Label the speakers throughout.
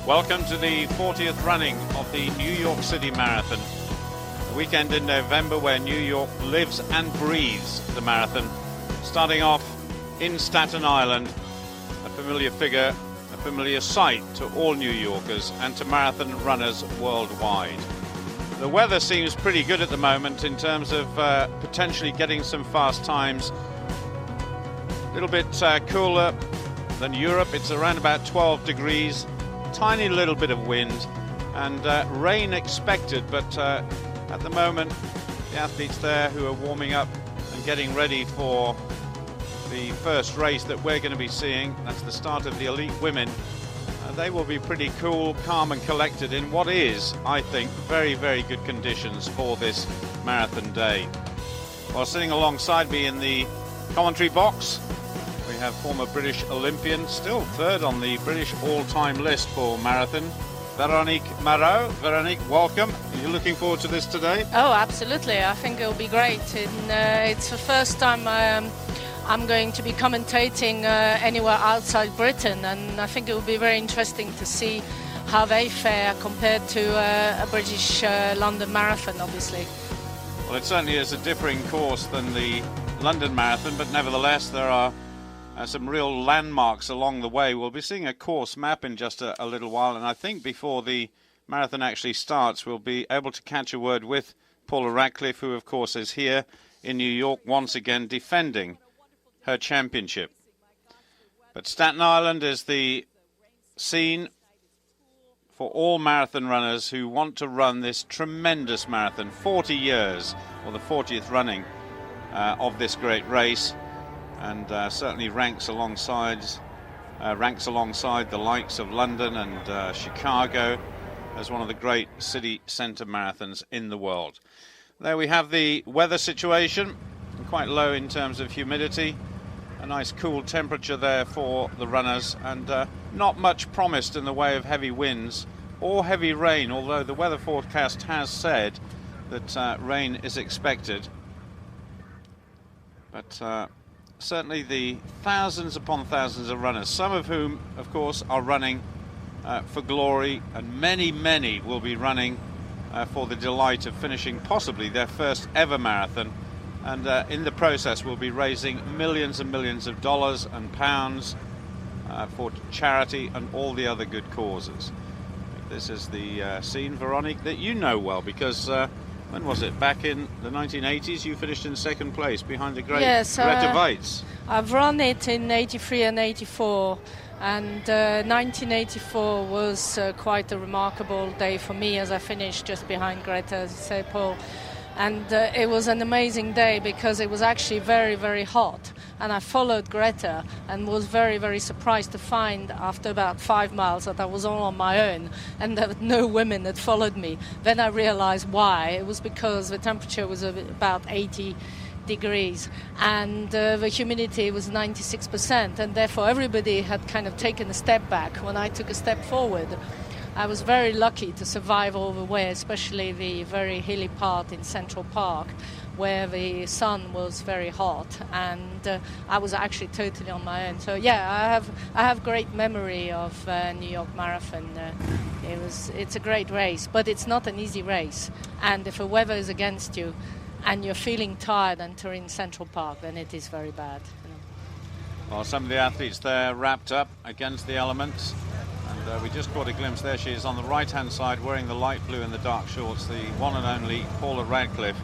Speaker 1: Welcome to the 40th running of the New York City Marathon, a weekend in November where New York lives and breathes the marathon. Starting off in Staten Island, a familiar figure, a familiar sight to all New Yorkers and to marathon runners worldwide. The weather seems pretty good at the moment in terms of potentially getting some fast times. A little bit cooler than Europe. It's around about 12 degrees. Tiny little bit of wind and rain expected, but at the moment the athletes there who are warming up and getting ready for the first race that we're going to be seeing, that's the start of the elite women, they will be pretty cool, calm and collected in what is, I think, very, very good conditions for this marathon day. While sitting alongside me in the commentary box, we have former British Olympian, still third on the British all-time list for marathon, Veronique Marot. Veronique, welcome. Are you looking forward to this today?
Speaker 2: Oh, absolutely. I think it'll be great. It's the first time I'm going to be commentating anywhere outside Britain, and I think it will be very interesting to see how they fare compared to a British London Marathon, obviously.
Speaker 1: Well, it certainly is a differing course than the London Marathon, but nevertheless there are some real landmarks along the way. We'll be seeing a course map in just a little while, and I think before the marathon actually starts we'll be able to catch a word with Paula Radcliffe, who of course is here in New York once again defending her championship. But Staten Island is the scene for all marathon runners who want to run this tremendous marathon. 40 years, or the 40th running of this great race, and certainly ranks alongside the likes of London and Chicago as one of the great city centre marathons in the world. There we have the weather situation, quite low in terms of humidity. A nice cool temperature there for the runners, and not much promised in the way of heavy winds or heavy rain, although the weather forecast has said that rain is expected. But certainly the thousands upon thousands of runners, some of whom of course are running for glory, and many will be running for the delight of finishing possibly their first ever marathon. And in the process we'll be raising millions and millions of dollars and pounds for charity and all the other good causes. This is the scene, Veronique, that you know well, because when was it? Back in the 1980s you finished in second place behind the great Grete Waitz.
Speaker 2: I've run it in 83 and 84, and 1984 was quite a remarkable day for me, as I finished just behind Grete, as you say, Paul. And it was an amazing day because it was actually very, very hot. And I followed Grete and was very, very surprised to find after about 5 miles that I was all on my own and that no women had followed me. Then I realized why. It was because the temperature was about 80 degrees and the humidity was 96%, and therefore everybody had kind of taken a step back when I took a step forward. I was very lucky to survive all the way, especially the very hilly part in Central Park where the sun was very hot, and I was actually totally on my own. So yeah, I have great memory of New York Marathon. It's a great race, but it's not an easy race, and if the weather is against you and you're feeling tired entering Central Park, then it is very bad.
Speaker 1: Well, some of the athletes there wrapped up against the elements. And we just caught a glimpse. There she is on the right-hand side wearing the light blue and the dark shorts, the one and only Paula Radcliffe,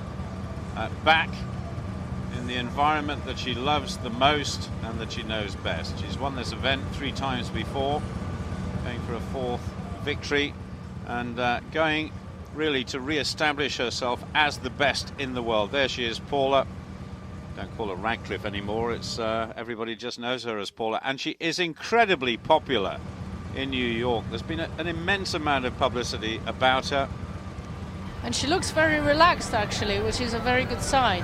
Speaker 1: back in the environment that she loves the most and that she knows best. She's won this event 3 times before, going for a 4th victory, and going really to re-establish herself as the best in the world. There she is, Paula. Don't call her Radcliffe anymore. It's everybody just knows her as Paula, and she is incredibly popular in New York. There's been an immense amount of publicity about her.
Speaker 2: And she looks very relaxed, actually, which is a very good sign.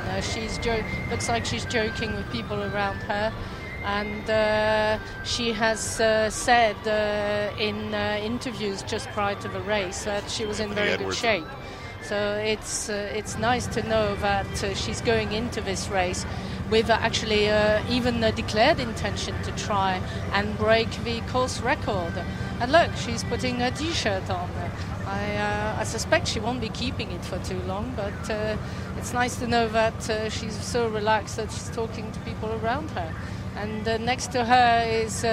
Speaker 2: Looks like she's joking with people around her. And she has said in interviews just prior to the race that she was in very good shape. So it's nice to know that she's going into this race with actually even a declared intention to try and break the course record. And look, she's putting a t-shirt on. I suspect she won't be keeping it for too long, but it's nice to know that she's so relaxed that she's talking to people around her. And next to her is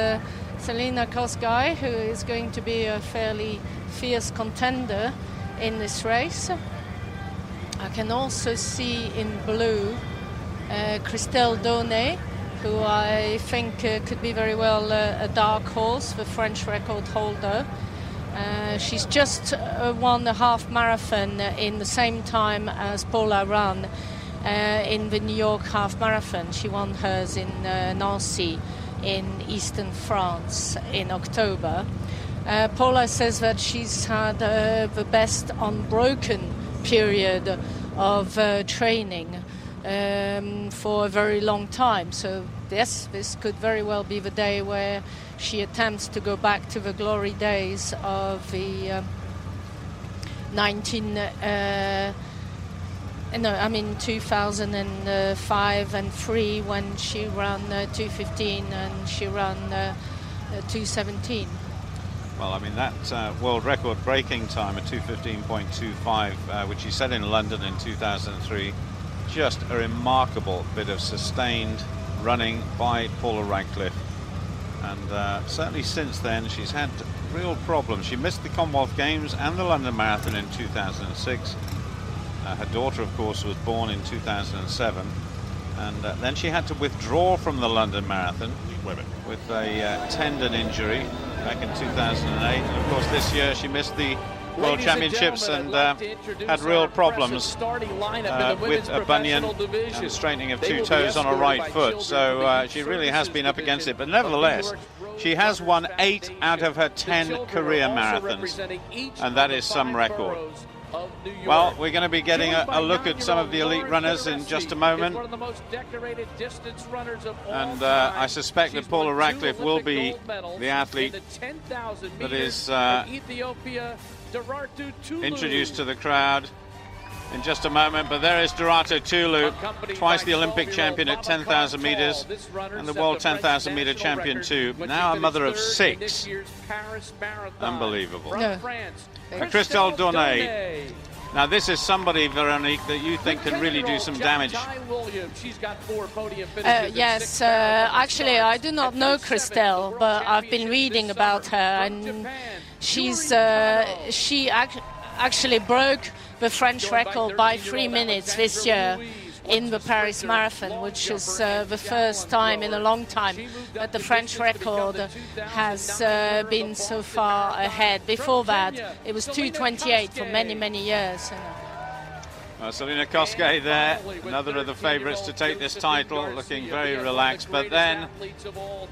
Speaker 2: Selena Kosgei, who is going to be a fairly fierce contender in this race. I can also see in blue Christelle Donnet, who I think could be very well a dark horse, the French record holder. She's just won a half marathon in the same time as Paula Rahn in the New York half marathon. She won hers in Nancy in eastern France in October. Paula says that she's had the best unbroken period of training for a very long time. So yes, this could very well be the day where she attempts to go back to the glory days of the 2005 and 3 when she ran 2:15 and she ran 2:17.
Speaker 1: Well, I mean, that world record breaking time at 2:15.25, which she set in London in 2003, just a remarkable bit of sustained running by Paula Radcliffe. And certainly since then, she's had real problems. She missed the Commonwealth Games and the London Marathon in 2006. Her daughter, of course, was born in 2007. And then she had to withdraw from the London Marathon with a tendon injury back in 2008. And of course, this year she missed the World Championships and had real problems with a bunion and straightening of two toes on her right foot. So she really has been up against it. But nevertheless, she has won 8 out of her 10 career marathons, and that is some record. Well, we're going to be getting a look at some of the elite runners in just a moment. And I suspect that Paula Radcliffe will be the athlete that is introduced to the crowd in just a moment. But there is Derato Tulu, twice the Olympic champion at 10,000 meters and the world 10,000 meter champion too. Now a mother of 6. Unbelievable.
Speaker 2: No.
Speaker 1: Christelle Donnet. Now this is somebody, Veronique, that you think can really do some damage.
Speaker 2: Yes, actually I do not know Christelle, but I've been reading about her, and she actually broke the French record by 3 minutes this year in the Paris Marathon, which is the first time in a long time that the French record has been so far ahead. Before that, it was 2:28 for many, many years.
Speaker 1: Selena Kosgei there, another of the favourites to take this title, looking very relaxed. But then,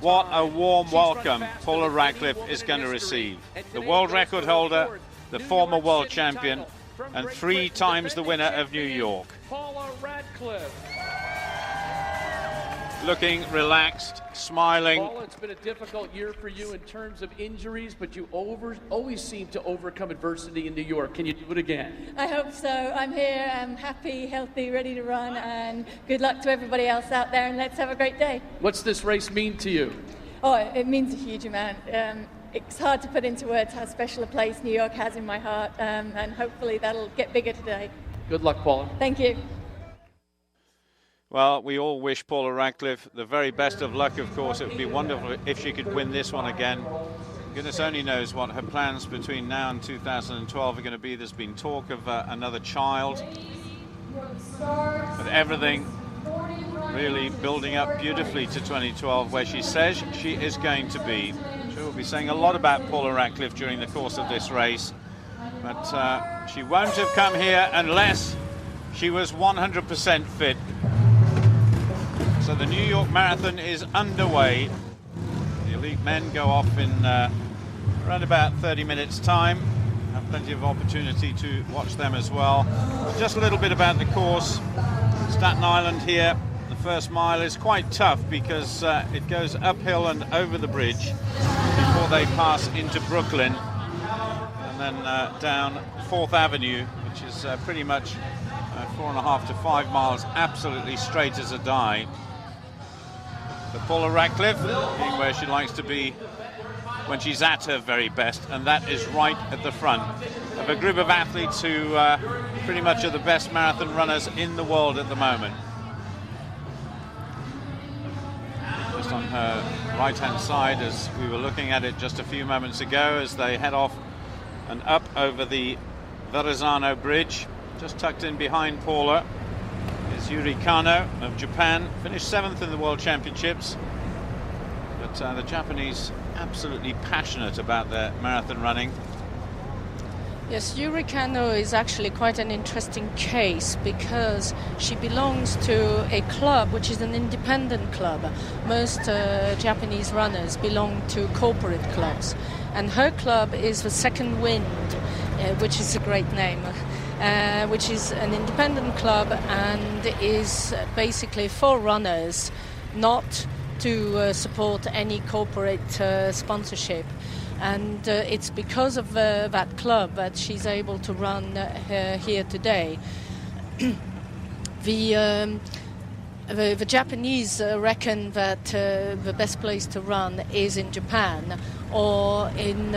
Speaker 1: what a warm welcome Paula Radcliffe is going to receive. The world record holder, the former world champion, and 3 times the winner of New York.
Speaker 3: Paula Radcliffe.
Speaker 1: Looking relaxed, smiling.
Speaker 3: Paula, it's been a difficult year for you in terms of injuries, but you always seem to overcome adversity in New York. Can you do it again?
Speaker 4: I hope so. I'm here, I'm happy, healthy, ready to run, and good luck to everybody else out there, and let's have a great day.
Speaker 3: What's this race mean to you?
Speaker 4: Oh, it means a huge amount. It's hard to put into words how special a place New York has in my heart, and hopefully that'll get bigger today.
Speaker 3: Good luck, Paula.
Speaker 4: Thank you.
Speaker 1: Well, we all wish Paula Radcliffe the very best of luck, of course. It would be wonderful if she could win this one again. Goodness only knows what her plans between now and 2012 are going to be. There's been talk of another child. But everything really building up beautifully to 2012, where she says she is going to be. She will be saying a lot about Paula Radcliffe during the course of this race. But she won't have come here unless she was 100% fit. So the New York Marathon is underway. The elite men go off in around about 30 minutes time. Have plenty of opportunity to watch them as well. Just a little bit about the course. Staten Island here. The first mile is quite tough because it goes uphill and over the bridge before they pass into Brooklyn. And then down 4th Avenue, which is pretty much 4.5 to 5 miles absolutely straight as a die. But Paula Radcliffe, being where she likes to be when she's at her very best, and that is right at the front of a group of athletes who pretty much are the best marathon runners in the world at the moment. Just on her right-hand side, as we were looking at it just a few moments ago, as they head off and up over the Verrazano Bridge, just tucked in behind Paula is Yuri Kano of Japan, finished 7th in the World Championships. But the Japanese absolutely passionate about their marathon running.
Speaker 2: Yes, Yuri Kano is actually quite an interesting case because she belongs to a club which is an independent club. Most Japanese runners belong to corporate clubs, and her club is the Second Wind, which is a great name, which is an independent club and is basically for runners, not to support any corporate sponsorship. And it's because of that club that she's able to run here today. The Japanese reckon that the best place to run is in Japan or in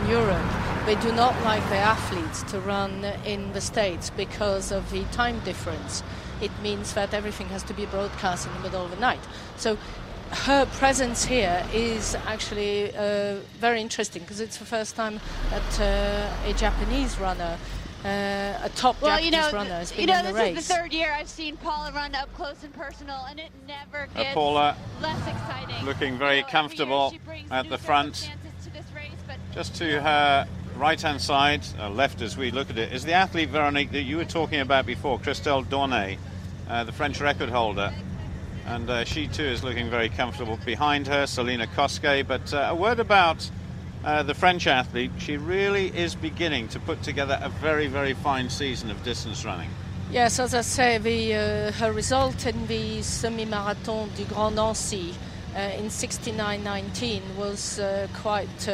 Speaker 2: Europe. They do not like their athletes to run in the States because of the time difference. It means that everything has to be broadcast in the middle of the night. So her presence here is actually very interesting because it's the first time that a Japanese runner, a top Japanese runner, has been in the race.
Speaker 5: This is the third year I've seen Paula run up close and personal, and it never gets
Speaker 1: Paula
Speaker 5: less exciting.
Speaker 1: looking very comfortable at the front. Just to her right-hand side, left as we look at it, is the athlete, Veronique, that you were talking about before, Christelle Dornay, the French record holder. And she too is looking very comfortable behind her, Selina Koske. But a word about the French athlete. She really is beginning to put together a very, very fine season of distance running.
Speaker 2: Yes, as I say, her result in the semi-marathon du Grand Nancy in 69.19 was quite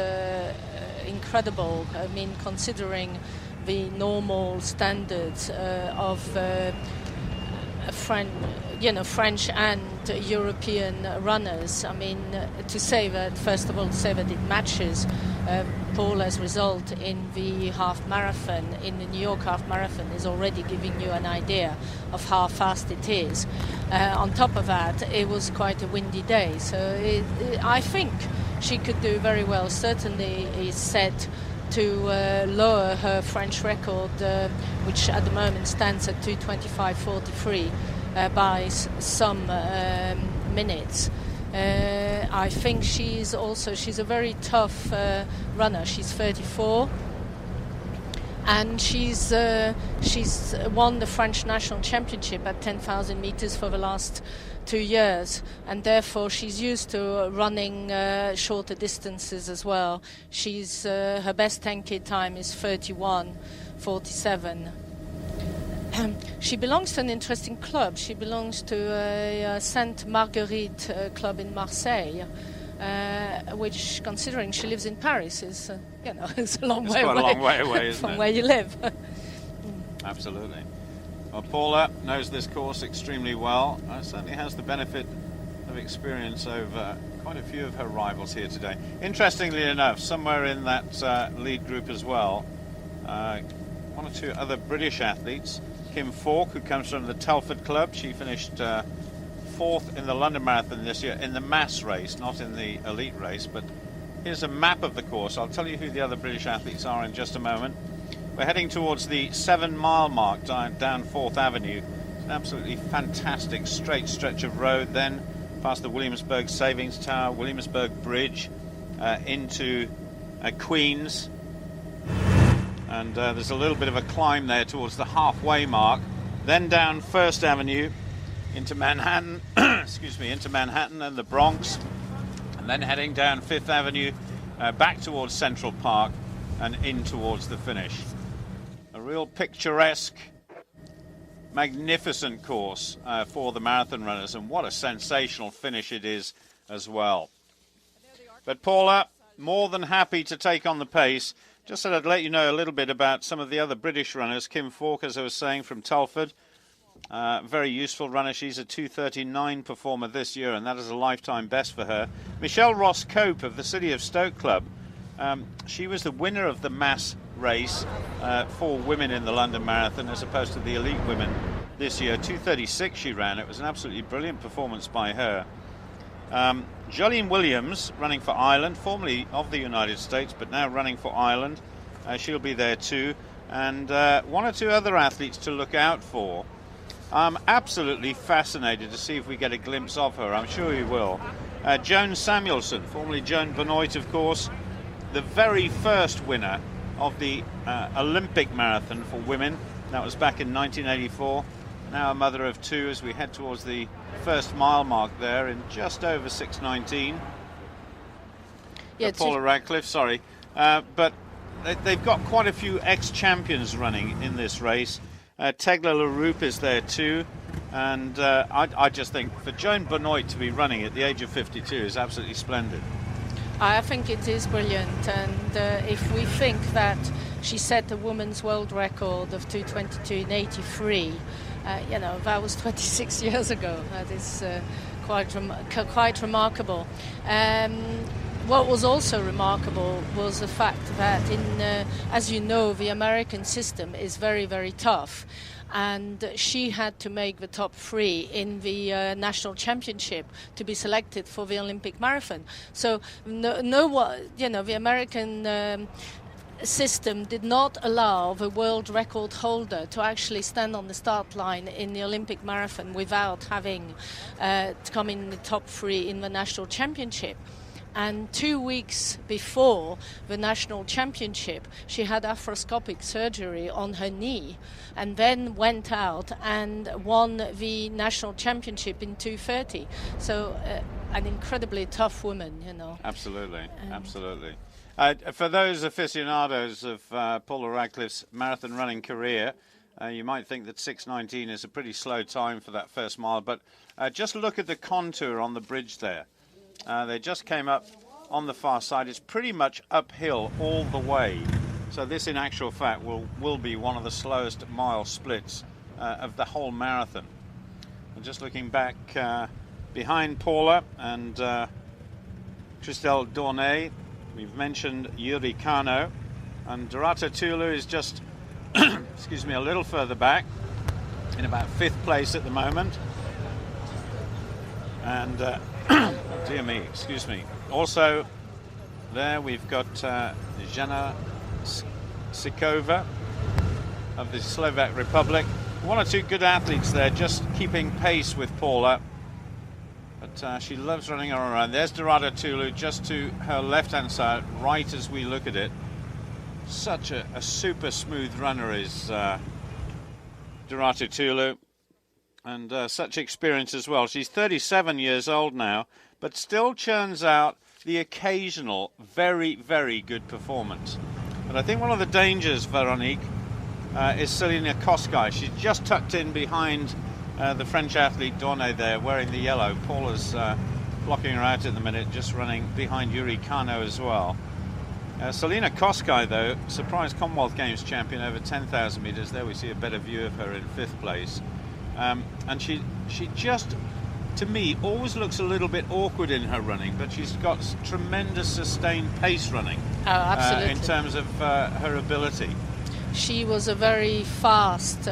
Speaker 2: incredible. I mean, considering the normal standards of French and European runners. I mean, to say that, first of all, to say that it matches Paula's result in the half marathon, in the New York half marathon, is already giving you an idea of how fast it is. On top of that, it was quite a windy day, so I think she could do very well. Certainly is set to lower her French record, which at the moment stands at 2:25.43 by some minutes. I think she's a very tough runner. She's 34, and she's won the French national championship at 10,000 meters for the last 2 years, and therefore she's used to running shorter distances as well. She's her best 10K time is 31:47. She belongs to an interesting club. She belongs to a Sainte Marguerite club in Marseille, which, considering she lives in Paris, is it's a long way away.
Speaker 1: Quite a long way away, isn't
Speaker 2: from
Speaker 1: it?
Speaker 2: where you live.
Speaker 1: Absolutely. Well, Paula knows this course extremely well. Certainly has the benefit of experience over quite a few of her rivals here today. Interestingly enough, somewhere in that lead group as well, one or two other British athletes. Kim Falk, who comes from the Telford Club. She finished 4th in the London Marathon this year in the mass race, not in the elite race. But here's a map of the course. I'll tell you who the other British athletes are in just a moment. We're heading towards the 7-mile mark down 4th Avenue. It's an absolutely fantastic straight stretch of road, then past the Williamsburg Savings Tower, Williamsburg Bridge, into Queens. And there's a little bit of a climb there towards the halfway mark. Then down 1st Avenue into Manhattan, into Manhattan and the Bronx. And then heading down 5th Avenue back towards Central Park and in towards the finish. A real picturesque, magnificent course for the marathon runners, and what a sensational finish it is as well. But Paula, more than happy to take on the pace. Just thought I'd let you know a little bit about some of the other British runners. Kim Falk, as I was saying, from Telford. Very useful runner. She's a 2:39 performer this year, and that is a lifetime best for her. Michelle Ross Cope of the City of Stoke Club. She was the winner of the mass race for women in the London Marathon as opposed to the elite women this year. 2:36 she ran. It was an absolutely brilliant performance by her. Jolene Williams, running for Ireland, formerly of the United States, but now running for Ireland. She'll be there too. And one or two other athletes to look out for. I'm absolutely fascinated to see if we get a glimpse of her. I'm sure we will. Joan Samuelson, formerly Joan Benoit, of course, the very first winner of the Olympic marathon for women. That was back in 1984. Now a mother of two as we head towards the first mile mark there in just over 6:19.
Speaker 2: Yeah,
Speaker 1: Paula Radcliffe, sorry. But they've got quite a few ex-champions running in this race. Tegla LaRoupe is there too. And I just think for Joan Benoit to be running at the age of 52 is absolutely splendid.
Speaker 2: I think it is brilliant, and if we think that she set the women's world record of 2:22 in 83, that was 26 years ago. That is quite remarkable. What was also remarkable was the fact that, as you know, the American system is very, very tough. And she had to make the top three in the national championship to be selected for the Olympic marathon. So the American system did not allow the world record holder to actually stand on the start line in the Olympic marathon without having to come in the top three in the national championship. And 2 weeks before the national championship, she had arthroscopic surgery on her knee and then went out and won the national championship in 2:30. So an incredibly tough woman,
Speaker 1: Absolutely, absolutely. For those aficionados of Paula Radcliffe's marathon running career, you might think that 6:19 is a pretty slow time for that first mile, but just look at the contour on the bridge there. They just came up on the far side. It's pretty much uphill all the way. So this, in actual fact, will be one of the slowest mile splits of the whole marathon. And just looking back behind Paula and Christelle Dornay, we've mentioned Yuri Kano, and Dorata Tulu is just, excuse me, a little further back in about 5th place at the moment. And dear me, excuse me. Also, there we've got Jana Sikova of the Slovak Republic. One or two good athletes there, just keeping pace with Paula. But she loves running her around. There's Dorata Tulu just to her left-hand side, right as we look at it. Such a super smooth runner is Dorata Tulu. And such experience as well. She's 37 years old now, but still churns out the occasional very, very good performance. But I think one of the dangers, Veronique, is Selina Koskai. She's just tucked in behind the French athlete Dornay there, wearing the yellow. Paula's blocking her out at the minute, just running behind Yuri Kano as well. Selina Koskai, though, surprise Commonwealth Games champion over 10,000 metres. There we see a better view of her in 5th place. And she just, to me, always looks a little bit awkward in her running, but she's got tremendous sustained pace running.
Speaker 2: Oh, absolutely.
Speaker 1: In terms of her ability.
Speaker 2: She was a very fast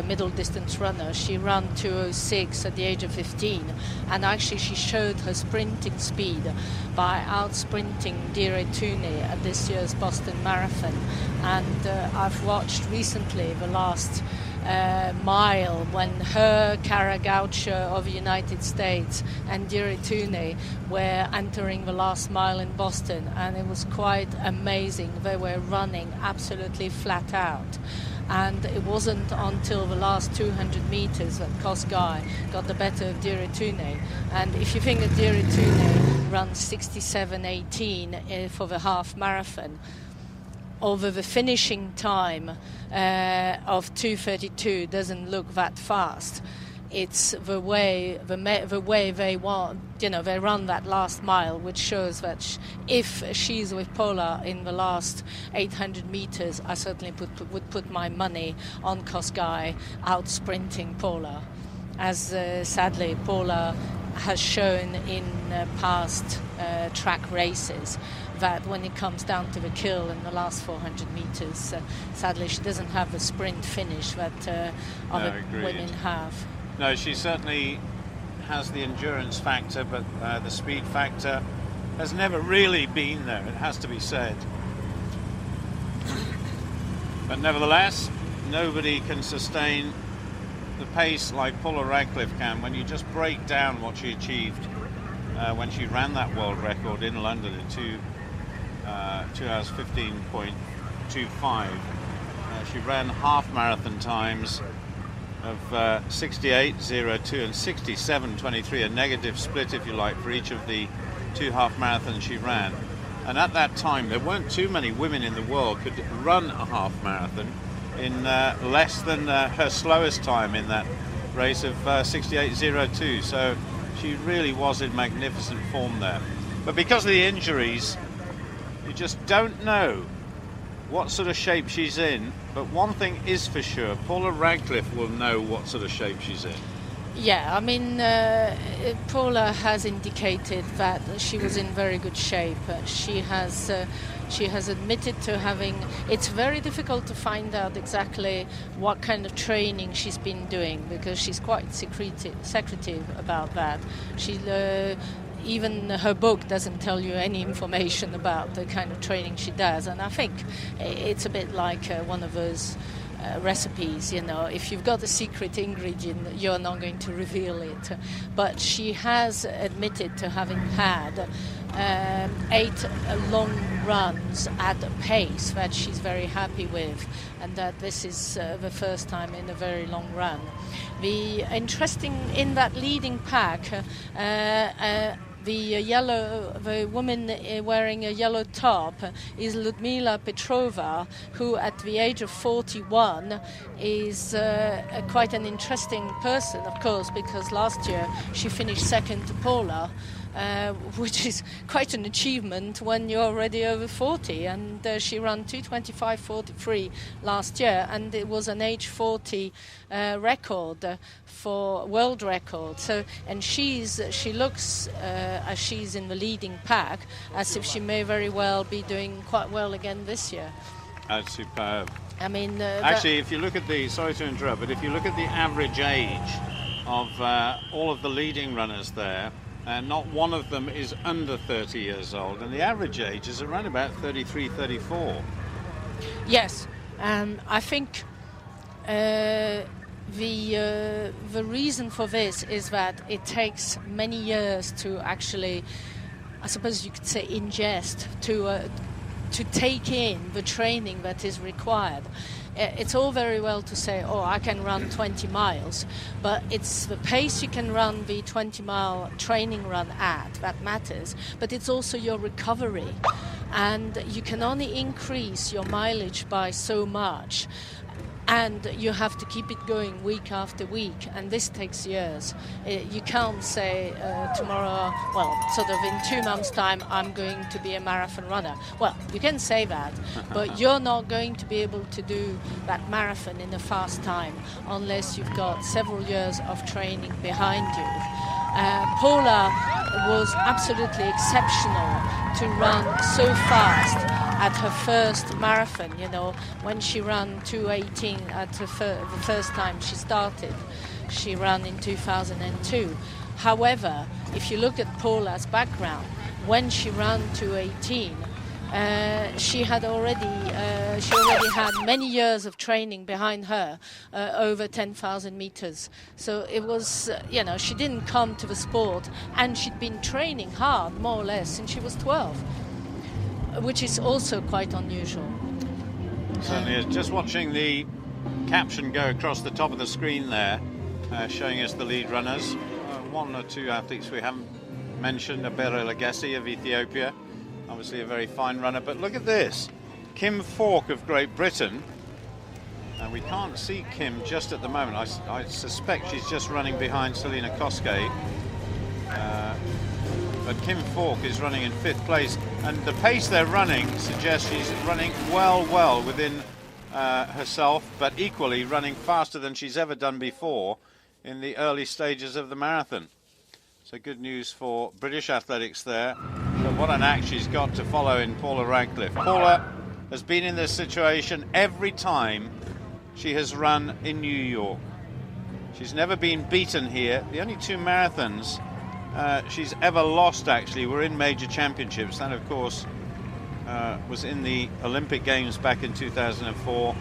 Speaker 2: middle distance runner. She ran 2:06 at the age of 15, and actually she showed her sprinting speed by out-sprinting Dire Tooney at this year's Boston Marathon. And I've watched recently the last mile when her, Cara Gaucher of the United States and Dire Tooney were entering the last mile in Boston, and it was quite amazing. They were running absolutely flat out, and it wasn't until the last 200 meters that Koskai got the better of Dire Tooney. And if you think that Dire Tooney runs 67:18 for the half marathon, over the finishing time of 2:32 doesn't look that fast. it's the way they want, they run that last mile, which shows that if she's with Paula in the last 800 meters, I certainly would put my money on Kosgei out sprinting Paula, as sadly Paula has shown in past track races, that when it comes down to the kill in the last 400 meters, sadly she doesn't have the sprint finish that other women have.
Speaker 1: No, she certainly has the endurance factor, but the speed factor has never really been there, it has to be said. But nevertheless, nobody can sustain the pace like Paula Radcliffe can when you just break down what she achieved when she ran that world record in London in 2 hours 15.25. She ran half marathon times of 68.02 and 67.23, a negative split, if you like, for each of the 2 half marathons she ran. And at that time, there weren't too many women in the world could run a half marathon in less than her slowest time in that race of 68.02. So she really was in magnificent form there. But because of the injuries, you just don't know what sort of shape she's in. But one thing is for sure, Paula Radcliffe will know what sort of shape she's in.
Speaker 2: Yeah, I mean, Paula has indicated that she was in very good shape. She has admitted to having. It's very difficult to find out exactly what kind of training she's been doing, because she's quite secretive about that. Even her book doesn't tell you any information about the kind of training she does, and I think it's a bit like one of those recipes, if you've got a secret ingredient, you're not going to reveal it. But she has admitted to having had 8 long runs at a pace that she's very happy with, and that this is the first time in a very long run. The interesting in that leading pack, the woman wearing a yellow top is Ludmila Petrova, who at the age of 41 is quite an interesting person, of course, because last year she finished second to Paula, which is quite an achievement when you're already over 40, and she ran 2:25:43 last year, and it was an age 40 record for world record. So, and she looks as she's in the leading pack, as if she may very well be doing quite well again this year.
Speaker 1: That's superb.
Speaker 2: I mean,
Speaker 1: actually, if you look at sorry to interrupt, but if you look at the average age of all of the leading runners there, not one of them is under 30 years old, and the average age is around about 33, 34.
Speaker 2: Yes, I think the reason for this is that it takes many years to actually, I suppose you could say, ingest, to take in the training that is required. It's all very well to say, I can run 20 miles, but it's the pace you can run the 20-mile training run at that matters, but it's also your recovery. And you can only increase your mileage by so much, and you have to keep it going week after week, and this takes years. You can't say tomorrow, sort of in 2 months' time, I'm going to be a marathon runner. Well, you can say that, but you're not going to be able to do that marathon in a fast time unless you've got several years of training behind you. Paula was absolutely exceptional to run so fast at her first marathon, when she ran 2:18 at the first time she started. She ran in 2002. However, if you look at Paula's background, when she ran 2:18, she already had many years of training behind her, over 10,000 meters. So it was, she didn't come to the sport, and she'd been training hard, more or less, since she was 12. Which is also quite unusual.
Speaker 1: Certainly is. Just watching the caption go across the top of the screen there, showing us the lead runners. One or two athletes we haven't mentioned, Abera Legacy of Ethiopia, obviously a very fine runner. But look at this. Kim Falk of Great Britain We can't see Kim just at the moment. I suspect she's just running behind Selina Koskei. But Kim Falk is running in 5th place, and the pace they're running suggests she's running well within herself, but equally running faster than she's ever done before in the early stages of the marathon. So good news for British athletics there. But what an act she's got to follow in Paula Radcliffe. Paula has been in this situation every time she has run in New York. She's never been beaten here. The only 2 marathons she's ever lost, actually, were in major championships. That, of course, was in the Olympic Games back in 2004,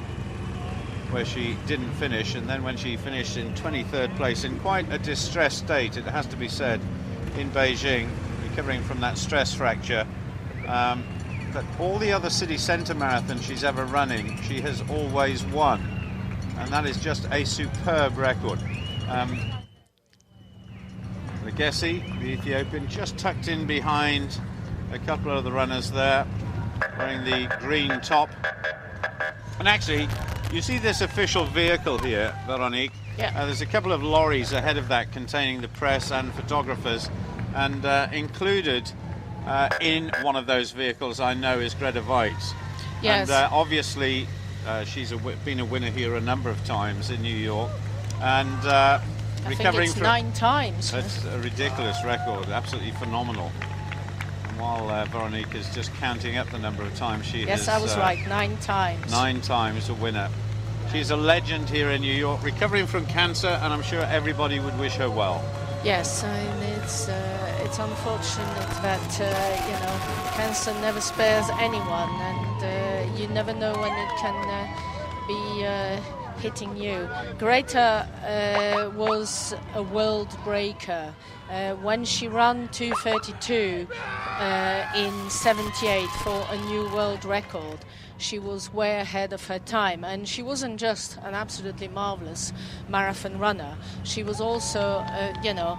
Speaker 1: where she didn't finish, and then when she finished in 23rd place in quite a distressed state, it has to be said, in Beijing, recovering from that stress fracture. But all the other city centre marathons she's ever running, she has always won, and that is just a superb record. Legacy, the Ethiopian, just tucked in behind a couple of the runners there, wearing the green top. And actually, you see this official vehicle here, Veronique.
Speaker 2: Yeah.
Speaker 1: There's a couple of lorries ahead of that containing the press and photographers, and included in one of those vehicles, I know, is Greta Weitz.
Speaker 2: Yes.
Speaker 1: And obviously, she's been a winner here a number of times in New York, and recovering
Speaker 2: think it's
Speaker 1: from
Speaker 2: 9 times.
Speaker 1: That's a ridiculous record, absolutely phenomenal. And while Veronique is just counting up the number of times she has...
Speaker 2: Yes, I was right, 9 times.
Speaker 1: 9 times a winner. She's a legend here in New York, recovering from cancer, and I'm sure everybody would wish her well.
Speaker 2: Yes, and it's unfortunate that you know, cancer never spares anyone, and you never know when it can be hitting you. Greta was a world breaker. When she ran 2:32 in 78 for a new world record, she was way ahead of her time, and she wasn't just an absolutely marvelous marathon runner. She was also, you know,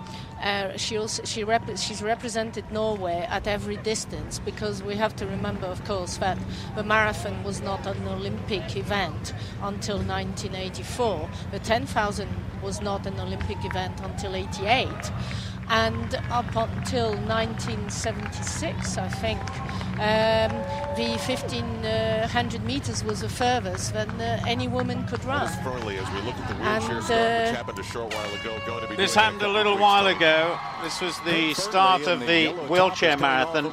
Speaker 2: she's represented Norway at every distance, because we have to remember, of course, that the marathon was not an Olympic event until 1984. The 10,000 was not an Olympic event until 88. And up until 1976, I think, the 1,500 meters was the furthest that any woman could run.
Speaker 1: This happened a little while ago. This was the start of the wheelchair marathon,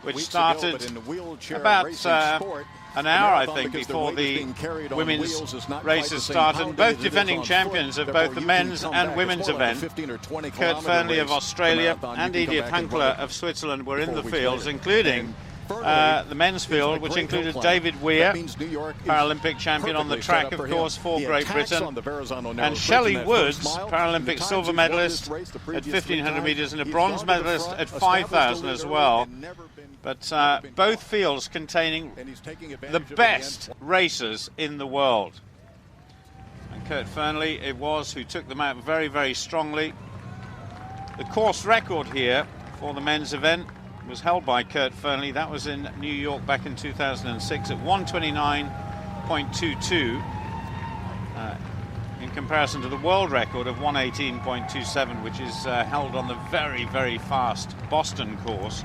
Speaker 1: which started about an hour, I think, before the women's races started. Both defending champions of both the men's and women's event, Kurt Fearnley of Australia and Edith Hankler of Switzerland, were in the fields, including the men's field, which included David Weir, Paralympic champion on the track, of course, for Great Britain, and Shelley Woods, Paralympic silver medalist at 1,500 metres and a bronze medalist at 5,000 as well. But both fields containing the best racers in the world. And Kurt Fearnley it was who took them out very, very strongly. The course record here for the men's event was held by Kurt Fearnley. That was in New York back in 2006 at 1:29.22 in comparison to the world record of 1:18.27, which is held on the very, very fast Boston course.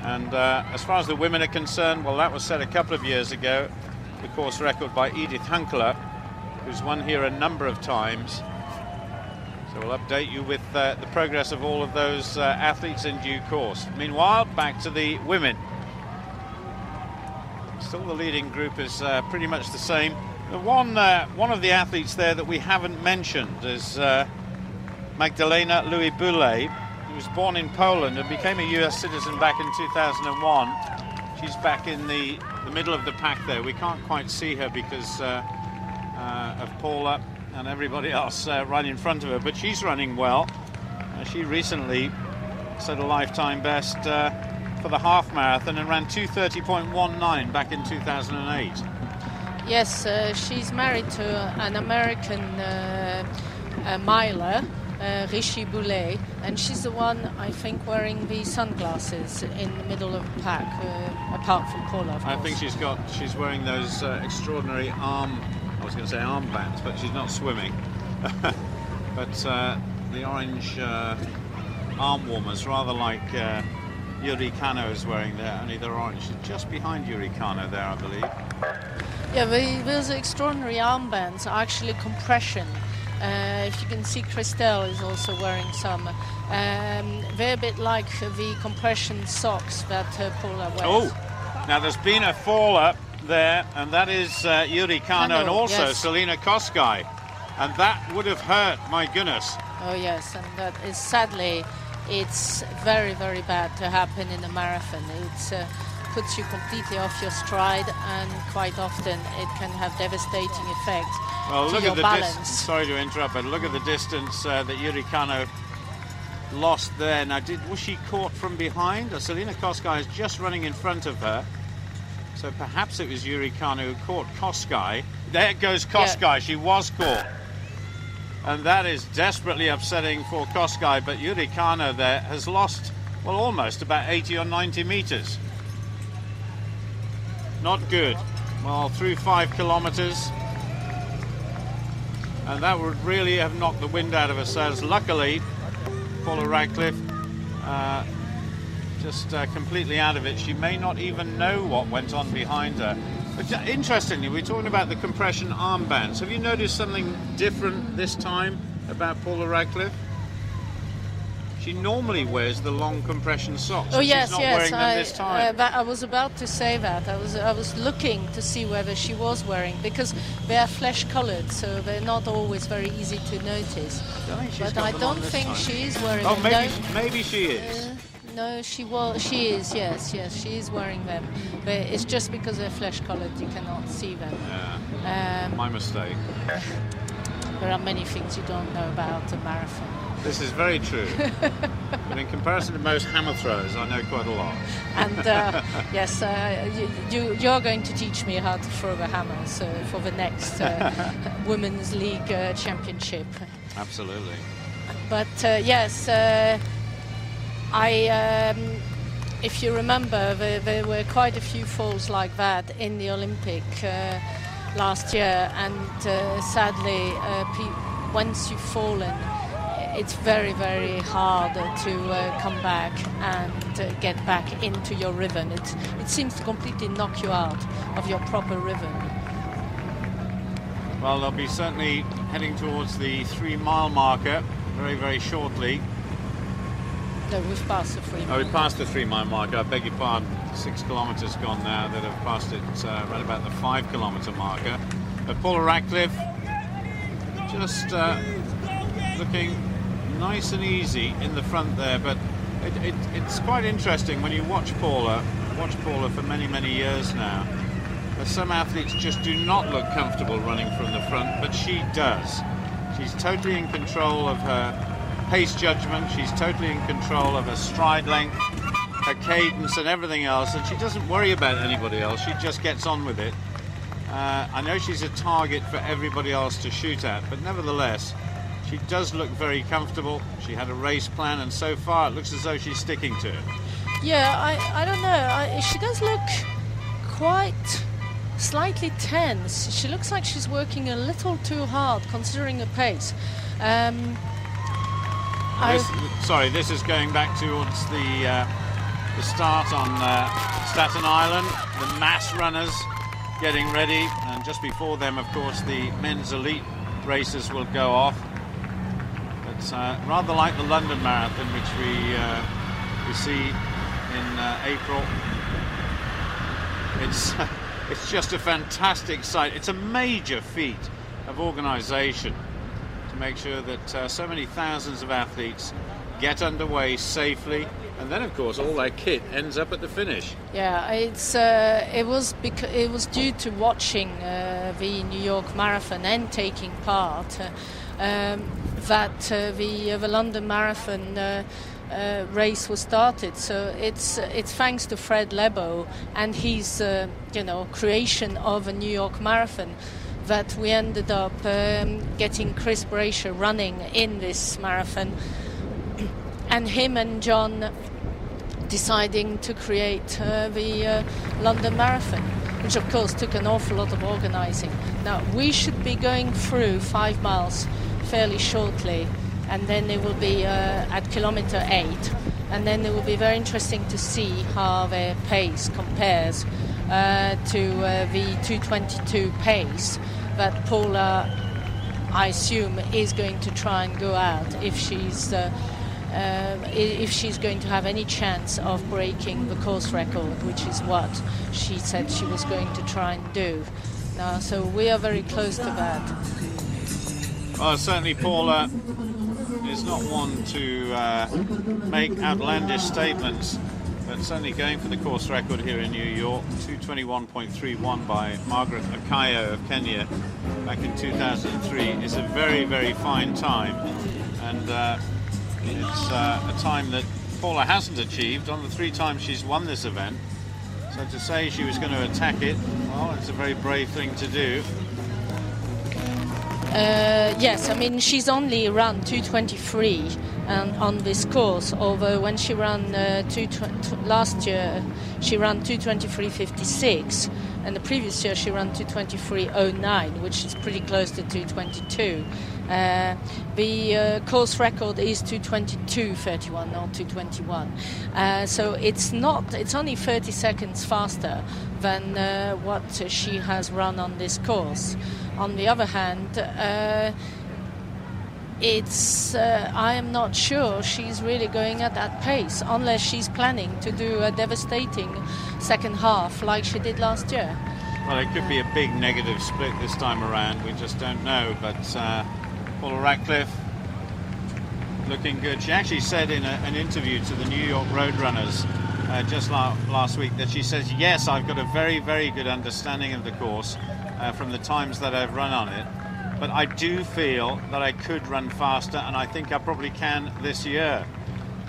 Speaker 1: And as far as the women are concerned, well, that was set a couple of years ago, the course record by Edith Hankler, who's won here a number of times. So we'll update you with the progress of all of those athletes in due course. Meanwhile, back to the women. Still the leading group is pretty much the same. The one of the athletes there that we haven't mentioned is Magdalena Louis-Boulet, who was born in Poland and became a US citizen back in 2001. She's back in the middle of the pack there. We can't quite see her because of Paula and everybody else right in front of her, but she's running well. She recently set a lifetime best for the half marathon and ran 2:30.19 back in 2008.
Speaker 2: Yes, she's married to an American miler, Rishi Boulet, and she's the one, I think, wearing the sunglasses in the middle of the pack, apart from Paula, of course.
Speaker 1: I think she's wearing those extraordinary armbands, but she's not swimming. But the orange arm warmers, rather like Yuri Kano is wearing there, only they're orange. She's just behind Yuri Kano there, I believe.
Speaker 2: Yeah, those extraordinary armbands are actually compression. If you can see, Christelle is also wearing some. They're a bit like the compression socks that Paula wears.
Speaker 1: Oh, now there's been a fall up there, and that is Yuri Kano and also
Speaker 2: yes.
Speaker 1: Selina Kosgei. And that would have hurt, my goodness.
Speaker 2: Oh yes, and that is sadly, it's very, very bad to happen in a marathon. It puts you completely off your stride, and quite often it can have devastating effect to your balance.
Speaker 1: Sorry to interrupt, but look at the distance that Yuri Kano lost there. Now, was she caught from behind? Selina Kosgei is just running in front of her. So perhaps it was Yuri Kano who caught Kosgei. There goes Kosgei. Yeah. She was caught. And that is desperately upsetting for Kosgei, but Yuri Kano there has lost, well, almost about 80 or 90 meters. Not good. Well, through 5 kilometers. And that would really have knocked the wind out of her sails. Luckily, Paula Radcliffe just completely out of it. She may not even know what went on behind her. But interestingly, we're talking about the compression armbands. Have you noticed something different this time about Paula Radcliffe? She normally wears the long compression socks.
Speaker 2: Oh yes,
Speaker 1: she's not wearing them this time.
Speaker 2: I was about to say that. I was looking to see whether she was wearing, because they are flesh-coloured, so they're not always very easy to notice. But I don't think she is wearing them.
Speaker 1: Oh, maybe she is.
Speaker 2: No, she is. Yes, she is wearing them. But it's just because they're flesh-coloured, you cannot see them.
Speaker 1: Yeah. My mistake.
Speaker 2: There are many things you don't know about a marathon.
Speaker 1: This is very true. But in comparison to most hammer throws, I know quite a lot.
Speaker 2: And yes, you're going to teach me how to throw the hammers for the next Women's League Championship.
Speaker 1: Absolutely.
Speaker 2: But yes, if you remember, there were quite a few falls like that in the Olympic last year, and sadly, once you've fallen, it's very, very hard to come back and get back into your rhythm. It seems to completely knock you out of your proper rhythm.
Speaker 1: Well, they'll be certainly heading towards the 3-mile marker very, very shortly.
Speaker 2: No, we've passed the 3 mile.
Speaker 1: Oh, we passed the 3-mile marker. I beg your pardon. 6 kilometres gone now. That have passed it right about the 5-kilometre marker. But Paula Radcliffe just looking nice and easy in the front there. But it's quite interesting when you watch Paula. Watch Paula for many, many years now. Some athletes just do not look comfortable running from the front, but she does. She's totally in control of her pace judgment. She's totally in control of her stride length, her cadence and everything else, and she doesn't worry about anybody else. She just gets on with it. I know she's a target for everybody else to shoot at, but nevertheless, she does look very comfortable. She had a race plan, and so far it looks as though she's sticking to it.
Speaker 2: Yeah, I don't know. She does look quite slightly tense. She looks like she's working a little too hard considering the pace.
Speaker 1: This is going back towards the start on Staten Island. The mass runners getting ready, and just before them, of course, the men's elite races will go off. It's rather like the London Marathon, which we see in April. It's just a fantastic sight. It's a major feat of organisation to make sure that so many thousands of athletes get underway safely, and then of course all their kit ends up at the finish.
Speaker 2: Yeah, it was due to watching the New York Marathon and taking part that the London Marathon race was started. So it's thanks to Fred Lebow and his creation of a New York Marathon that we ended up getting Chris Brasher running in this marathon, and him and John deciding to create the London Marathon, which of course took an awful lot of organising. Now, we should be going through 5 miles fairly shortly, and then it will be at kilometre 8, and then it will be very interesting to see how their pace compares to the 2:22 pace that Paula, I assume, is going to try and go out if she's going to have any chance of breaking the course record, which is what she said she was going to try and do. Now, so we are very close to that.
Speaker 1: Well, certainly Paula is not one to make outlandish statements, but certainly going for the course record here in New York, 2:21.31 by Margaret Akayo of Kenya back in 2003 is a very, very fine time, and it's a time that Paula hasn't achieved on the 3 times she's won this event. So to say she was going to attack it, well, it's a very brave thing to do.
Speaker 2: Yes, I mean, she's only run 2:23 on this course, although when she ran last year, she ran 2:23.56, and the previous year she ran 2:23.09, which is pretty close to 2:22. The course record is 2:22.31, not 2:21. So it's only 30 seconds faster than what she has run on this course. On the other hand, I am not sure she's really going at that pace, unless she's planning to do a devastating second half like she did last year.
Speaker 1: Well, it could be a big negative split this time around. We just don't know. But Paula Radcliffe looking good. She actually said in an interview to the New York Roadrunners just last week that she says, yes, I've got a very, very good understanding of the course from the times that I've run on it. But I do feel that I could run faster, and I think I probably can this year.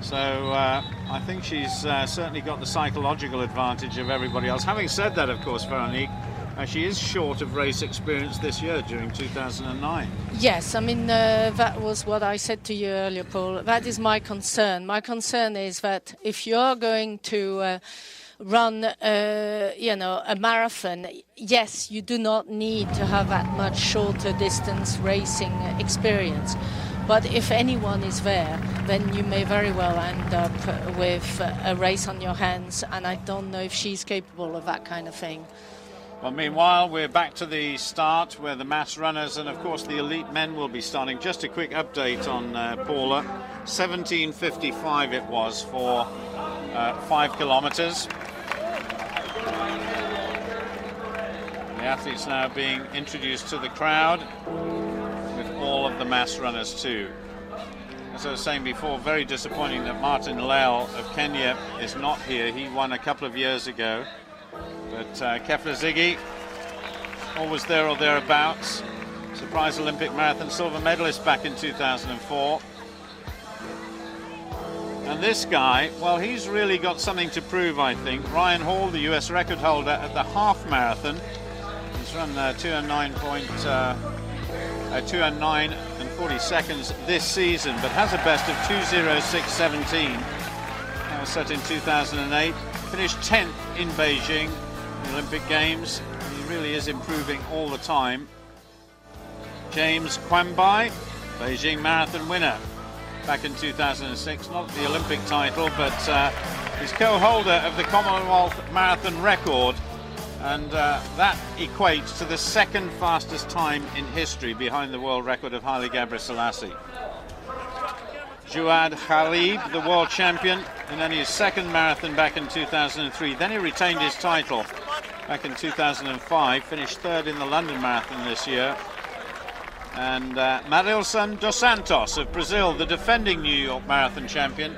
Speaker 1: So I think she's certainly got the psychological advantage of everybody else. Having said that, of course, Veronique, she is short of race experience this year during 2009.
Speaker 2: Yes, I mean, that was what I said to you earlier, Paul. That is my concern. My concern is that if you're going to run, a marathon, yes, you do not need to have that much shorter distance racing experience. But if anyone is there, then you may very well end up with a race on your hands, and I don't know if she's capable of that kind of thing.
Speaker 1: Well, meanwhile, we're back to the start where the mass runners and, of course, the elite men will be starting. Just a quick update on Paula. 17:55 it was for 5 kilometers. The athletes now being introduced to the crowd with all of the mass runners too. As I was saying before, very disappointing that Martin Lel of Kenya is not here. He won a couple of years ago. But Kefla Ziggy, always there or thereabouts. Surprise Olympic marathon silver medalist back in 2004. And this guy, well, he's really got something to prove, I think. Ryan Hall, the US record holder at the half marathon. He's run 2:09 and 40 seconds this season, but has a best of 2:06.17. That was set in 2008. Finished 10th in Beijing, the Olympic Games. He really is improving all the time. James Kwambai, Beijing Marathon winner back in 2006. Not the Olympic title, but he's co-holder of the Commonwealth Marathon record. And that equates to the second fastest time in history behind the world record of Haile Gebrselassie. Jawad Khalid, the world champion, in only his second marathon back in 2003. Then he retained his title back in 2005, finished third in the London Marathon this year. And Marilson dos Santos of Brazil, the defending New York Marathon champion.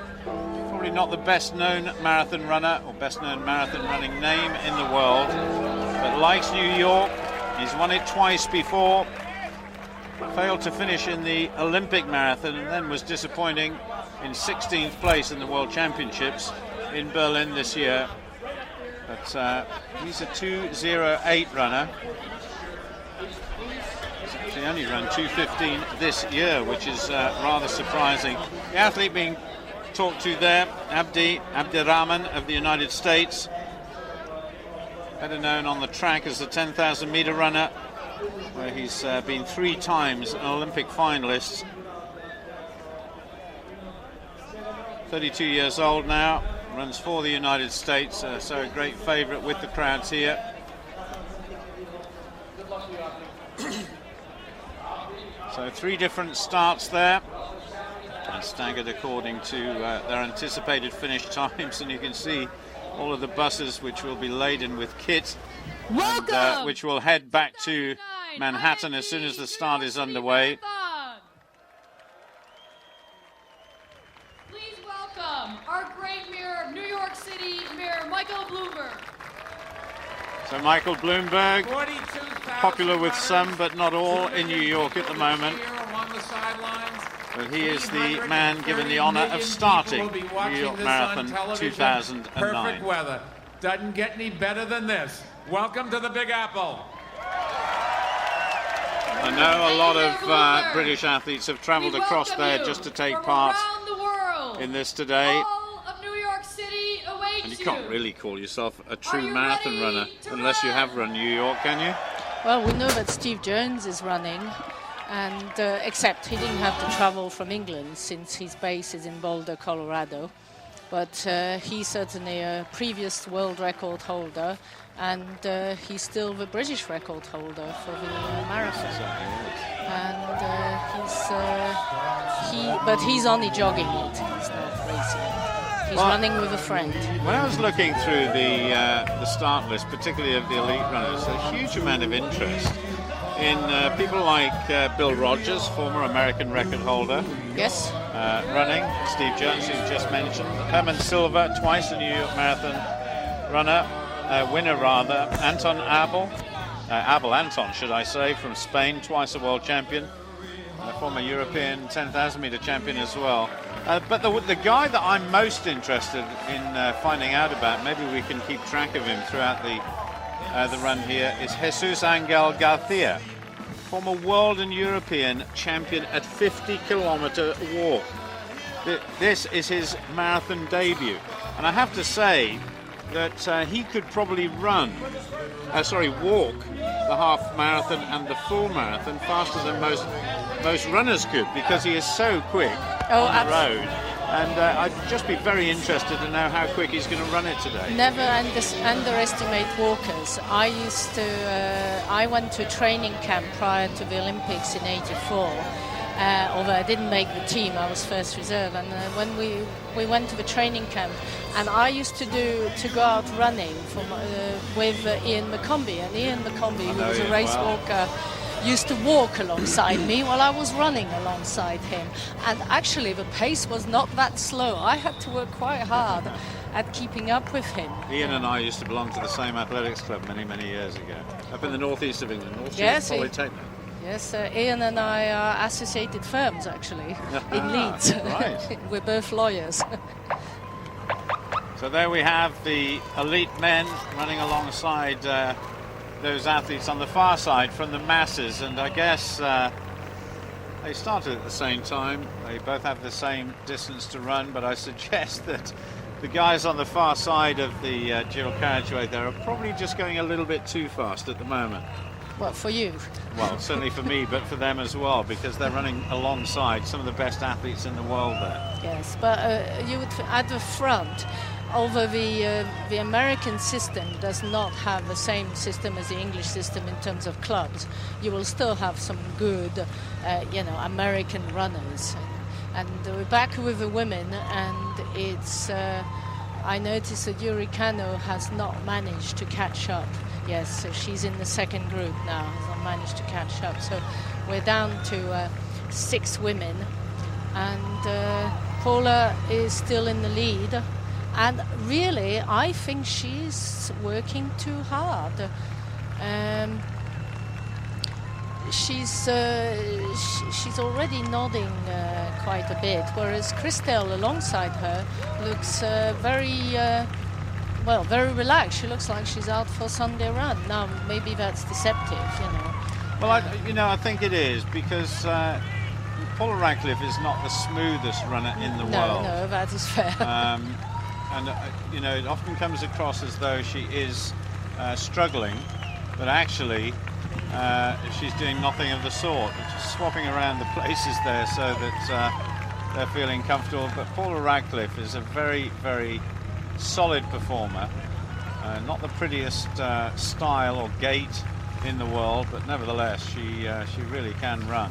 Speaker 1: Probably not the best known marathon runner or best known marathon running name in the world, but likes New York. He's won it twice before. Failed to finish in the Olympic marathon and then was disappointing in 16th place in the World Championships in Berlin this year. But he's a 2:08 runner. He only ran 2:15 this year, which is rather surprising. The athlete being talked to there, Abdirahman of the United States, better known on the track as the 10,000 meter runner, where he's been 3 times an Olympic finalist. 32 years old now, runs for the United States, so a great favourite with the crowds here. So 3 different starts there, and staggered according to their anticipated finish times, and you can see all of the buses which will be laden with kit, and, which will head back to Manhattan as soon as the start is underway.
Speaker 6: Please welcome our great mayor of New York City, Mayor Michael Bloomberg.
Speaker 1: So Michael Bloomberg, popular with some but not all in New York at the moment. But he is the man given the honor of starting New York Marathon 2009.
Speaker 7: Perfect weather. Doesn't get any better than this. Welcome to the Big Apple.
Speaker 1: I know a lot of British athletes have traveled across there just to take part in this today. And you can't really call yourself a true marathon runner unless you have run New York, can you?
Speaker 2: Well, we know that Steve Jones is running, and except he didn't have to travel from England since his base is in Boulder, Colorado. But he's certainly a previous world record holder, and he's still the British record holder for the marathon. And but he's only jogging it. He's not racing it. He's running with a friend.
Speaker 1: When I was looking through the start list, particularly of the elite runners, a huge amount of interest in people like Bill Rogers, former American record holder.
Speaker 2: Yes.
Speaker 1: Running. Steve Jones, who you just mentioned. Herman Silva, twice a New York Marathon winner rather. Anton Abel. Anton, should I say, from Spain, twice a world champion. Former European 10,000 meter champion as well. But the guy that I'm most interested in finding out about, maybe we can keep track of him throughout the run here, is Jesus Angel Garcia, former world and European champion at 50-kilometer walk. This is his marathon debut, and I have to say that he could probably walk the half marathon and the full marathon faster than most runners could, because he is so quick on the road. And I'd just be very interested to know how quick he's going to run it today.
Speaker 2: Never underestimate walkers. I went to a training camp prior to the Olympics in '84. Although I didn't make the team, I was first reserve. And when we went to the training camp, and I used to go out running with Ian McCombie, and Ian McCombie, who was a race walker, used to walk alongside me while I was running alongside him. And actually the pace was not that slow. I had to work quite hard at keeping up with him.
Speaker 1: Ian and I used to belong to the same athletics club many years ago, up in the northeast of England, North Shields Polytechnic.
Speaker 2: Yes, Ian and I are associated firms, actually, in Leeds.
Speaker 1: Right.
Speaker 2: We're both lawyers.
Speaker 1: So there we have the elite men running alongside those athletes on the far side from the masses, and I guess they started at the same time. They both have the same distance to run, but I suggest that the guys on the far side of the dual carriageway there are probably just going a little bit too fast at the moment.
Speaker 2: What, for you?
Speaker 1: Well, certainly for me, but for them as well, because they're running alongside some of the best athletes in the world there.
Speaker 2: Yes, but you would at the front, although the American system does not have the same system as the English system in terms of clubs, you will still have some good, American runners. And we're back with the women, and it's. I noticed that Yuri Kano has not managed to catch up. Yes, so she's in the second group now, has not managed to catch up. So we're down to 6 women, and Paula is still in the lead. And really, I think she's working too hard. She's already nodding quite a bit, whereas Christelle alongside her looks very relaxed. She looks like she's out for a Sunday run. Now, maybe that's deceptive,
Speaker 1: Well, I think it is, because Paula Radcliffe is not the smoothest runner in the world.
Speaker 2: No, that is fair.
Speaker 1: It often comes across as though she is struggling, but actually she's doing nothing of the sort. Just swapping around the places there so that they're feeling comfortable. But Paula Radcliffe is a very, very solid performer. Not the prettiest style or gait in the world, but nevertheless she really can run.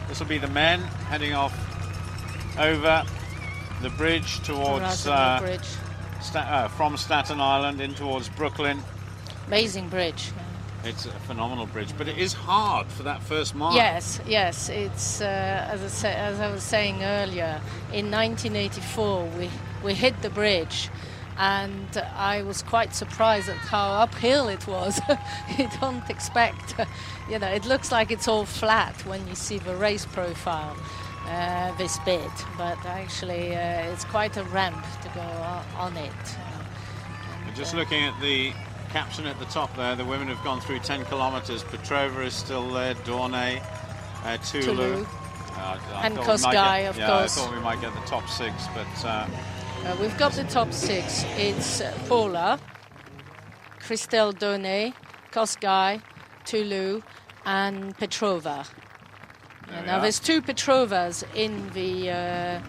Speaker 1: This will be the men heading off over the bridge towards from Staten Island in towards Brooklyn.
Speaker 2: Amazing bridge.
Speaker 1: It's a phenomenal bridge, but it is hard for that first mile.
Speaker 2: Yes. It's as I was saying earlier. In 1984, we hit the bridge, and I was quite surprised at how uphill it was. You don't expect, it looks like it's all flat when you see the race profile. This bit, but actually it's quite a ramp to go on it.
Speaker 1: Just looking at the caption at the top there, the women have gone through 10 kilometers. Petrova is still there, Dornay, Tulu.
Speaker 2: And Kosgei, of course.
Speaker 1: I thought we might get the top 6, but
Speaker 2: we've got the top 6. It's Paula, Christelle Dornay, Kosgei, Tulu, and Petrova. Now there's 2 Petrovas in the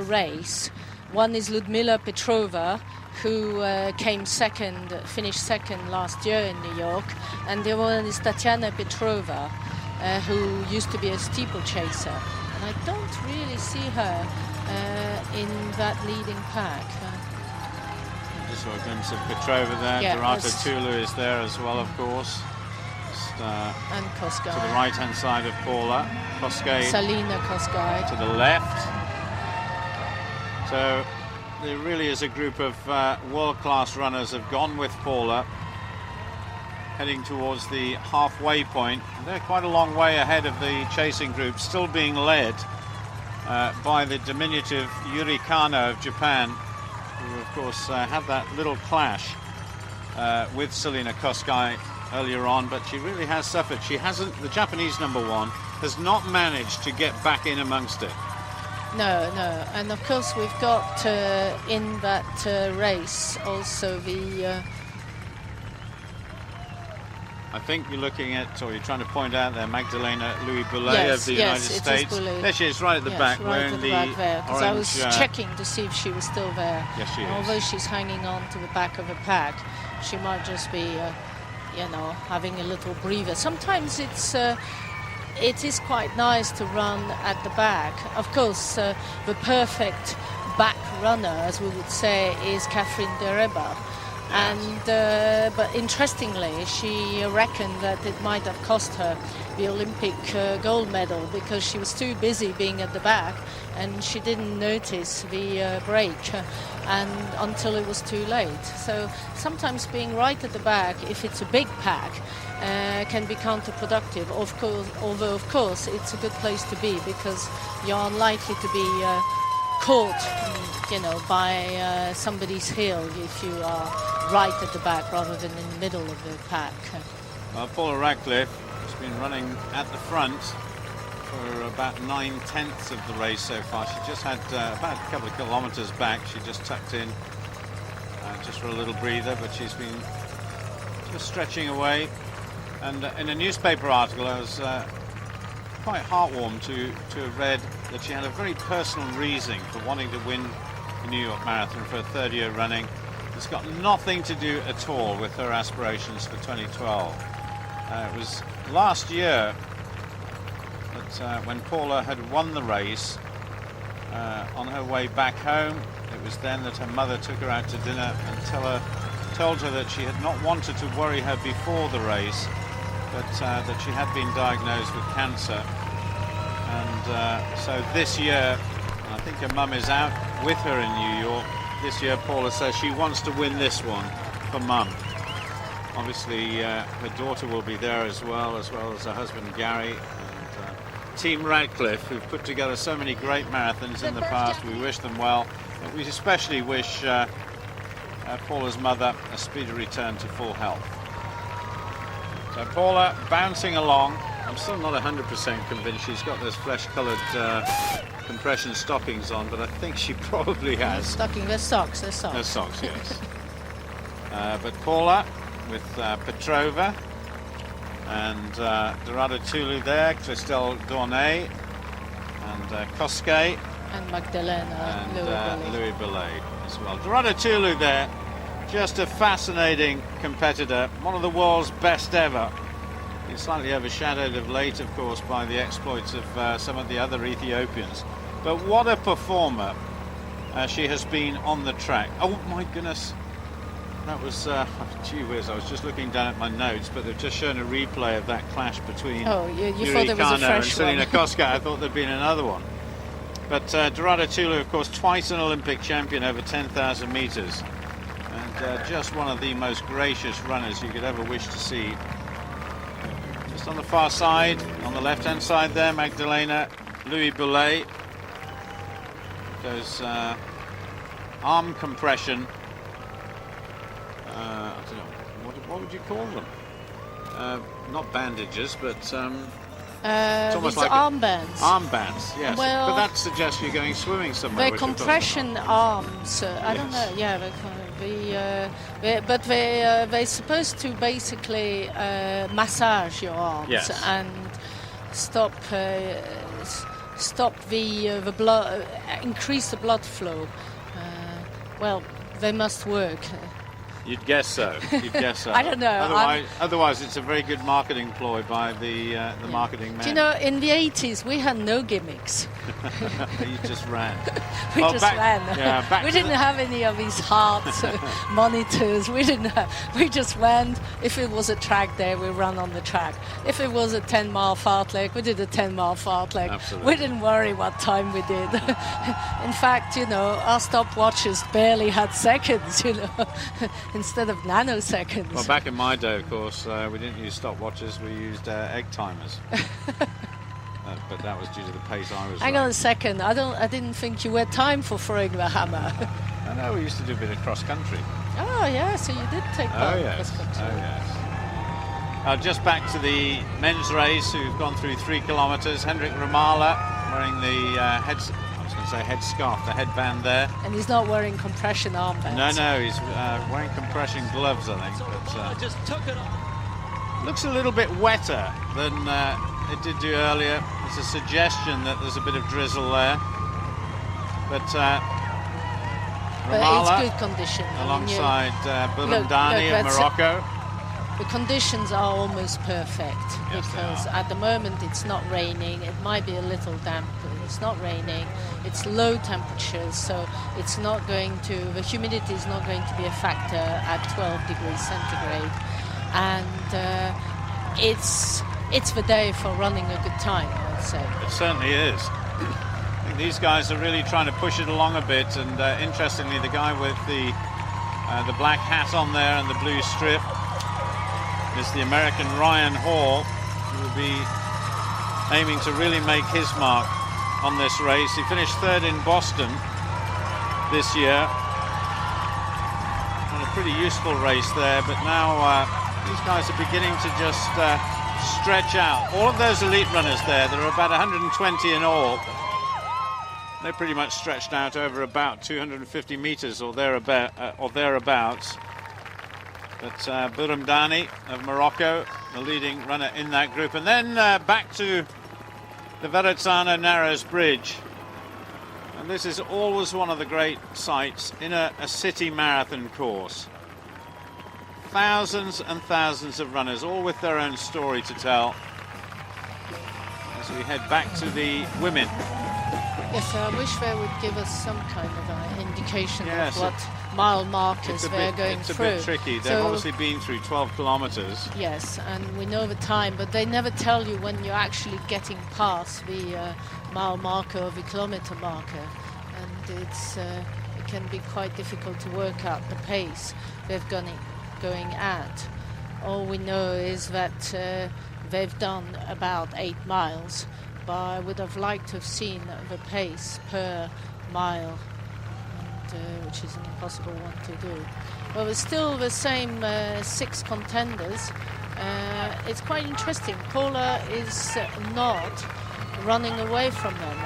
Speaker 2: race. One is Ludmila Petrova, who finished second last year in New York, and the other one is Tatiana Petrova, who used to be a steeplechaser. And I don't really see her in that leading pack.
Speaker 1: Just saw a glimpse of Petrova there.
Speaker 2: Yeah,
Speaker 1: Dorata Tulu is there as well, of course.
Speaker 2: And Kosgei.
Speaker 1: To the right-hand side of Paula. Kosgei.
Speaker 2: Salina Kosgei.
Speaker 1: To the left. So there really is a group of world-class runners have gone with Paula, heading towards the halfway point. They're quite a long way ahead of the chasing group, still being led by the diminutive Yuri Kano of Japan, who of course had that little clash with Salina Kosgei earlier on, but she really has suffered. She hasn't, the Japanese number 1 has not managed to get back in amongst it.
Speaker 2: No, and of course we've got in that race also the
Speaker 1: I think you're looking at, or you're trying to point out there, Magdalena Louis-Boulet of the United States.
Speaker 2: There
Speaker 1: she is, right at the back,
Speaker 2: right
Speaker 1: wearing
Speaker 2: at the back there, because I was checking to see if she was still there.
Speaker 1: Yes, she is.
Speaker 2: Although she's hanging on to the back of a pack, she might just be having a little breather. Sometimes it is quite nice to run at the back. Of course, the perfect back runner, as we would say, is Catherine Dereba. And but interestingly, she reckoned that it might have cost her the Olympic gold medal, because she was too busy being at the back and she didn't notice the break and until it was too late. So sometimes being right at the back, if it's a big pack, can be counterproductive. Although of course it's a good place to be, because you're unlikely to be caught, by somebody's heel if you are right at the back rather than in the middle of the pack.
Speaker 1: Well, Paula Radcliffe has been running at the front for about 9/10 of the race so far. She just had about a couple of kilometres back. She just tucked in just for a little breather, but she's been just stretching away. And in a newspaper article, I was quite heartwarmed to have read that she had a very personal reason for wanting to win the New York Marathon for a 3rd year running. It's got nothing to do at all with her aspirations for 2012. It was last year that when Paula had won the race, on her way back home, it was then that her mother took her out to dinner and told her that she had not wanted to worry her before the race, but that she had been diagnosed with cancer. And so this year, I think her mum is out with her in New York. This year, Paula says she wants to win this one for mum. Obviously, her daughter will be there as well as her husband Gary, and Team Radcliffe, who've put together so many great marathons in the past. We wish them well. But we especially wish Paula's mother a speedy return to full health. So Paula bouncing along. I'm still not 100% convinced she's got those flesh-coloured compression stockings on, but I think she probably has.
Speaker 2: They're socks.
Speaker 1: They're socks, yes. But Paula with Petrova and Dorada Tulu there, Christelle Dornay and Koske.
Speaker 2: And Magdalena
Speaker 1: And Louis Belay as well. Dorada Tulu there, just a fascinating competitor, one of the world's best ever. He's slightly overshadowed of late, of course, by the exploits of some of the other Ethiopians. But what a performer she has been on the track. Oh my goodness. That was, gee whiz, I was just looking down at my notes, but they've just shown a replay of that clash between
Speaker 2: you
Speaker 1: Yuri
Speaker 2: thought there was a
Speaker 1: Kano and
Speaker 2: fresh
Speaker 1: Selena
Speaker 2: one.
Speaker 1: Koska. I thought there'd been another one. But Dorada Tulu, of course, twice an Olympic champion over 10,000 metres. And just one of the most gracious runners you could ever wish to see. Just on the far side, on the left-hand side there, Magdalena, Louis Belay. Those arm compression. I don't know, what would you call them? Not bandages, but it's almost
Speaker 2: these
Speaker 1: like
Speaker 2: armbands.
Speaker 1: Armbands, yes.
Speaker 2: Well,
Speaker 1: but that suggests you're going swimming somewhere.
Speaker 2: They're compression arms. I don't know. Yeah, but they're supposed to basically massage your arms and stop the blood, increase the blood flow. Well, they must work.
Speaker 1: You'd guess so. You'd guess so.
Speaker 2: I don't know.
Speaker 1: Otherwise, it's a very good marketing ploy by the marketing man.
Speaker 2: Do you know, in the 80s, we had no gimmicks.
Speaker 1: You just ran.
Speaker 2: We ran.
Speaker 1: Yeah,
Speaker 2: we didn't have any of these heart monitors. We just went. If it was a track day, we ran on the track. If it was a 10-mile fartlek, we did a 10-mile fartlek.
Speaker 1: Absolutely.
Speaker 2: We didn't worry what time we did. In fact, our stopwatches barely had seconds, instead of nanoseconds.
Speaker 1: Well, back in my day, of course, we didn't use stopwatches. We used egg timers. But that was due to the pace I was
Speaker 2: Hang on a second. I didn't think you had time for throwing the hammer.
Speaker 1: I know, we used to do a bit of cross country.
Speaker 2: Oh, yeah, so you did take part in cross country.
Speaker 1: Oh, yes. Just back to the men's race, who've gone through 3 kilometres. Hendrik Ramala wearing the headscarf, the headband there.
Speaker 2: And he's not wearing compression armbands.
Speaker 1: No, he's wearing compression gloves, I think. But,
Speaker 8: just took it off.
Speaker 1: Looks a little bit wetter than it did do earlier. There's a suggestion that there's a bit of drizzle there. But Ramala,
Speaker 2: it's good condition.
Speaker 1: alongside Burundani of Morocco.
Speaker 2: The conditions are almost perfect, because at the moment it's not raining. It might be a little damp, but it's not raining. It's low temperatures, so it's not going to, the humidity is not going to be a factor at 12 degrees centigrade. And it's the day for running a good time, I would say.
Speaker 1: It certainly is. I think these guys are really trying to push it along a bit, and interestingly, the guy with the black hat on there and the blue strip is the American Ryan Hall, who will be aiming to really make his mark on this race. He finished 3rd in Boston this year. And a pretty useful race there, but now these guys are beginning to just stretch out. All of those elite runners there are about 120 in all. They're pretty much stretched out over about 250 meters or thereabouts. But Burundani of Morocco, the leading runner in that group. And then back to the Verrazzano Narrows Bridge. And this is always one of the great sights in a city marathon course. Thousands and thousands of runners, all with their own story to tell. As we head back to the women.
Speaker 2: Yes, I wish they would give us some kind of an indication of what mile markers they're going through.
Speaker 1: It's a bit tricky. They've obviously been through 12 kilometres.
Speaker 2: Yes, and we know the time, but they never tell you when you're actually getting past the mile marker or the kilometre marker. And it can be quite difficult to work out the pace they've going at. All we know is that they've done about 8 miles, but I would have liked to have seen the pace per mile, which is an impossible one to do. Well, it's still the same 6 contenders. it's quite interesting. Paula is not running away from them.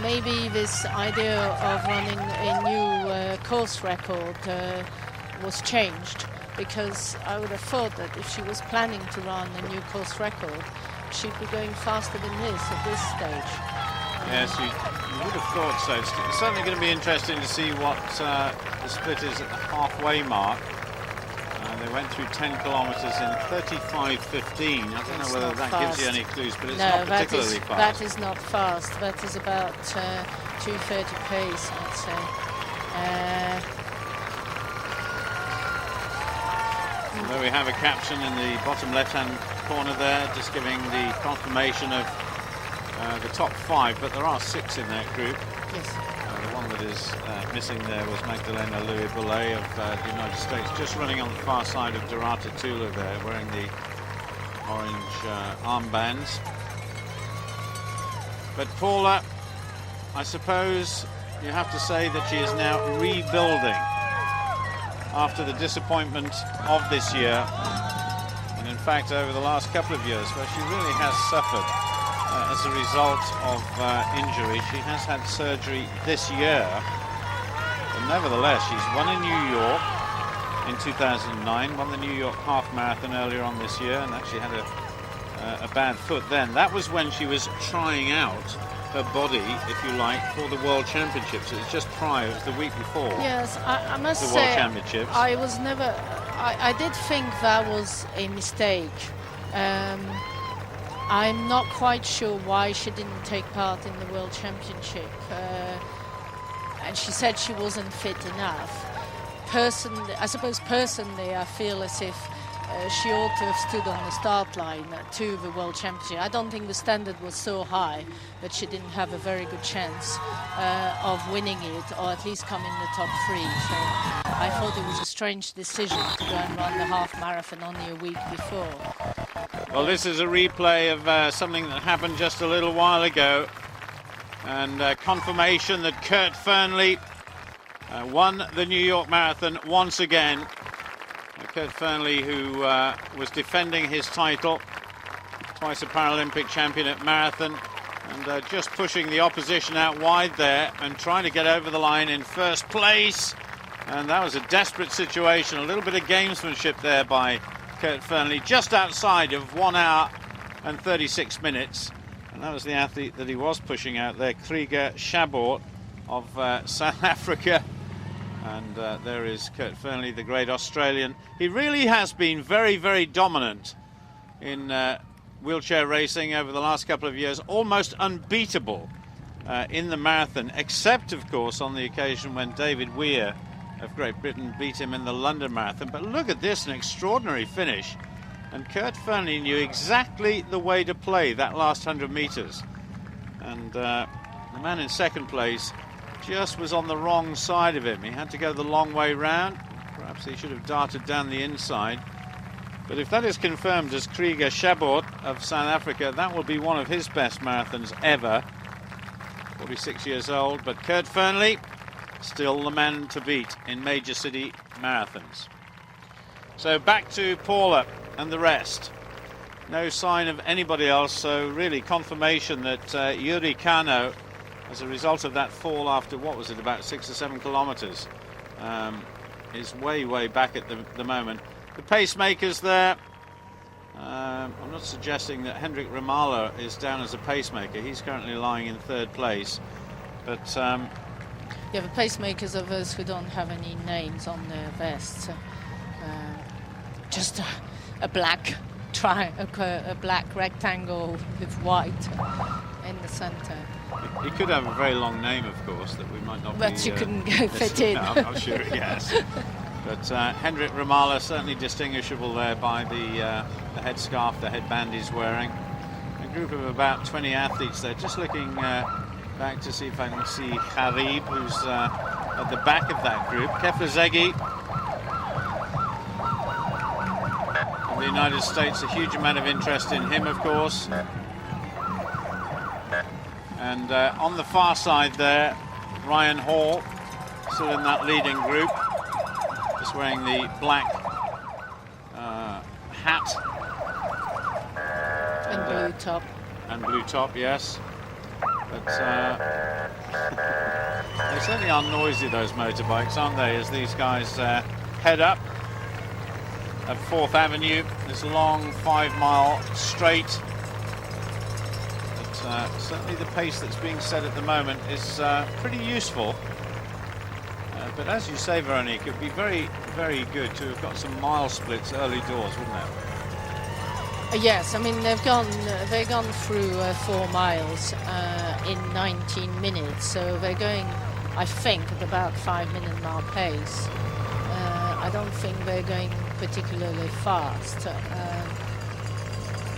Speaker 2: Maybe this idea of running a new course record was changed, because I would have thought that if she was planning to run a new course record, she'd be going faster than this at this stage.
Speaker 1: Yes, you would have thought so. It's certainly going to be interesting to see what the split is at the halfway mark. They went through 10 kilometres in 35:15. I don't know whether that gives you any clues, but it's not particularly fast.
Speaker 2: That is not fast. That is about 2:30 pace, I'd say.
Speaker 1: There we have a caption in the bottom left-hand corner there, just giving the confirmation of the top 5, but there are 6 in that group.
Speaker 2: Yes.
Speaker 1: The one that is missing there was Magdalena Louis-Boulay of the United States, just running on the far side of Dorata Tula there, wearing the orange armbands. But Paula, I suppose you have to say that she is now rebuilding after the disappointment of this year, and in fact over the last couple of years, where she really has suffered as a result of injury. She has had surgery this year, but nevertheless she's won in New York in 2009, won the New York half marathon earlier on this year, and actually had a bad foot then. That was when she was trying out her body, if you like, for the World Championships. It was just prior, it was the week before.
Speaker 2: Yes, I must
Speaker 1: the
Speaker 2: say,
Speaker 1: World Championships.
Speaker 2: I was never, I did think that was a mistake. I'm not quite sure why she didn't take part in the World Championship. And she said she wasn't fit enough. Personally, I feel as if she ought to have stood on the start line to the World Championship. I don't think the standard was so high that she didn't have a very good chance of winning it, or at least come in the top 3. So I thought it was a strange decision to go and run the half marathon only a week before.
Speaker 1: Well, this is a replay of something that happened just a little while ago, and confirmation that Kurt Fearnley won the New York Marathon once again. Kurt Fearnley, who was defending his title, twice a Paralympic champion at marathon, and just pushing the opposition out wide there and trying to get over the line in first place. And that was a desperate situation, a little bit of gamesmanship there by Kurt Fearnley, just outside of 1 hour and 36 minutes. And that was the athlete that he was pushing out there, Krieger Chabot of South Africa. And there is Kurt Fearnley, the great Australian. He really has been very, very dominant in wheelchair racing over the last couple of years, almost unbeatable in the marathon, except, of course, on the occasion when David Weir of Great Britain beat him in the London Marathon. But look at this, an extraordinary finish. And Kurt Fearnley knew exactly the way to play that last 100 metres. And the man in second place just was on the wrong side of him. He had to go the long way round. Perhaps he should have darted down the inside. But if that is confirmed as Krieger Chabot of South Africa, that will be one of his best marathons ever. 46 years old, but Kurt Fearnley, still the man to beat in major city marathons. So back to Paula and the rest. No sign of anybody else, so really confirmation that Yuri Kano, as a result of that fall after, what was it, about 6 or 7 kilometres, is way back at the moment. The pacemakers there, I'm not suggesting that Hendrik Ramala is down as a pacemaker. He's currently lying in third place. But
Speaker 2: yeah, the pacemakers are those who don't have any names on their vests. Just a black a black rectangle with white in the centre.
Speaker 1: He could have a very long name, of course, that we might not.
Speaker 2: But you couldn't go fit in.
Speaker 1: No, I'm sure, yes. But Hendrik Ramala certainly distinguishable there by the headscarf, the headband he's wearing. A group of about 20 athletes there. Just looking back to see if I can see Harib, who's at the back of that group. Keflezighi from the United States, a huge amount of interest in him, of course. And on the far side there, Ryan Hall, still in that leading group, just wearing the black hat.
Speaker 2: And blue top.
Speaker 1: And blue top, yes. But they certainly are noisy, those motorbikes, aren't they, as these guys head up at 4th Avenue, this long 5-mile straight. But certainly the pace that's being set at the moment is pretty useful. But as you say, Veronique, it would be very, very good to have got some mile splits early doors, wouldn't it?
Speaker 2: Yes, I mean they've gone through 4 miles in 19 minutes, so they're going, I think, at about 5-minute mile pace. I don't think they're going particularly fast,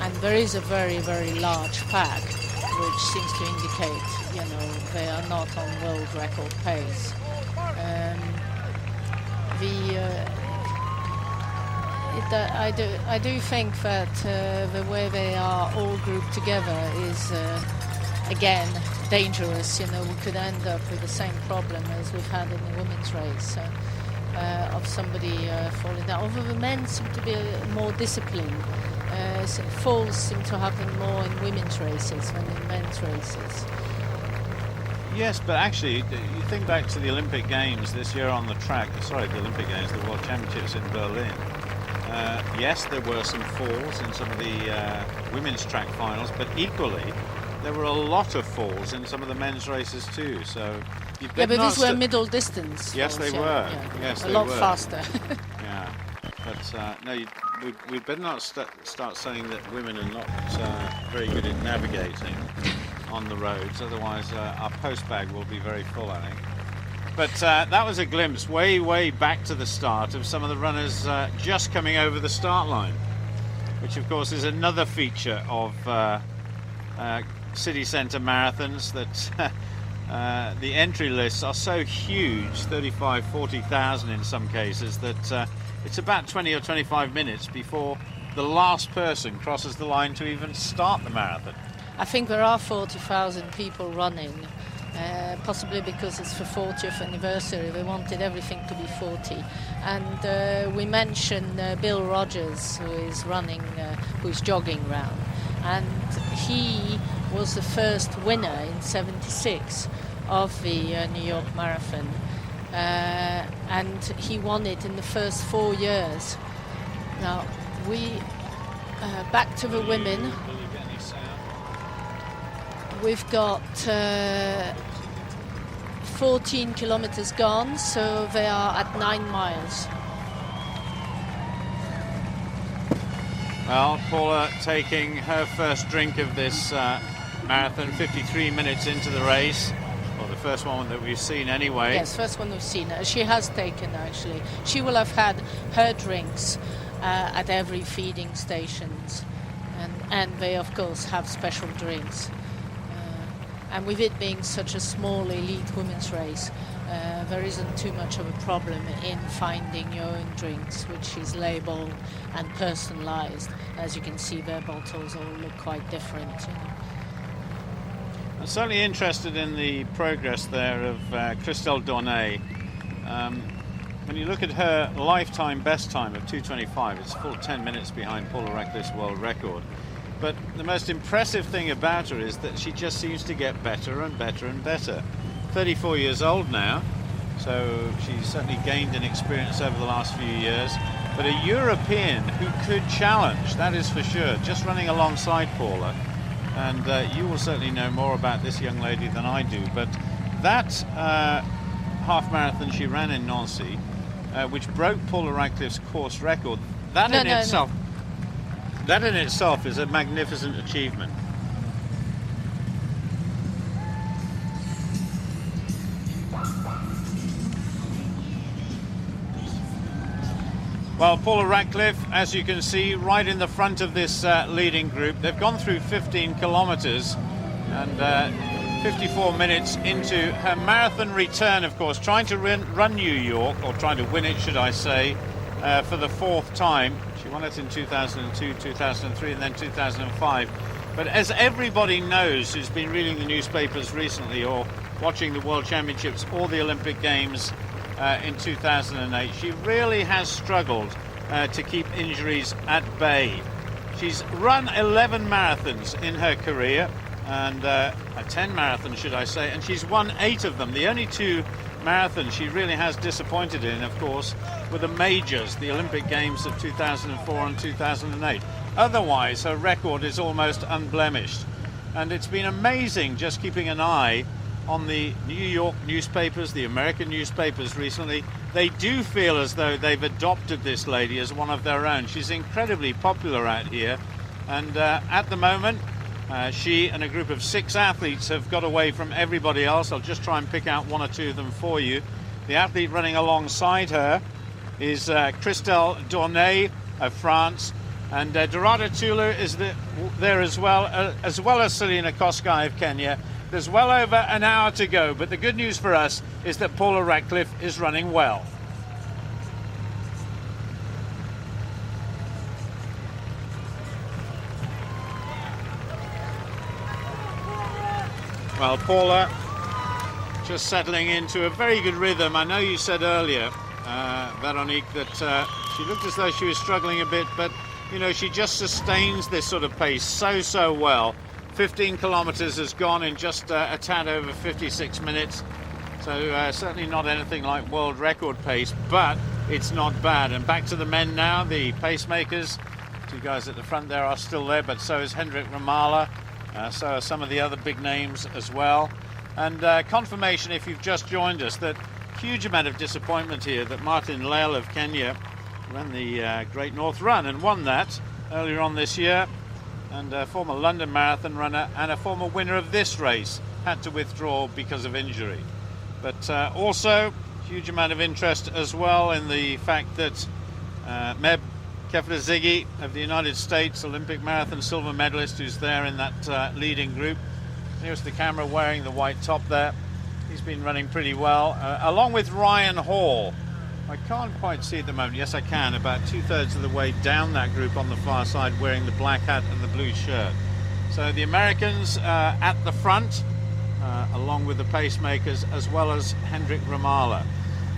Speaker 2: and there is a very, very large pack, which seems to indicate, you know, they are not on world record pace. I do think that the way they are all grouped together is again dangerous. You know, we could end up with the same problem as we've had in the women's race of somebody falling down. Although the men seem to be more disciplined, falls seem to happen more in women's races than in men's races.
Speaker 1: Yes, but actually, you think back to the Olympic Games this year on the track, sorry, the Olympic Games, the World Championships in Berlin. Yes, there were some falls in some of the women's track finals, but equally, there were a lot of falls in some of the men's races too. So,
Speaker 2: yeah, but these were middle distance.
Speaker 1: Yes,
Speaker 2: falls,
Speaker 1: they were.
Speaker 2: Yeah.
Speaker 1: Yes,
Speaker 2: a
Speaker 1: they
Speaker 2: lot
Speaker 1: were.
Speaker 2: faster.
Speaker 1: Yeah, but no, we'd better not start saying that women are not very good at navigating on the roads, otherwise our postbag will be very full, I think. But that was a glimpse way back to the start of some of the runners just coming over the start line, which of course is another feature of city centre marathons, that the entry lists are so huge, 35, 40,000 in some cases, that it's about 20 or 25 minutes before the last person crosses the line to even start the marathon.
Speaker 2: I think there are 40,000 people running, possibly because it's the 40th anniversary. They wanted everything to be 40. And we mentioned Bill Rogers, who is running, who's jogging round. And he was the first winner in '76 of the New York Marathon. And he won it in the first 4 years. Now, back to the women. We've got 14 kilometers gone, so they are at 9 miles.
Speaker 1: Well, Paula taking her first drink of this marathon, 53 minutes into the race. Well, the first one that we've seen anyway.
Speaker 2: Yes, first one we've seen. She has taken, actually. She will have had her drinks at every feeding stations. And they, of course, have special drinks. And with it being such a small elite women's race, there isn't too much of a problem in finding your own drinks, which is labelled and personalised. As you can see, their bottles all look quite different. You know.
Speaker 1: I'm certainly interested in the progress there of Christelle Dornay. When you look at her lifetime best time of 2:25, it's a full 10 minutes behind Paula Radcliffe's world record. But the most impressive thing about her is that she just seems to get better and better and better. 34 years old now, so she's certainly gained in experience over the last few years. But a European who could challenge, that is for sure, just running alongside Paula. And you will certainly know more about this young lady than I do. But that half marathon she ran in Nancy, which broke Paula Radcliffe's course record, that in itself is a magnificent achievement. Well, Paula Radcliffe, as you can see, right in the front of this leading group. They've gone through 15 kilometers and 54 minutes into her marathon return, of course, trying to run New York, or trying to win it, should I say, for the 4th time. She won it in 2002, 2003, and then 2005. But as everybody knows who's been reading the newspapers recently or watching the World Championships or the Olympic Games in 2008, she really has struggled to keep injuries at bay. She's run 11 marathons in her career, and 10 marathons, should I say, and she's won 8 of them. The only 2 marathons she really has disappointed in, of course, were the majors, the Olympic Games of 2004 and 2008. Otherwise, her record is almost unblemished. And it's been amazing just keeping an eye on the New York newspapers, the American newspapers recently. They do feel as though they've adopted this lady as one of their own. She's incredibly popular out here. And at the moment, she and a group of 6 athletes have got away from everybody else. I'll just try and pick out 1 or 2 of them for you. The athlete running alongside her is Christelle Dornay of France. And Dorada Tulu is there as well as Selina Kosgei of Kenya. There's well over an hour to go, but the good news for us is that Paula Radcliffe is running well. Well, Paula just settling into a very good rhythm. I know you said earlier, Veronique, that she looked as though she was struggling a bit, but you know, she just sustains this sort of pace so well. 15 kilometers has gone in just a tad over 56 minutes. So certainly not anything like world record pace, but it's not bad. And back to the men now, the pacemakers. 2 guys at the front there are still there, but so is Hendrik Ramala. So are some of the other big names as well. And confirmation, if you've just joined us, that huge amount of disappointment here that Martin Lel of Kenya ran the Great North Run and won that earlier on this year, and a former London Marathon runner and a former winner of this race had to withdraw because of injury. But also huge amount of interest as well in the fact that Meb Keflezighi of the United States, Olympic marathon silver medalist, who's there in that leading group. Here's the camera wearing the white top there. He's been running pretty well, along with Ryan Hall. I can't quite see at the moment. Yes, I can. About 2/3 of the way down that group on the far side, wearing the black hat and the blue shirt. So the Americans at the front, along with the pacemakers, as well as Hendrik Ramala.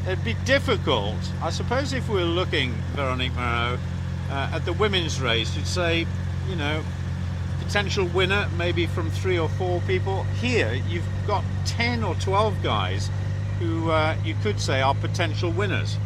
Speaker 1: It'd be difficult, I suppose, if we were looking, Veronique Moreau, at the women's race. You'd say, you know, potential winner maybe from 3 or 4 people. Here, you've got 10 or 12 guys who you could say are potential winners.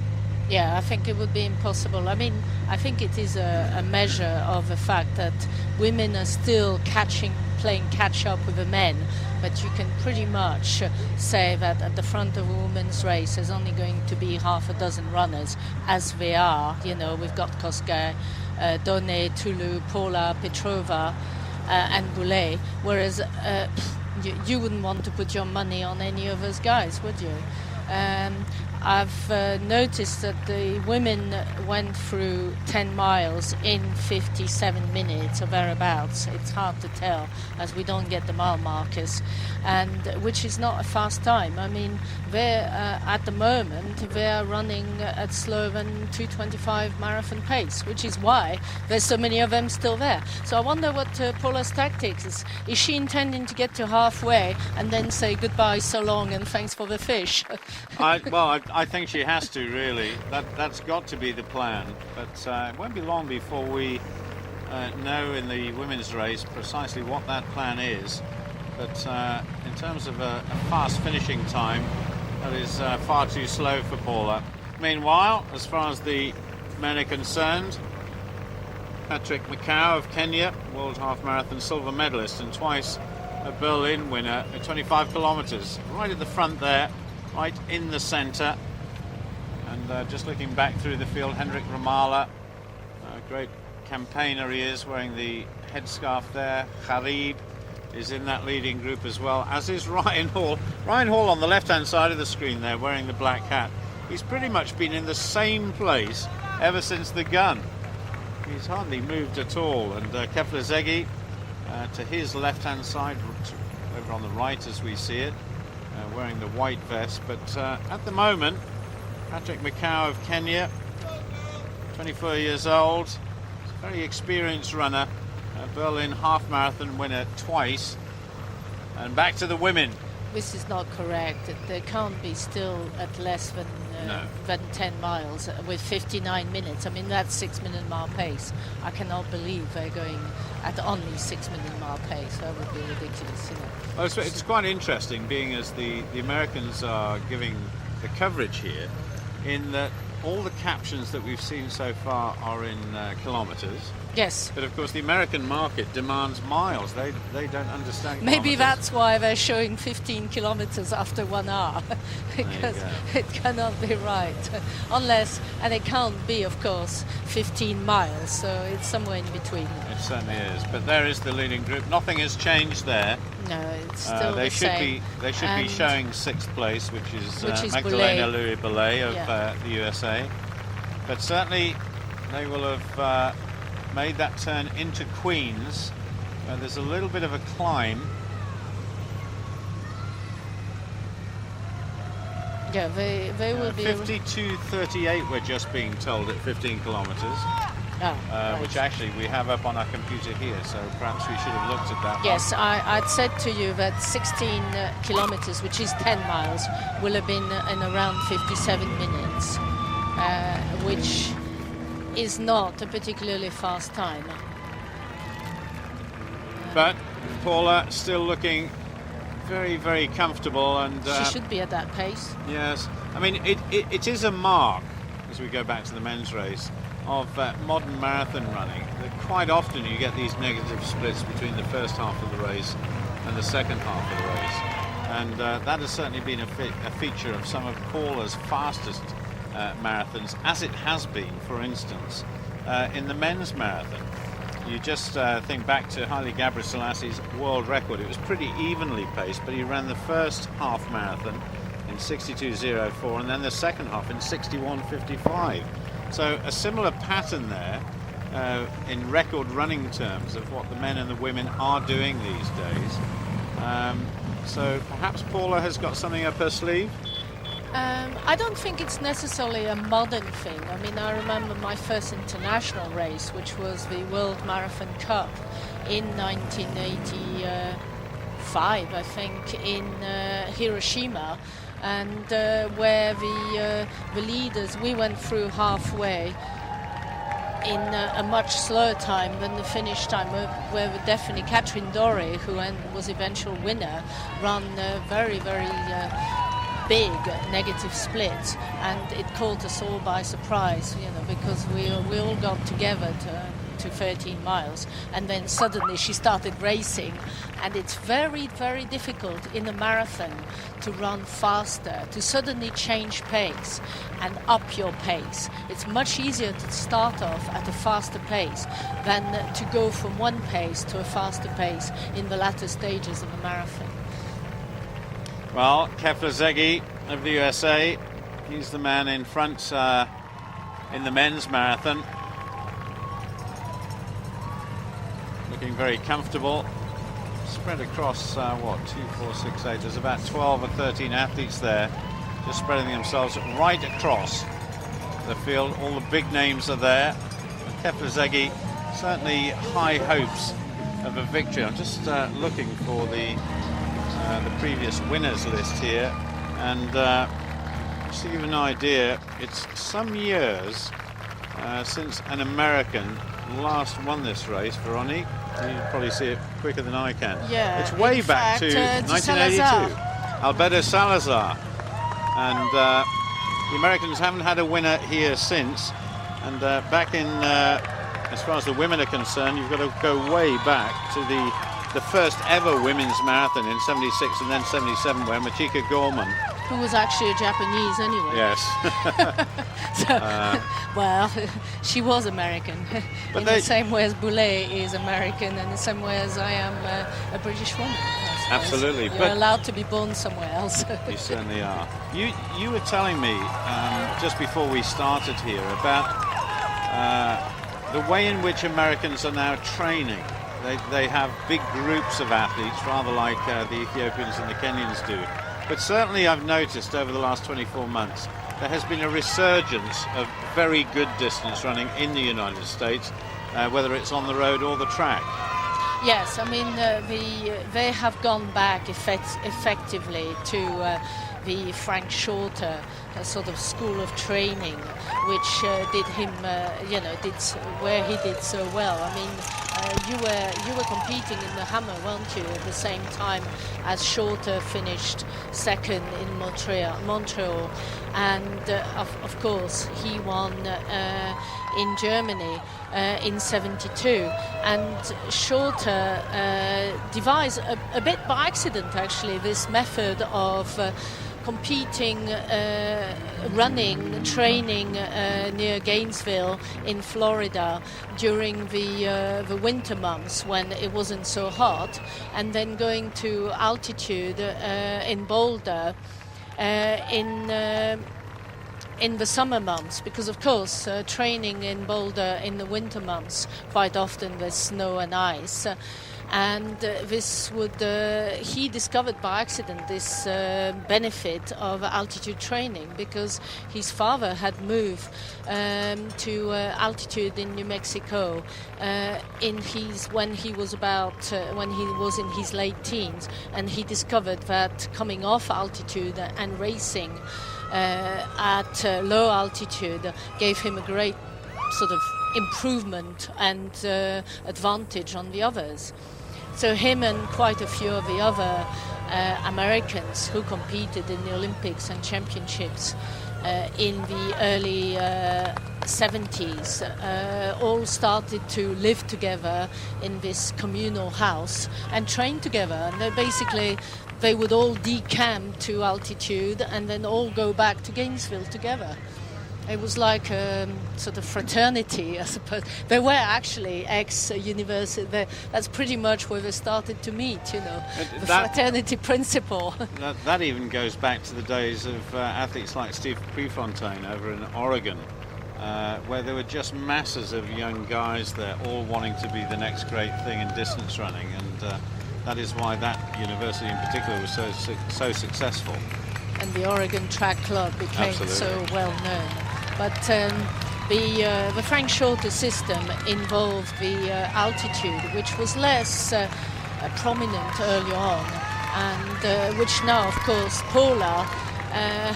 Speaker 2: Yeah, I think it would be impossible. I mean, I think it is a measure of the fact that women are still playing catch up with the men, but you can pretty much say that at the front of a women's race there's only going to be half a dozen runners, as they are. You know, we've got Kosgei, Dornay, Tulu, Paula, Petrova, and Boulet, whereas you wouldn't want to put your money on any of those guys, would you? I've noticed that the women went through 10 miles in 57 minutes or thereabouts. It's hard to tell as we don't get the mile markers, and which is not a fast time. I mean, they're at the moment they're running at slower than 2:25 marathon pace, which is why there's so many of them still there. So I wonder what Paula's tactics is. Is she intending to get to halfway and then say goodbye, so long, and thanks for the fish?
Speaker 1: I think she has to, really. That's got to be the plan. But it won't be long before we know in the women's race precisely what that plan is. But in terms of a fast finishing time, that is far too slow for Paula. Meanwhile, as far as the men are concerned, Patrick Makau of Kenya, World Half Marathon silver medalist and twice a Berlin winner at 25 kilometers, right at the front there, right in the centre. And just looking back through the field, Hendrik Ramala, a great campaigner he is, wearing the headscarf there. Kharib is in that leading group as well, as is Ryan Hall. Ryan Hall on the left-hand side of the screen there, wearing the black hat. He's pretty much been in the same place ever since the gun. He's hardly moved at all. And Keflezighi to his left-hand side, over on the right as we see it, wearing the white vest. But at the moment, Patrick Makau of Kenya, 24 years old, very experienced runner, a Berlin half marathon winner twice. And back to the women.
Speaker 2: this is not correct. They can't be still at less than 10 miles with 59 minutes. I mean, that's 6-minute mile pace. I cannot believe they're going at only 6-minute mile pace. That would be ridiculous, you know.
Speaker 1: Well, it's quite interesting, being as the Americans are giving the coverage here, in that all the captions that we've seen so far are in kilometres.
Speaker 2: Yes.
Speaker 1: But of course the American market demands miles. They don't understand
Speaker 2: Maybe
Speaker 1: kilometres.
Speaker 2: that's why they're showing 15 kilometers after 1 hour, because it cannot be right. Unless, and it can't be, of course, 15 miles, so it's somewhere in between.
Speaker 1: It certainly is. But there is the leading group. Nothing has changed there.
Speaker 2: No, it's still
Speaker 1: they
Speaker 2: the
Speaker 1: should
Speaker 2: same.
Speaker 1: They should be showing 6th place, which is Magdalena Louis-Belay of the USA. But certainly they will have made that turn into Queens, where there's a little bit of a climb.
Speaker 2: Yeah, they will be
Speaker 1: 52.38 we're just being told at 15 kilometres.
Speaker 2: right.
Speaker 1: Which actually we have up on our computer here, so perhaps we should have looked at that.
Speaker 2: Yes, I'd said to you that 16 kilometers, which is 10 miles, will have been in around 57 minutes, which is not a particularly fast time.
Speaker 1: But Paula still looking very, very comfortable, and
Speaker 2: she should be at that pace.
Speaker 1: Yes, I mean it is a mark, as we go back to the men's race, of modern marathon running, that quite often you get these negative splits between the first half of the race and the second half of the race, and that has certainly been a feature of some of Paula's fastest marathons, as it has been, for instance, in the men's marathon. You just think back to Haile Gebrselassie world record. It was pretty evenly paced, but he ran the first half marathon in 62.04 and then the second half in 61.55. So a similar pattern there in record running terms of what the men and the women are doing these days. So perhaps Paula has got something up her sleeve?
Speaker 2: I don't think it's necessarily a modern thing. I mean, I remember my first international race, which was the World Marathon Cup in 1985, I think, in Hiroshima, and where the leaders, we went through halfway in a much slower time than the finish time, where definitely Catherine Doré, who was eventual winner, ran very, very big negative split, and it caught us all by surprise, you know, because we all got together to 13 miles, and then suddenly she started racing, and it's very, very difficult in a marathon to run faster, to suddenly change pace and up your pace. It's much easier to start off at a faster pace than to go from one pace to a faster pace in the latter stages of a marathon.
Speaker 1: Well, Keplezegi of the USA, he's the man in front in the men's marathon. Looking very comfortable. Spread across, 2, 4, 6, 8. There's about 12 or 13 athletes there, just spreading themselves right across the field. All the big names are there. Keplezegi, certainly high hopes of a victory. I'm just looking for the previous winners list here, and just to give you an idea, it's some years since an American last won this race. Veronique, you can probably see it quicker than I can.
Speaker 2: Yeah,
Speaker 1: it's way back to 1982. Alberto Salazar, and the Americans haven't had a winner here since, and back in as far as the women are concerned, you've got to go way back to the first ever women's marathon in 76 and then 77, where Machika Gorman,
Speaker 2: who was actually a Japanese anyway.
Speaker 1: Yes.
Speaker 2: So, well, she was American, in the same way as Boulay is American, and the same way as I am a British woman.
Speaker 1: Absolutely.
Speaker 2: You're allowed to be born somewhere else.
Speaker 1: You certainly are. You were telling me just before we started here about the way in which Americans are now training. They have big groups of athletes, rather like the Ethiopians and the Kenyans do. But certainly I've noticed over the last 24 months there has been a resurgence of very good distance running in the United States, whether it's on the road or the track.
Speaker 2: Yes, I mean they have gone back effectively to the Frank Shorter sort of school of training, which did him, where he did so well. I mean, you were competing in the hammer, weren't you, at the same time as Shorter finished second in Montreal, and of course he won in Germany in '72, and Shorter devised a bit by accident actually this method of competing, running, training near Gainesville in Florida during the winter months when it wasn't so hot, and then going to altitude in Boulder in the summer months, because of course training in Boulder in the winter months quite often there's snow and ice. And this would, he discovered by accident this benefit of altitude training, because his father had moved to altitude in New Mexico when he was in his late teens, and he discovered that coming off altitude and racing at low altitude gave him a great sort of improvement and advantage on the others. So him and quite a few of the other Americans who competed in the Olympics and championships in the early 70s all started to live together in this communal house and train together. And they would all decamp to altitude and then all go back to Gainesville together. It was like a sort of fraternity, I suppose. They were actually ex-university. That's pretty much where they started to meet, the fraternity principle.
Speaker 1: That even goes back to the days of athletes like Steve Prefontaine over in Oregon, where there were just masses of young guys there, all wanting to be the next great thing in distance running, and that is why that university in particular was so successful.
Speaker 2: And the Oregon Track Club became so well known. But the Frank Shorter system involved the altitude, which was less prominent early on, and which now, of course, Paula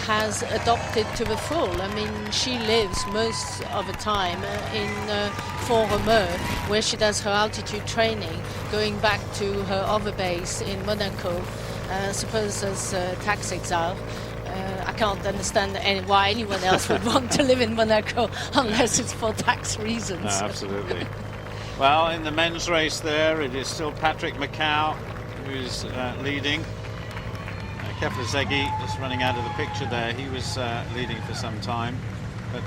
Speaker 2: has adopted to the full. I mean, she lives most of the time in Font-Romeu, where she does her altitude training, going back to her other base in Monaco, I suppose as tax exile. I can't understand why anyone else would want to live in Monaco unless it's for tax reasons.
Speaker 1: No, absolutely. Well, in the men's race there, it is still Patrick Macau who's leading. Keflezighi just running out of the picture there. He was leading for some time. But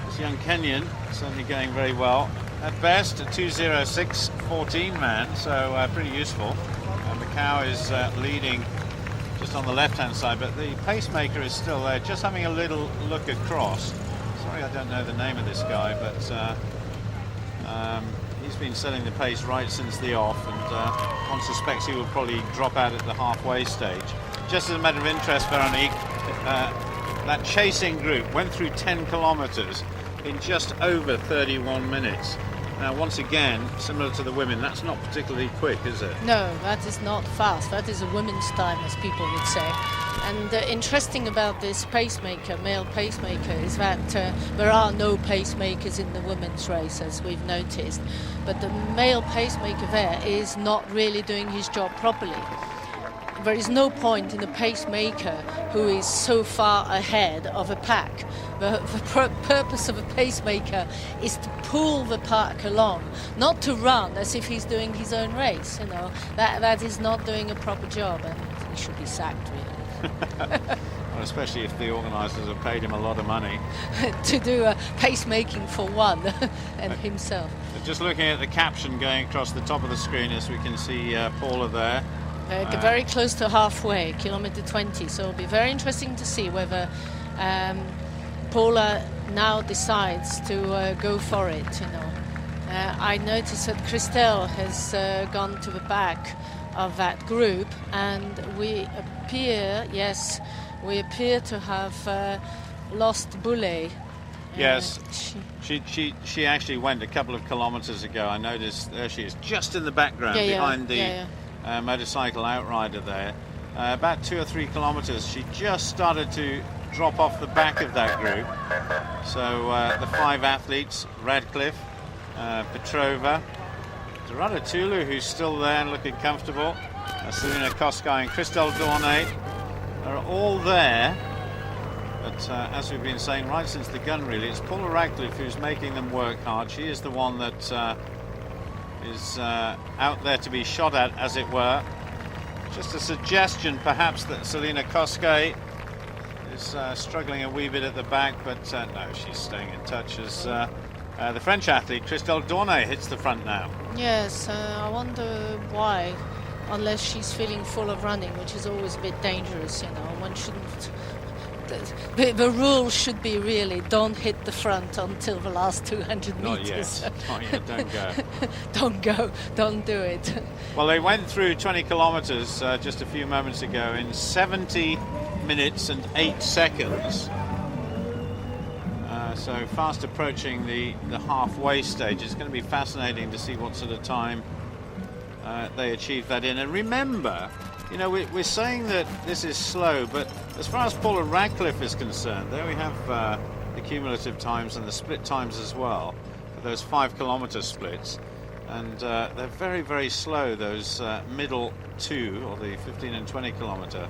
Speaker 1: this young Kenyan certainly going very well. At best, a 2:06.14 man, so pretty useful. Macau is leading just on the left-hand side, but the pacemaker is still there, just having a little look across. Sorry, I don't know the name of this guy, but he's been setting the pace right since the off, and one suspects he will probably drop out at the halfway stage. Just as a matter of interest, Veronique, that chasing group went through 10 kilometers in just over 31 minutes. Now, once again, similar to the women, that's not particularly quick, is it?
Speaker 2: No, that is not fast. That is a woman's time, as people would say. And interesting about this pacemaker, male pacemaker, is that there are no pacemakers in the women's race, as we've noticed. But the male pacemaker there is not really doing his job properly. There is no point in a pacemaker who is so far ahead of a pack. The purpose of a pacemaker is to pull the pack along, not to run as if he's doing his own race. That is not doing a proper job, and he should be sacked, really.
Speaker 1: Well, especially if the organisers have paid him a lot of money
Speaker 2: to do a pacemaking for one and himself.
Speaker 1: Just looking at the caption going across the top of the screen, as we can see Paula there.
Speaker 2: Very close to halfway, kilometer 20. So it'll be very interesting to see whether Paula now decides to go for it. I noticed that Christelle has gone to the back of that group, and we appear to have lost Boulet.
Speaker 1: Yes, she actually went a couple of kilometres ago. I noticed there she is, just in the background behind the motorcycle outrider there. About 2 or 3 kilometres, she just started to drop off the back of that group. So the 5 athletes, Radcliffe, Petrova, Dorada Tulu, who's still there and looking comfortable, Selina Kosgei and Christelle Dornay are all there. But as we've been saying right since the gun, really, it's Paula Radcliffe who's making them work hard. She is the one that is out there to be shot at, as it were. Just a suggestion, perhaps, that Selina Kosgei is struggling a wee bit at the back, but no, she's staying in touch as the French athlete Christelle Dornay hits the front now.
Speaker 2: Yes, I wonder why, unless she's feeling full of running, which is always a bit dangerous, you know. One shouldn't. The rule should be really don't hit the front until the last 200
Speaker 1: Not
Speaker 2: meters.
Speaker 1: yet. Not yet. Don't go.
Speaker 2: Don't go. Don't do it.
Speaker 1: Well, they went through 20 kilometres just a few moments ago in 70 minutes and 8 seconds. So fast approaching the halfway stage. It's going to be fascinating to see what sort of time they achieve that in. And remember, you know, we're saying that this is slow, but as far as Paula Radcliffe is concerned, there we have the cumulative times and the split times as well, for those 5 kilometre splits. And they're very, very slow, those middle 2, or the 15 and 20 kilometre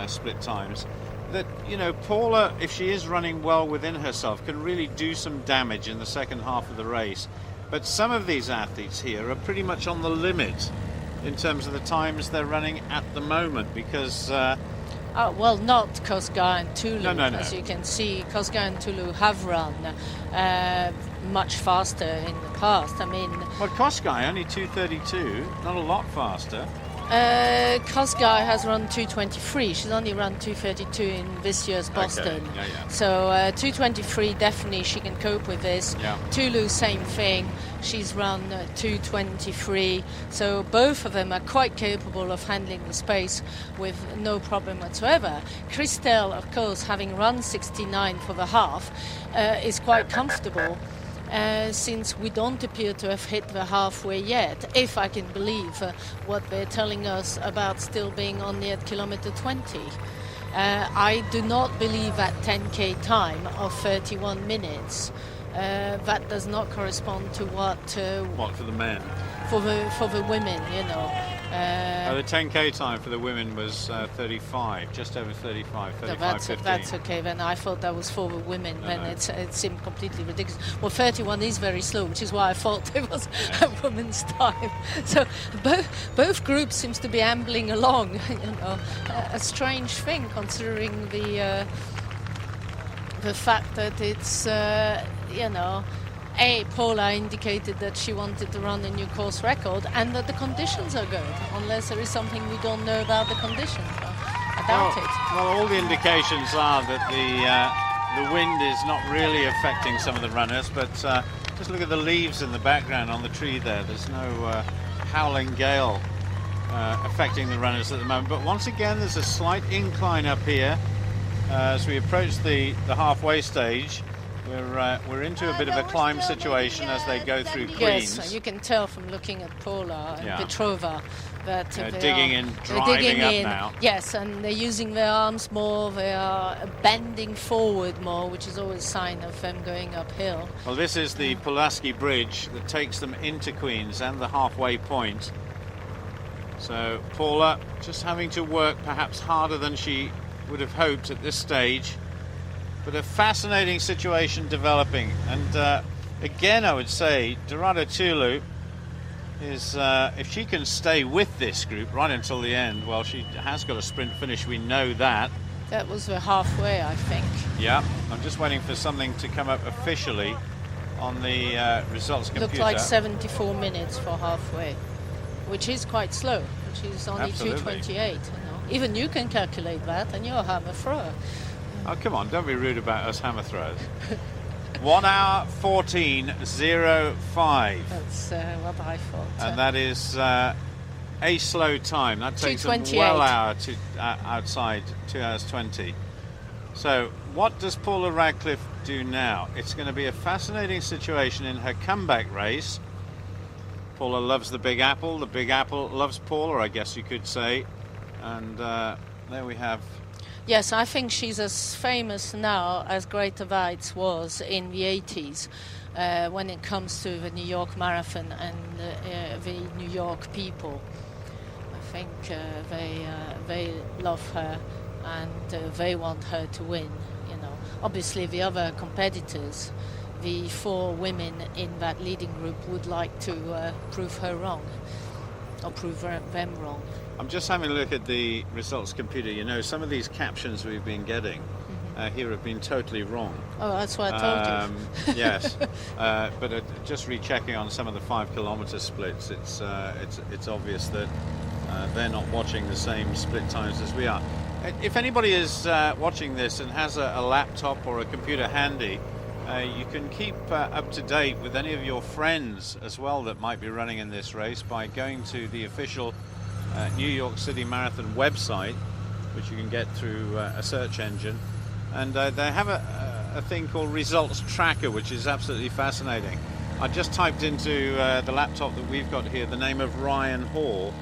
Speaker 1: split times. That, you know, Paula, if she is running well within herself, can really do some damage in the second half of the race. But some of these athletes here are pretty much on the limit in terms of the times they're running at the moment, because
Speaker 2: well, not Kosgei and Tulu.
Speaker 1: No.
Speaker 2: As you can see, Kosgei and Tulu have run much faster in the past. I mean,
Speaker 1: well, Kosgei only 2:32, not a lot faster.
Speaker 2: Kosgei has run 2:23. She's only run 2:32 in this year's Boston.
Speaker 1: Okay. Yeah.
Speaker 2: So 2:23, definitely she can cope with this.
Speaker 1: Yeah.
Speaker 2: Tulu, same thing. She's run 2:23. So both of them are quite capable of handling the space with no problem whatsoever. Christelle, of course, having run 69 for the half, is quite comfortable. Since we don't appear to have hit the halfway yet, if I can believe what they're telling us about still being only at kilometer 20. I do not believe that 10k time of 31 minutes. That does not correspond to what
Speaker 1: for the men?
Speaker 2: For the women, you know.
Speaker 1: The 10k time for the women was 35, just over 35, 35.15.
Speaker 2: That's okay then. I thought that was for the women. Then it seemed completely ridiculous. Well, 31 is very slow, which is why I thought it was a woman's time. So both groups seems to be ambling along. You know, a strange thing considering the fact that it's you know. Paula indicated that she wanted to run a new course record, and that the conditions are good, unless there is something we don't know about the conditions. I doubt it.
Speaker 1: Well, all the indications are that the wind is not really affecting some of the runners, but just look at the leaves in the background on the tree there. There's no howling gale affecting the runners at the moment. But once again, there's a slight incline up here as we approach the halfway stage. We're into a bit of a climb situation as they go through Queens.
Speaker 2: Yes, you can tell from looking at Paula and Petrova that
Speaker 1: they're digging in, driving up now.
Speaker 2: Yes, and they're using their arms more. They are bending forward more, which is always a sign of them going uphill.
Speaker 1: Well, this is the Pulaski Bridge that takes them into Queens and the halfway point. So Paula just having to work perhaps harder than she would have hoped at this stage. But a fascinating situation developing, and again I would say Dorada Tulu is, if she can stay with this group right until the end, well, she has got a sprint finish, we know that.
Speaker 2: That was the halfway, I think.
Speaker 1: Yeah, I'm just waiting for something to come up officially on the results computer.
Speaker 2: Looked like 74 minutes for halfway, which is quite slow, which is only 2:28. You know. Even you can calculate that, and you're a hammer thrower.
Speaker 1: Oh, come on, don't be rude about us hammer throwers. 1 hour 14:05.
Speaker 2: That's what I thought.
Speaker 1: And that is a slow time. That takes them
Speaker 2: 2:28.
Speaker 1: well outside 2 hours 20. So what does Paula Radcliffe do now? It's going to be a fascinating situation in her comeback race. Paula loves the Big Apple. The Big Apple loves Paula, I guess you could say. And there we have.
Speaker 2: Yes, I think she's as famous now as Grete Waitz was in the 80s when it comes to the New York Marathon and the New York people. I think they love her and they want her to win. You know, obviously the other competitors, the 4 women in that leading group, would like to prove her wrong or prove them wrong.
Speaker 1: I'm just having a look at the results computer. You know, some of these captions we've been getting here have been totally wrong.
Speaker 2: Oh, that's what I told you.
Speaker 1: Yes, but just rechecking on some of the 5 kilometer splits, it's obvious that they're not watching the same split times as we are. If anybody is watching this and has a laptop or a computer handy, you can keep up to date with any of your friends as well that might be running in this race by going to the official New York City Marathon website, which you can get through a search engine, and they have a thing called Results Tracker, which is absolutely fascinating. I just typed into the laptop that we've got here the name of Ryan Hall,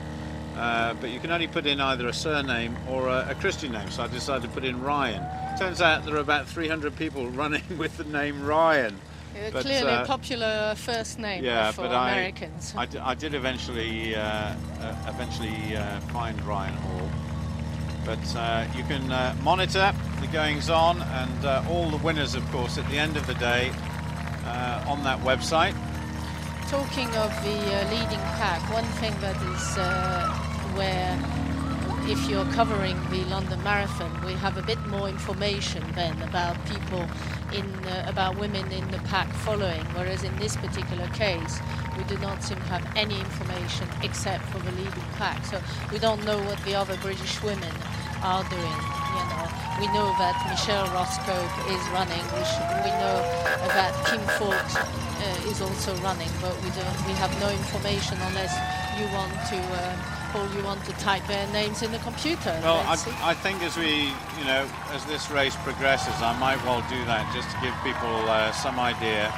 Speaker 1: but you can only put in either a surname or a Christian name, so I decided to put in Ryan. Turns out there are about 300 people running with the name Ryan.
Speaker 2: But, clearly a popular first name for Americans.
Speaker 1: I did eventually find Ryan Hall. But you can monitor the goings-on and all the winners, of course, at the end of the day on that website.
Speaker 2: Talking of the leading pack, one thing that is where, if you're covering the London Marathon, we have a bit more information then about people about women in the pack following, whereas in this particular case we do not seem to have any information except for the leading pack. So we don't know what the other British women are doing. You know, we know that Michelle Roscoe is running. We know that Kim Ford is also running, but we have no information unless you want to. You want to type their names in the computer.
Speaker 1: Well, I think as this race progresses, I might well do that just to give people some idea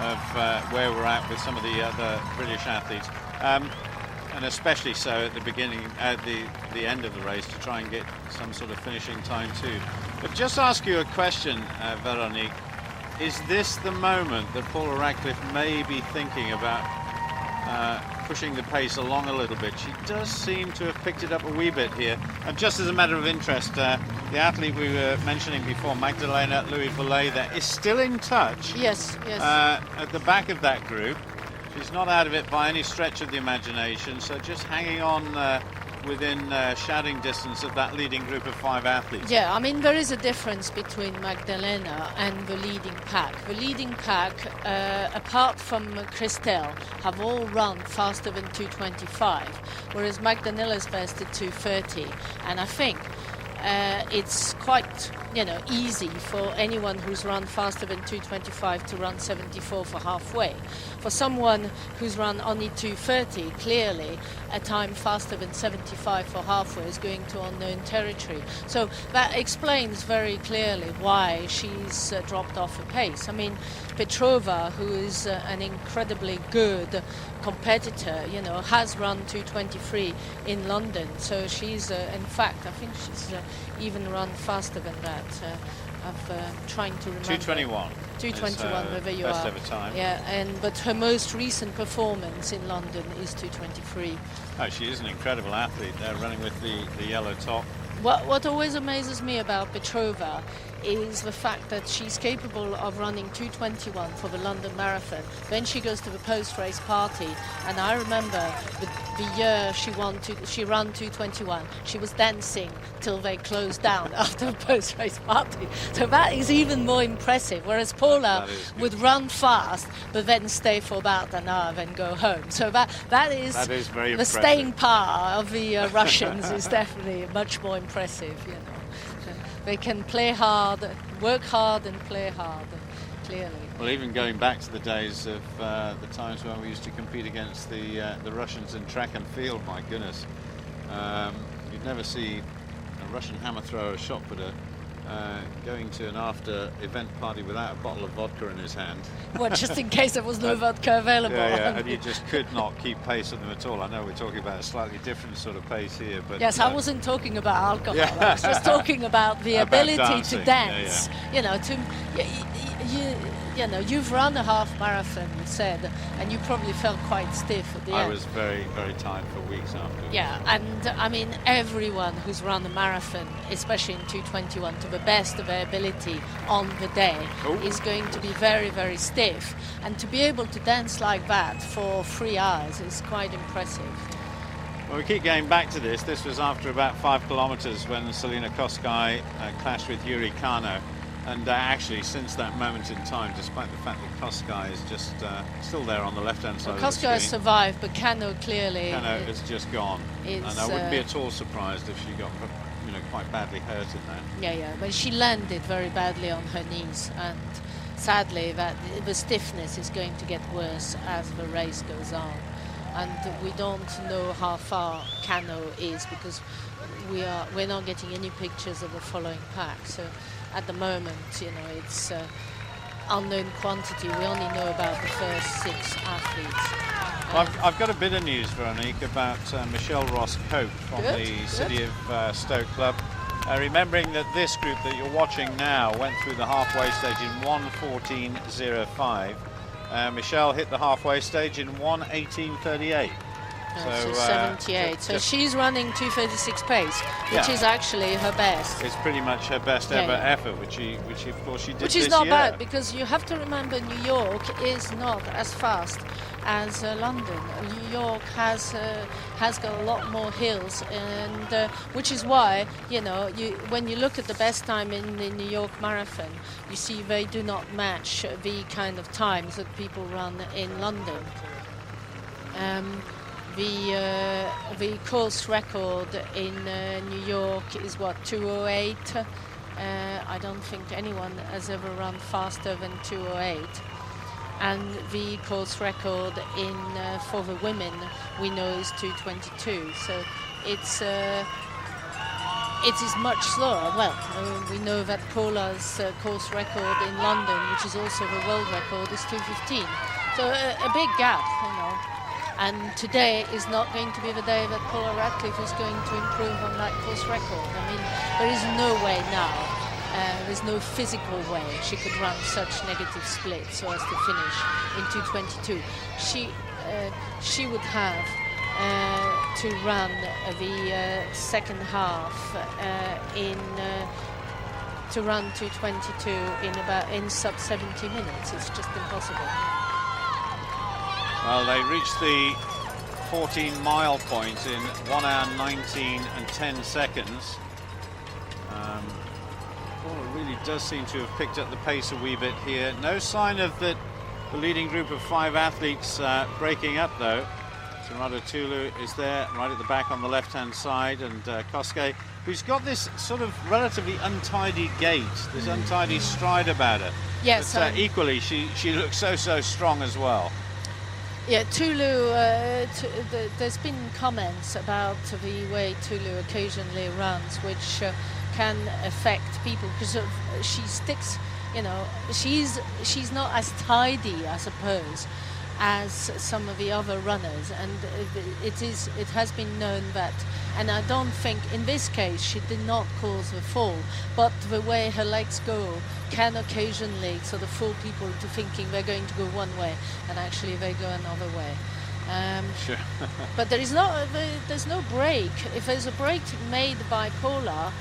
Speaker 1: of where we're at with some of the other British athletes, and especially so at the beginning, at the end of the race, to try and get some sort of finishing time too. But just ask you a question, Veronique. Is this the moment that Paula Radcliffe may be thinking about pushing the pace along a little bit? She does seem to have picked it up a wee bit here. And just as a matter of interest, the athlete we were mentioning before, Magdalena Louis-Volley, there is still in touch.
Speaker 2: Yes.
Speaker 1: At the back of that group. She's not out of it by any stretch of the imagination, so just hanging on within shouting distance of that leading group of 5 athletes.
Speaker 2: Yeah, I mean, there is a difference between Magdalena and the leading pack. The leading pack, apart from Christelle, have all run faster than 2:25, whereas Magdalena's best at 2:30. And I think it's quite, easy for anyone who's run faster than 2:25 to run 74 for halfway. For someone who's run only 2:30, clearly a time faster than 75 for halfway is going to unknown territory. So that explains very clearly why she's dropped off a pace. I mean, Petrova, who is an incredibly good competitor, has run 2:23 in London. So she's, in fact, I think she's even run faster than that. I'm trying to remember.
Speaker 1: 2:21.
Speaker 2: 2:21, wherever you
Speaker 1: best
Speaker 2: are.
Speaker 1: ever time.
Speaker 2: Yeah, but her most recent performance in London is 2:23.
Speaker 1: Oh, she is an incredible athlete there, running with the yellow top.
Speaker 2: What always amazes me about Petrova is the fact that she's capable of running 2:21 for the London Marathon. Then she goes to the post-race party, and I remember the year she ran 2:21. She was dancing till they closed down after the post-race party. So that is even more impressive. Whereas Paula would run fast, but then stay for about an hour, then go home. So that is
Speaker 1: very
Speaker 2: the
Speaker 1: impressive.
Speaker 2: staying power of the Russians is definitely much more impressive. They can play hard, work hard and play hard, clearly.
Speaker 1: Well, even going back to the days of the times when we used to compete against the Russians in track and field, my goodness. You'd never see a Russian hammer thrower shot put a going to an after-event party without a bottle of vodka in his hand.
Speaker 2: Well, just in case there was no vodka available.
Speaker 1: Yeah, and you just could not keep pace with them at all. I know we're talking about a slightly different sort of pace here, but
Speaker 2: yes, I wasn't talking about alcohol. I was just talking about the ability
Speaker 1: dancing.
Speaker 2: to dance. You know, you know, you've run a half marathon, you said, and you probably felt quite stiff at the end.
Speaker 1: I was very, very tired for weeks afterwards.
Speaker 2: Yeah, and I mean, everyone who's run a marathon, especially in 2:21, to the best of their ability on the day, is going to be very, very stiff. And to be able to dance like that for 3 hours is quite impressive.
Speaker 1: Well, we keep going back to this. This was after about 5 kilometers when Selina Kosgei clashed with Yuri Kano. And actually, since that moment in time, despite the fact that Kosgei is just still there on the left-hand side of the screen.
Speaker 2: Kosgei survived, but Kano clearly...
Speaker 1: Kano is just gone. And I wouldn't be at all surprised if she got, you know, quite badly hurt in that.
Speaker 2: Yeah, but she landed very badly on her knees, and sadly, the stiffness is going to get worse as the race goes on. And we don't know how far Kano is because we're not getting any pictures of the following pack. So at the moment, you know, it's unknown quantity. We only know about the first 6 athletes.
Speaker 1: Well, I've got a bit of news, Veronique, about Michelle Ross-Cope from the City of Stoke Club. Remembering that this group that you're watching now went through the halfway stage in 1:14.05. Michelle hit the halfway stage in 1:18.38.
Speaker 2: So 78. So she's running 2:36 pace, which is actually her best.
Speaker 1: It's pretty much her best ever effort, which of course she did.
Speaker 2: Which is not bad, because you have to remember New York is not as fast as London. New York has got a lot more hills, and which is why, you know, when you look at the best time in the New York Marathon, you see they do not match the kind of times that people run in London. The course record in New York is what, 2:08. I don't think anyone has ever run faster than 2:08. And the course record in for the women we know is 2:22. So it is much slower. Well, we know that Paula's course record in London, which is also the world record, is 2:15. So a big gap, you know. And today is not going to be the day that Paula Radcliffe is going to improve on that course record. I mean, there is no way now, there's no physical way she could run such negative splits so as to finish in 2:22. She would have to run the second half to run 2:22 in sub 70 minutes. It's just impossible.
Speaker 1: Well, they reached the 14-mile point in 1 hour 19 and 10 seconds. Paula really does seem to have picked up the pace a wee bit here. No sign of the leading group of 5 athletes breaking up, though. Sarada Tulu is there right at the back on the left-hand side, and Kosgei, who's got this sort of relatively untidy gait, this untidy stride about her.
Speaker 2: Yes.
Speaker 1: But equally, she looks so strong as well.
Speaker 2: Yeah, Tulu, there's been comments about the way Tulu occasionally runs, which can affect people because she sticks, you know, she's not as tidy, I suppose, as some of the other runners, and it has been known that, and I don't think in this case she did not cause the fall, but the way her legs go can occasionally sort of fool people into thinking they're going to go one way and actually they go another way.
Speaker 1: Sure.
Speaker 2: But there's no break. If there's a break made by Paula,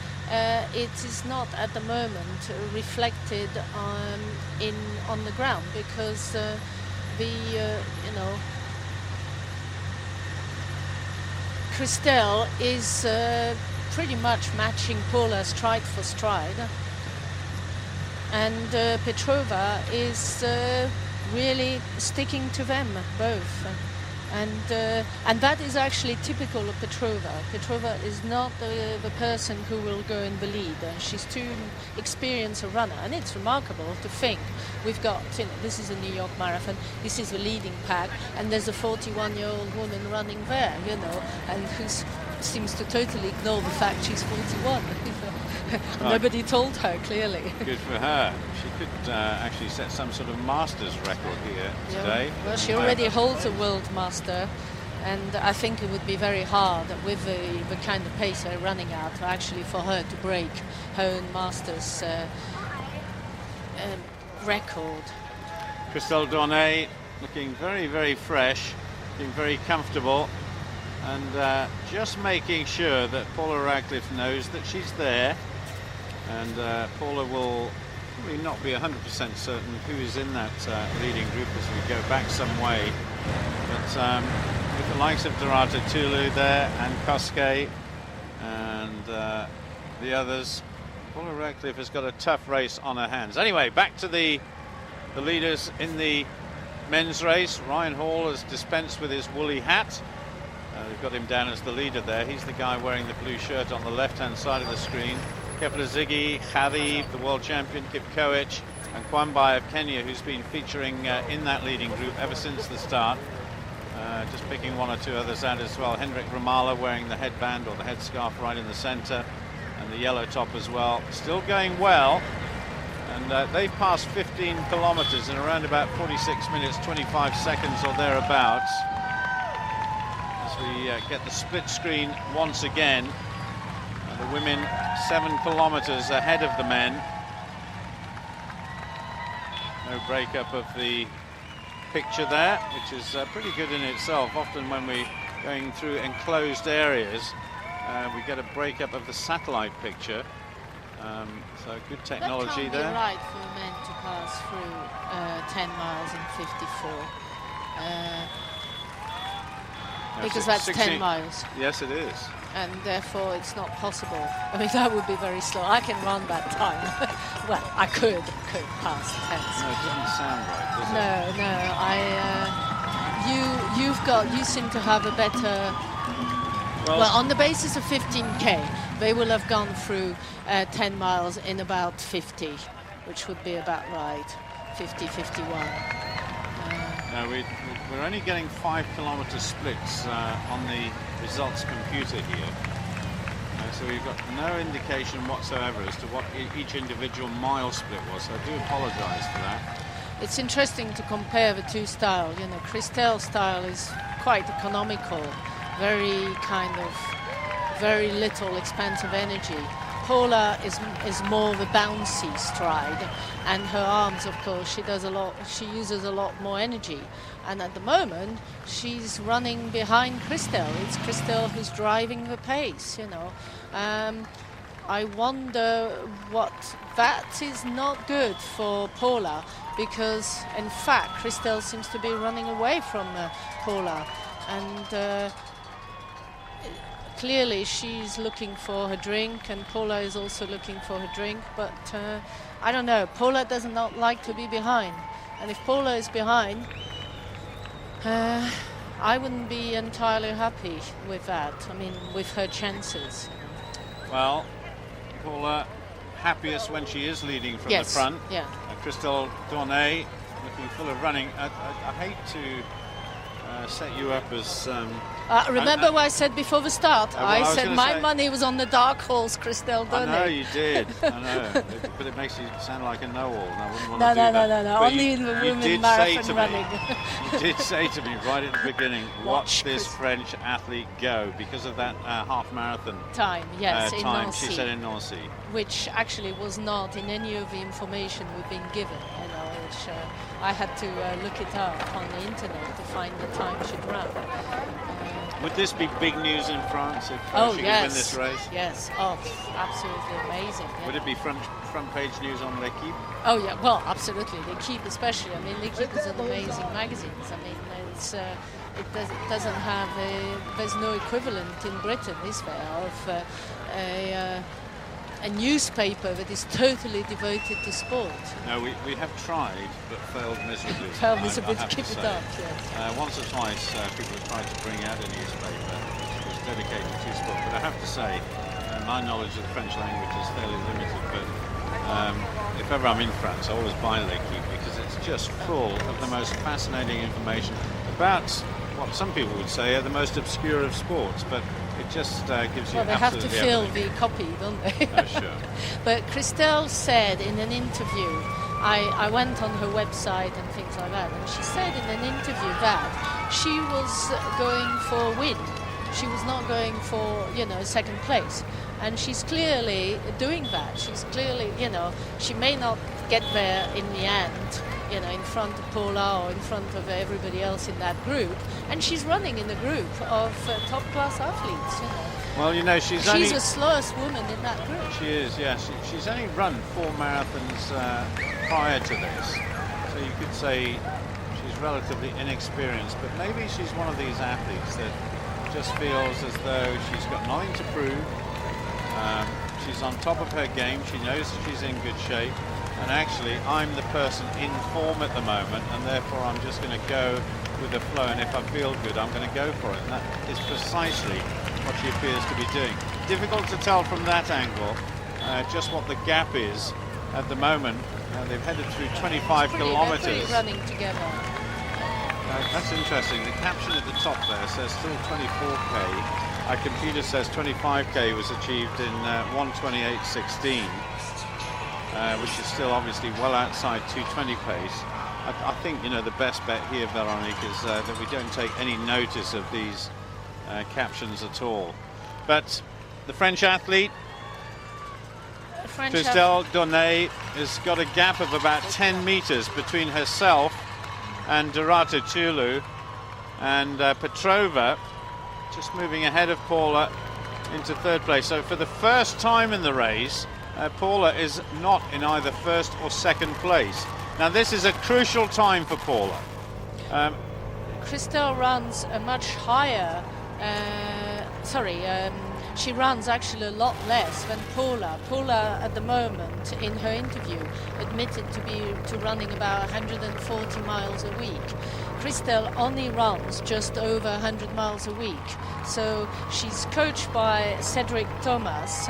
Speaker 2: it is not at the moment reflected on the ground, because you know, Christelle is pretty much matching Paula stride for stride, and Petrova is really sticking to them both, and that is actually typical of Petrova. Petrova is not the person who will go in the lead. She's too experienced a runner, and it's remarkable to think we've got, you know, this is a New York Marathon, this is the leading pack, and there's a 41-year-old woman running there, you know, and who seems to totally ignore the fact she's 41. Nobody told her, clearly.
Speaker 1: Good for her. She could actually set some sort of Masters record here today.
Speaker 2: Well, she already holds a world master, and I think it would be very hard with the kind of pace they're running at actually for her to break her own Masters record.
Speaker 1: Christelle Dornay looking very, very fresh, looking very comfortable, and just making sure that Paula Radcliffe knows that she's there. And Paula will probably not be 100% certain who is in that leading group as we go back some way. But with the likes of Dorata Tulu there and Koske and the others, Paula Radcliffe has got a tough race on her hands. Anyway, back to the leaders in the men's race. Ryan Hall has dispensed with his woolly hat. They've got him down as the leader there. He's the guy wearing the blue shirt on the left-hand side of the screen. Keplezigi, Kharib, the world champion, Kipkoech, and Kwambai of Kenya, who's been featuring in that leading group ever since the start. Just picking one or two others out as well. Hendrik Ramala wearing the headband or the headscarf right in the centre, and the yellow top as well. Still going well, and they've passed 15 kilometres in around about 46 minutes, 25 seconds or thereabouts. As we get the split screen once again. The women 7 kilometres ahead of the men. No breakup of the picture there, which is pretty good in itself. Often when we're going through enclosed areas, we get a breakup of the satellite picture. So good technology there.
Speaker 2: That can't be right for men to pass through 10 miles in 54. Because that's 10 miles.
Speaker 1: Yes, it is.
Speaker 2: And therefore it's not possible. I mean, that would be very slow. I can run that time. Well, I could pass 10.
Speaker 1: No, it doesn't sound right,
Speaker 2: does it? No. You seem to have a better. Well, on the basis of 15k, they will have gone through 10 miles in about 50, which would be about right. 50, 51.
Speaker 1: No, we're only getting 5 kilometre splits on the results computer here. So we've got no indication whatsoever as to what each individual mile split was. So I do apologise for that.
Speaker 2: It's interesting to compare the two styles. You know, Christelle's style is quite economical, very little expensive energy. Paula is more the bouncy stride, and her arms, of course, she uses a lot more energy. And at the moment, she's running behind Christelle. It's Christelle who's driving the pace, you know. I wonder that is not good for Paula, because in fact Christelle seems to be running away from Paula, and clearly she's looking for her drink, and Paula is also looking for her drink, but I don't know, Paula does not like to be behind, and if Paula is behind, I wouldn't be entirely happy with that. I mean, with her chances.
Speaker 1: Well, Paula happiest when she is leading from the front.
Speaker 2: Yeah.
Speaker 1: Christelle Dornay looking full of running. I hate to set you up as...
Speaker 2: remember what I said before the start? I said my money was on the dark horse, Christelle Dornay.
Speaker 1: I know you did, I know. But it makes you sound like a know-all, and I wouldn't want to do that.
Speaker 2: No. Only in the women marathon running.
Speaker 1: You did say to me right at the beginning, watch this French athlete go, because of that half marathon
Speaker 2: time, yes, in Nancy.
Speaker 1: She said in Nancy.
Speaker 2: Which actually was not in any of the information we've been given, you know, which I had to look it up on the internet to find the time she'd run.
Speaker 1: Would this be big news in France if she could win this race?
Speaker 2: Yes, absolutely amazing. Yeah.
Speaker 1: Would it be front page news on L'Equipe?
Speaker 2: Oh yeah, well, absolutely. L'Equipe especially. I mean, L'Equipe is an amazing magazine. I mean, it doesn't have there's no equivalent in Britain, is there, of a newspaper that is totally devoted to sport.
Speaker 1: No, we have tried, but failed miserably.
Speaker 2: Failed miserably to keep it up, yes.
Speaker 1: Once or twice people have tried to bring out a newspaper which was dedicated to sport, but I have to say, my knowledge of the French language is fairly limited, but if ever I'm in France, I always buy L'Equipe, because it's just full of the most fascinating information about what some people would say are the most obscure of sports, but it just gives you
Speaker 2: Well, they have to
Speaker 1: absolutely
Speaker 2: fill
Speaker 1: everything.
Speaker 2: the copy, don't they?
Speaker 1: Oh, sure.
Speaker 2: But Christelle said in an interview, I went on her website and things like that, and she said in an interview that she was going for win. She was not going for, second place. And she's clearly doing that. She's clearly, she may not get there in the end, in front of Paula or in front of everybody else in that group. And she's running in a group of top-class athletes,
Speaker 1: Well, she's only...
Speaker 2: She's the slowest woman in that group.
Speaker 1: She is, yes. She's only run 4 marathons prior to this. So you could say she's relatively inexperienced, but maybe she's one of these athletes that just feels as though she's got nothing to prove. She's on top of her game. She knows that she's in good shape. And actually, I'm the person in form at the moment, and therefore I'm just going to go with the flow. And if I feel good, I'm going to go for it. And that is precisely what she appears to be doing. Difficult to tell from that angle just what the gap is at the moment. They've headed through 25 kilometers.
Speaker 2: They're pretty running together.
Speaker 1: That's interesting. The caption at the top there says still 24k. Our computer says 25k was achieved in 1:28.16, which is still obviously well outside 2:20 pace. I think the best bet here, Veronique, is that we don't take any notice of these captions at all. But the French athlete, Christelle Donnet, has got a gap of about 10 meters between herself and Dorota Tulu, and Petrova just moving ahead of Paula into third place. So for the first time in the race, Paula is not in either first or second place. Now this is a crucial time for Paula.
Speaker 2: Christelle runs a much higher, she runs actually a lot less than Paula. Paula at the moment in her interview admitted to running about 140 miles a week. Christelle only runs just over 100 miles a week. So she's coached by Cedric Thomas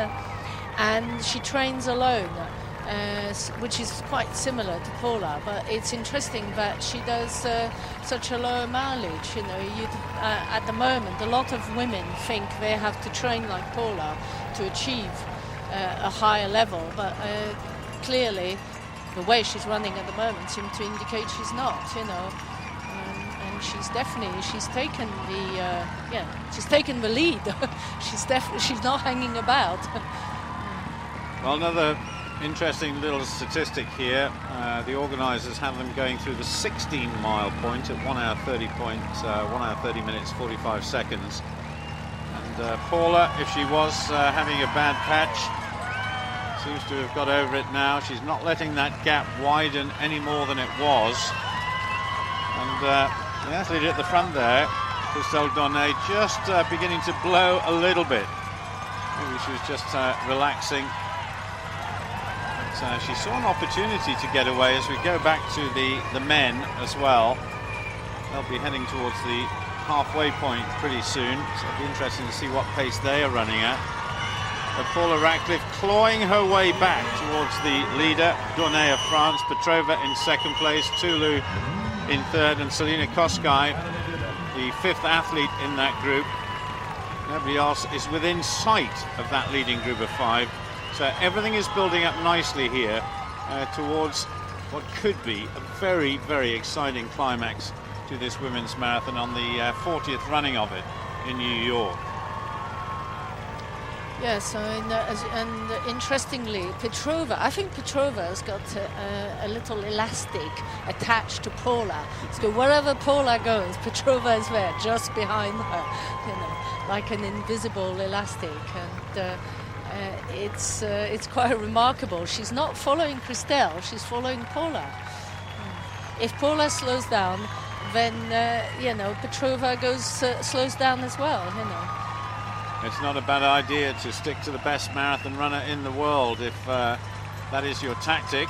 Speaker 2: and she trains alone, which is quite similar to Paula, but it's interesting that she does such a low mileage. At the moment, a lot of women think they have to train like Paula to achieve a higher level, but clearly the way she's running at the moment seems to indicate she's not, and she's taken the lead. she's not hanging about.
Speaker 1: Well, another interesting little statistic here. The organisers have them going through the 16-mile point at 1 hour 30 minutes 45 seconds. And Paula, if she was having a bad patch, seems to have got over it now. She's not letting that gap widen any more than it was. And the athlete at the front there, Christelle Donnet, just beginning to blow a little bit. Maybe she was just relaxing. She saw an opportunity to get away. As we go back to the men as well, they'll be heading towards the halfway point pretty soon, so it'll be interesting to see what pace they are running at. But Paula Radcliffe clawing her way back towards the leader, Donnet of France, Petrova in second place, Tulu in third, and Selina Kosgei, the fifth athlete in that group. Nobody else is within sight of that leading group of 5. So everything is building up nicely here towards what could be a very, very exciting climax to this women's marathon on the 40th running of it in New York.
Speaker 2: Yes, and interestingly, Petrova, I think Petrova has got a little elastic attached to Paula. So wherever Paula goes, Petrova is there, just behind her, like an invisible elastic. And it's quite remarkable. She's not following Christelle, she's following Paula. If Paula slows down, then Petrova slows down as well.
Speaker 1: It's not a bad idea to stick to the best marathon runner in the world if that is your tactic.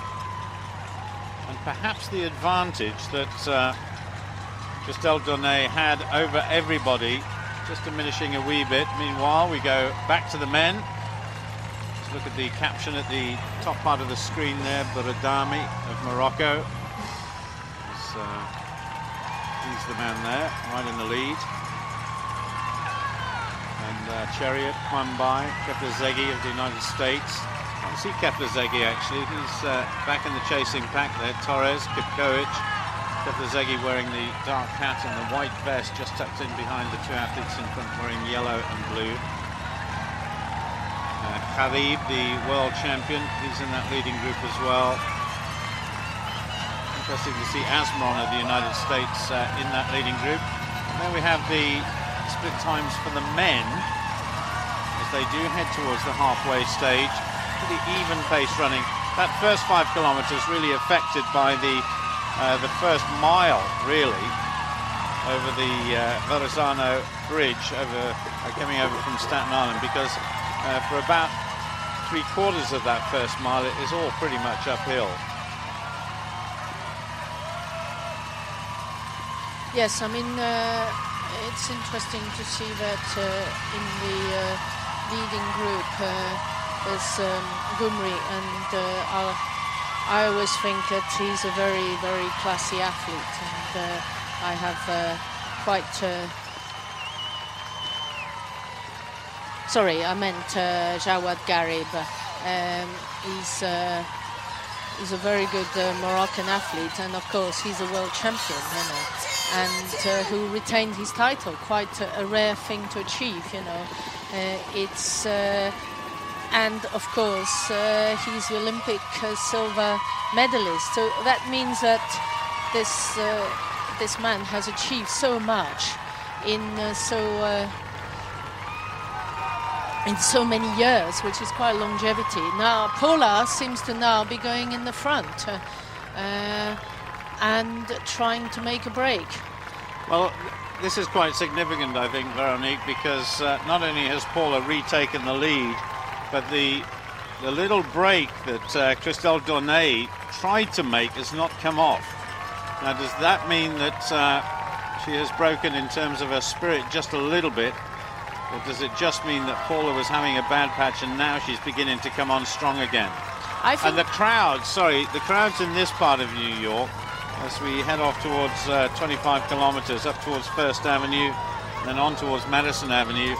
Speaker 1: And perhaps the advantage that Christelle Donnet had over everybody just diminishing a wee bit. Meanwhile, we go back to the men. Let's look at the caption at the top part of the screen there. Bouradami of Morocco. He's the man there, right in the lead. And Chariot, Kwambai, Keplezegi of the United States. I see Keplezegi actually. He's back in the chasing pack there. Torres, Kipkoech. Keplezegi wearing the dark hat and the white vest, just tucked in behind the two athletes in front wearing yellow and blue. Khalid, the world champion, he's in that leading group as well. Interesting to see Asmaron of the United States in that leading group. And then we have the split times for the men as they do head towards the halfway stage. Pretty even pace running. That first 5 kilometers really affected by the first mile, really, over the Verrazano Bridge, coming over from Staten Island, because for about 3/4 of that first mile, it is all pretty much uphill.
Speaker 2: Yes, I mean, it's interesting to see that in the leading group there's Gumri, and I always think that he's a very, very classy athlete, and I have quite... Sorry, I meant Jawad Garib. He's a very good Moroccan athlete, and of course he's a world champion, you know, and who retained his title. Quite a rare thing to achieve, you know. And of course he's the Olympic silver medalist. So that means that this man has achieved so much in so many years, which is quite longevity. Now Paula seems to now be going in the front and trying to make a break.
Speaker 1: Well, this is quite significant, I think, Veronique, because not only has Paula retaken the lead, but the little break that Christelle Dornay tried to make has not come off. Now, does that mean that she has broken in terms of her spirit just a little bit? Or does it just mean that Paula was having a bad patch and now she's beginning to come on strong again? And the crowds in this part of New York, as we head off towards 25 kilometers up towards First Avenue, then on towards Madison Avenue,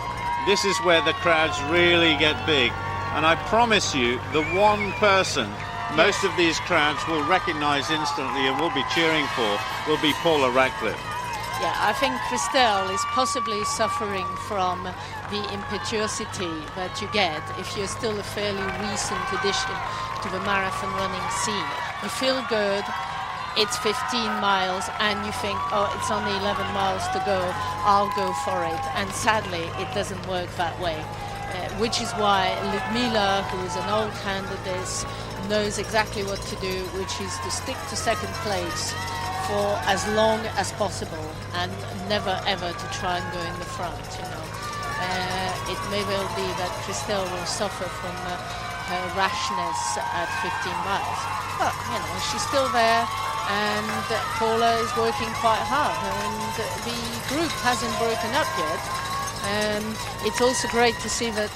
Speaker 1: this is where the crowds really get big. And I promise you, the one person most of these crowds will recognize instantly and will be cheering for will be Paula Radcliffe.
Speaker 2: Yeah, I think Christelle is possibly suffering from the impetuosity that you get if you're still a fairly recent addition to the marathon running scene. You feel good, it's 15 miles, and you think, oh, it's only 11 miles to go, I'll go for it. And sadly, it doesn't work that way, which is why Ludmila, who is an old hand at this, knows exactly what to do, which is to stick to second place for as long as possible and never ever to try and go in the front, you know. It may well be that Christelle will suffer from her rashness at 15 miles. But, you know, she's still there, and Paula is working quite hard, and the group hasn't broken up yet. It's also great to see that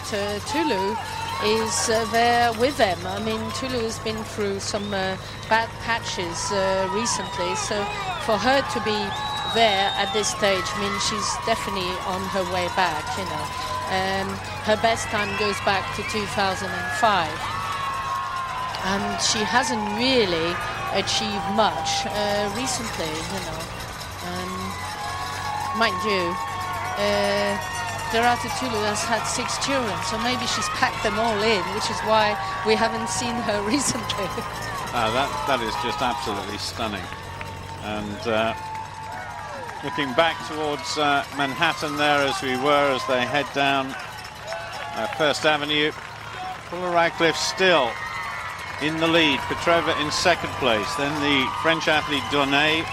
Speaker 2: Tulu is there with them. I mean, Tulu has been through some bad patches recently, so for her to be there at this stage means she's definitely on her way back, you know. Her best time goes back to 2005, and she hasn't really achieved much recently, you know. Mind you, Lerata Tulu has had 6 children, so maybe she's packed them all in, which is why we haven't seen her recently.
Speaker 1: That is just absolutely stunning. And looking back towards Manhattan there as we were, as they head down First Avenue, Paula Radcliffe still in the lead, Petrova in second place, then the French athlete Dornay,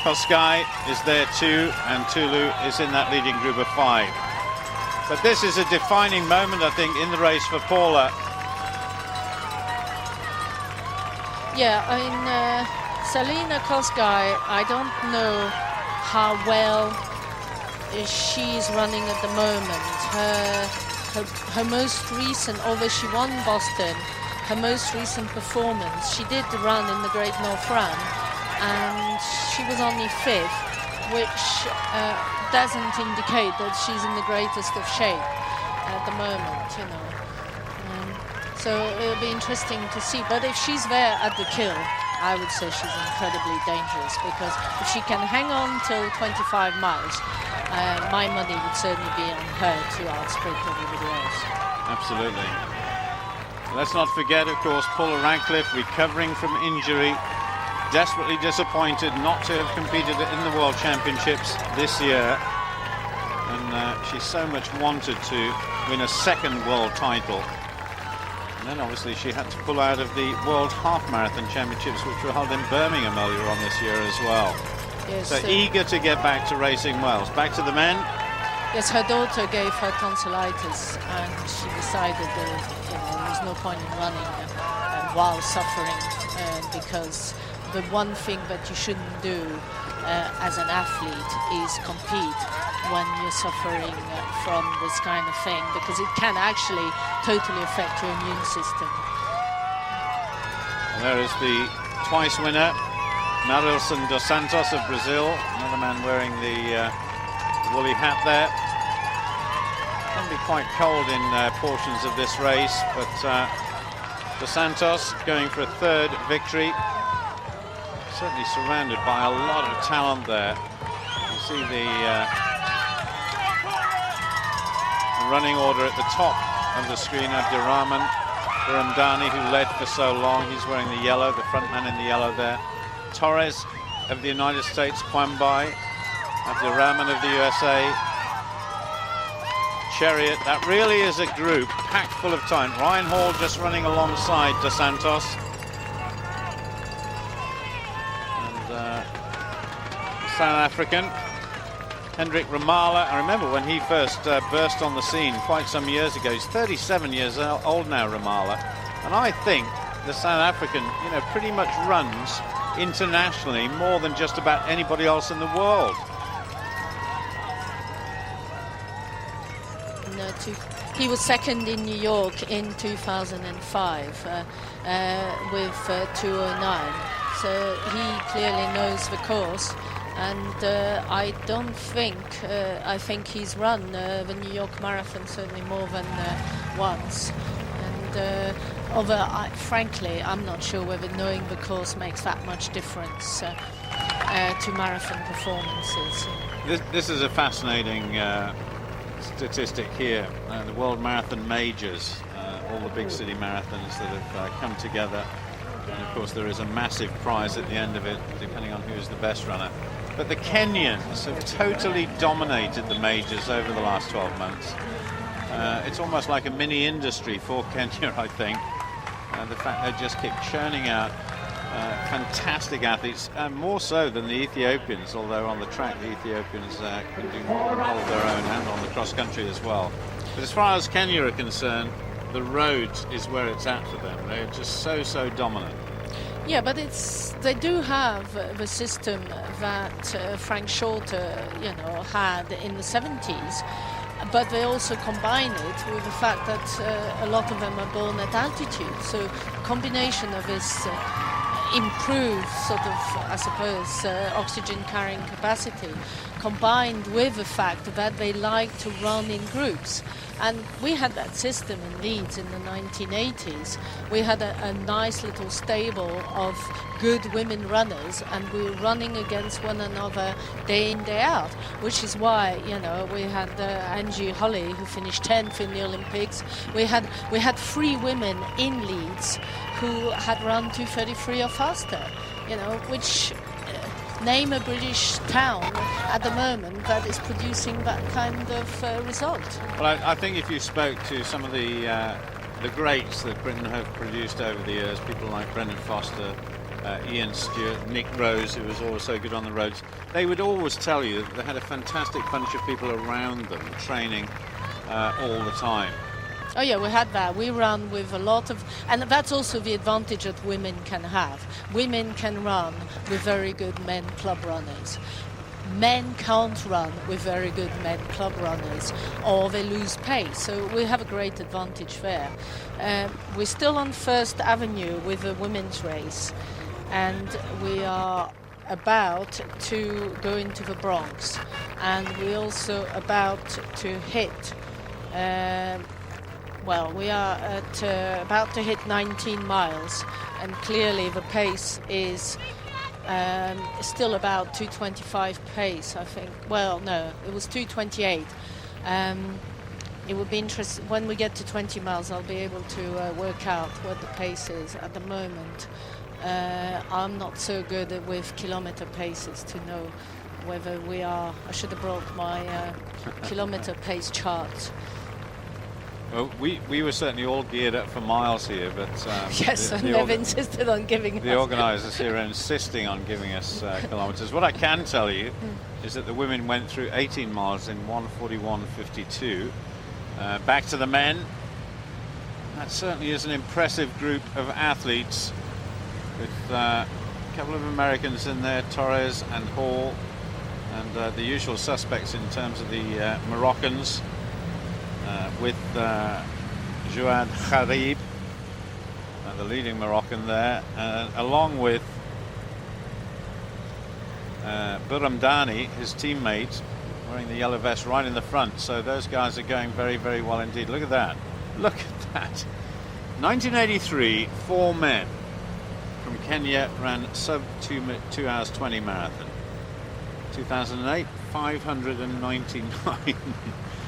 Speaker 1: Kosgei is there too, and Tulu is in that leading group of 5. But this is a defining moment, I think, in the race for Paula.
Speaker 2: Yeah, I mean, Selina Kosgei, I don't know how well she's running at the moment. Her most recent, although she won Boston, her most recent performance, she did the run in the Great North Run, and she was only 5th, which doesn't indicate that she's in the greatest of shape at the moment, you know. So it'll be interesting to see. But if she's there at the kill, I would say she's incredibly dangerous, because if she can hang on till 25 miles, my money would certainly be on her to outsprint everybody else.
Speaker 1: Absolutely. Let's not forget, of course, Paula Radcliffe recovering from injury, desperately disappointed not to have competed in the World Championships this year. And she so much wanted to win a second world title. And then obviously she had to pull out of the World Half Marathon Championships, which were held in Birmingham earlier on this year as well.
Speaker 2: Yes,
Speaker 1: so eager to get back to racing Wales. Back to the men.
Speaker 2: Yes, her daughter gave her tonsillitis, and she decided that there was no point in running while suffering, because the one thing that you shouldn't do as an athlete is compete when you're suffering from this kind of thing, because it can actually totally affect your immune system.
Speaker 1: And there is the twice winner, Marilson dos Santos of Brazil, another man wearing the woolly hat there. It can be quite cold in portions of this race, but dos Santos going for a third victory. Certainly surrounded by a lot of talent there. You see the running order at the top of the screen. Abdirahman Ramdani, who led for so long, he's wearing the yellow, the front man in the yellow there. Torres of the United States, Kwambai, Abdirahman of the USA, Chariot. That really is a group packed full of time. Ryan Hall just running alongside dos Santos. South African Hendrik Ramala. I remember when he first burst on the scene quite some years ago. He's 37 years old now, Ramala, and I think the South African, you know, pretty much runs internationally more than just about anybody else in the world.
Speaker 2: He was second in New York in 2005 with 2:09, so he clearly knows the course. And I don't think, I think he's run the New York Marathon certainly more than once. And frankly, I'm not sure whether knowing the course makes that much difference to marathon performances.
Speaker 1: This is a fascinating statistic here. The World Marathon Majors, all the big city marathons that have come together. And of course there is a massive prize at the end of it, depending on who's the best runner. But the Kenyans have totally dominated the majors over the last 12 months. It's almost like a mini industry for Kenya, I think. The fact they just keep churning out fantastic athletes, and more so than the Ethiopians, although on the track the Ethiopians can do more than hold their own, and on the cross country as well. But as far as Kenya are concerned, the road is where it's at for them. They're just so dominant.
Speaker 2: Yeah, but they do have the system that Frank Shorter, had in the 70s, but they also combine it with the fact that a lot of them are born at altitude. So a combination of this improved sort of, I suppose, oxygen carrying capacity, combined with the fact that they like to run in groups. And we had that system in Leeds in the 1980s. We had a nice little stable of good women runners, and we were running against one another day in, day out, which is why, we had Angie Holly, who finished 10th in the Olympics. We had 3 women in Leeds who had run 2:33 or faster, which... name a British town at the moment that is producing that kind of result.
Speaker 1: Well, I think if you spoke to some of the greats that Britain have produced over the years, people like Brendan Foster, Ian Stewart, Nick Rose, who was always so good on the roads, they would always tell you that they had a fantastic bunch of people around them training all the time.
Speaker 2: Oh yeah, we had that. We run with a lot of, and that's also the advantage that women can have. Women can run with very good men club runners. Men can't run with very good men club runners, or they lose pace. So we have a great advantage there. We're still on First Avenue with the women's race, and we are about to go into the Bronx, and we're also about to hit. We are at about to hit 19 miles, and clearly the pace is still about 2:25 pace, I think. Well, no, it was 2:28. It would be interesting when we get to 20 miles. I'll be able to work out what the pace is. At the moment, I'm not so good with kilometer paces to know whether we are. I should have brought my kilometer pace chart.
Speaker 1: Well, we were certainly all geared up for miles here, but
Speaker 2: yes, and they've insisted on giving
Speaker 1: the
Speaker 2: us.
Speaker 1: organisers here are insisting on giving us kilometres. What I can tell you is that the women went through 18 miles in 1:41:52. Back to the men. That certainly is an impressive group of athletes, with a couple of Americans in there, Torres and Hall, and the usual suspects in terms of the Moroccans. With Jouad Kharib, the leading Moroccan there, along with Buramdani, his teammate, wearing the yellow vest right in the front. So those guys are going very, very well indeed. Look at that. Look at that. 1983, 4 men from Kenya ran sub 2 hours 20 marathon. 2008, 599.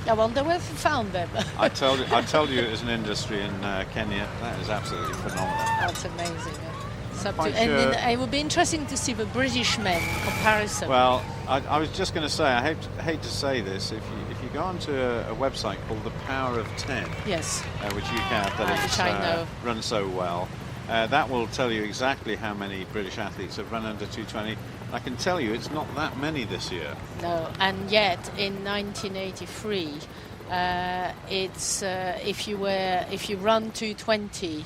Speaker 2: I wonder where we found them.
Speaker 1: I told you it was an industry in Kenya. That is absolutely phenomenal.
Speaker 2: That's amazing. And it would be interesting to see the British men comparison.
Speaker 1: Well, I was just going to say, I hate to say this, if you go onto a website called The Power of 10,
Speaker 2: yes,
Speaker 1: which you can, that runs so well, that will tell you exactly how many British athletes have run under 2:20. I can tell you it's not that many this year.
Speaker 2: No, and yet in 1983, it's if you run 2:20,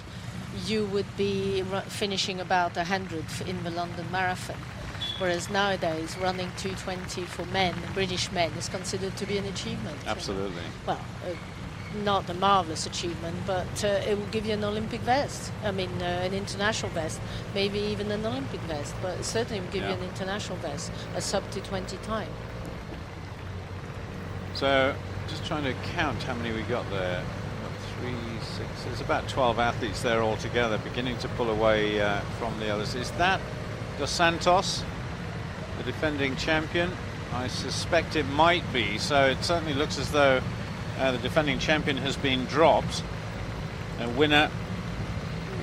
Speaker 2: you would be finishing about 100th in the London Marathon. Whereas nowadays, running 2:20 for men, British men, is considered to be an achievement.
Speaker 1: Absolutely.
Speaker 2: Well, not a marvellous achievement, but it will give you an Olympic vest. I mean, an international vest, maybe even an Olympic vest, but it certainly will give you an international vest, a sub 2:20 time.
Speaker 1: So, just trying to count how many we got there. 3, 6, there's about 12 athletes there altogether, beginning to pull away from the others. Is that Dos Santos, the defending champion? I suspect it might be, so it certainly looks as though the defending champion has been dropped. A winner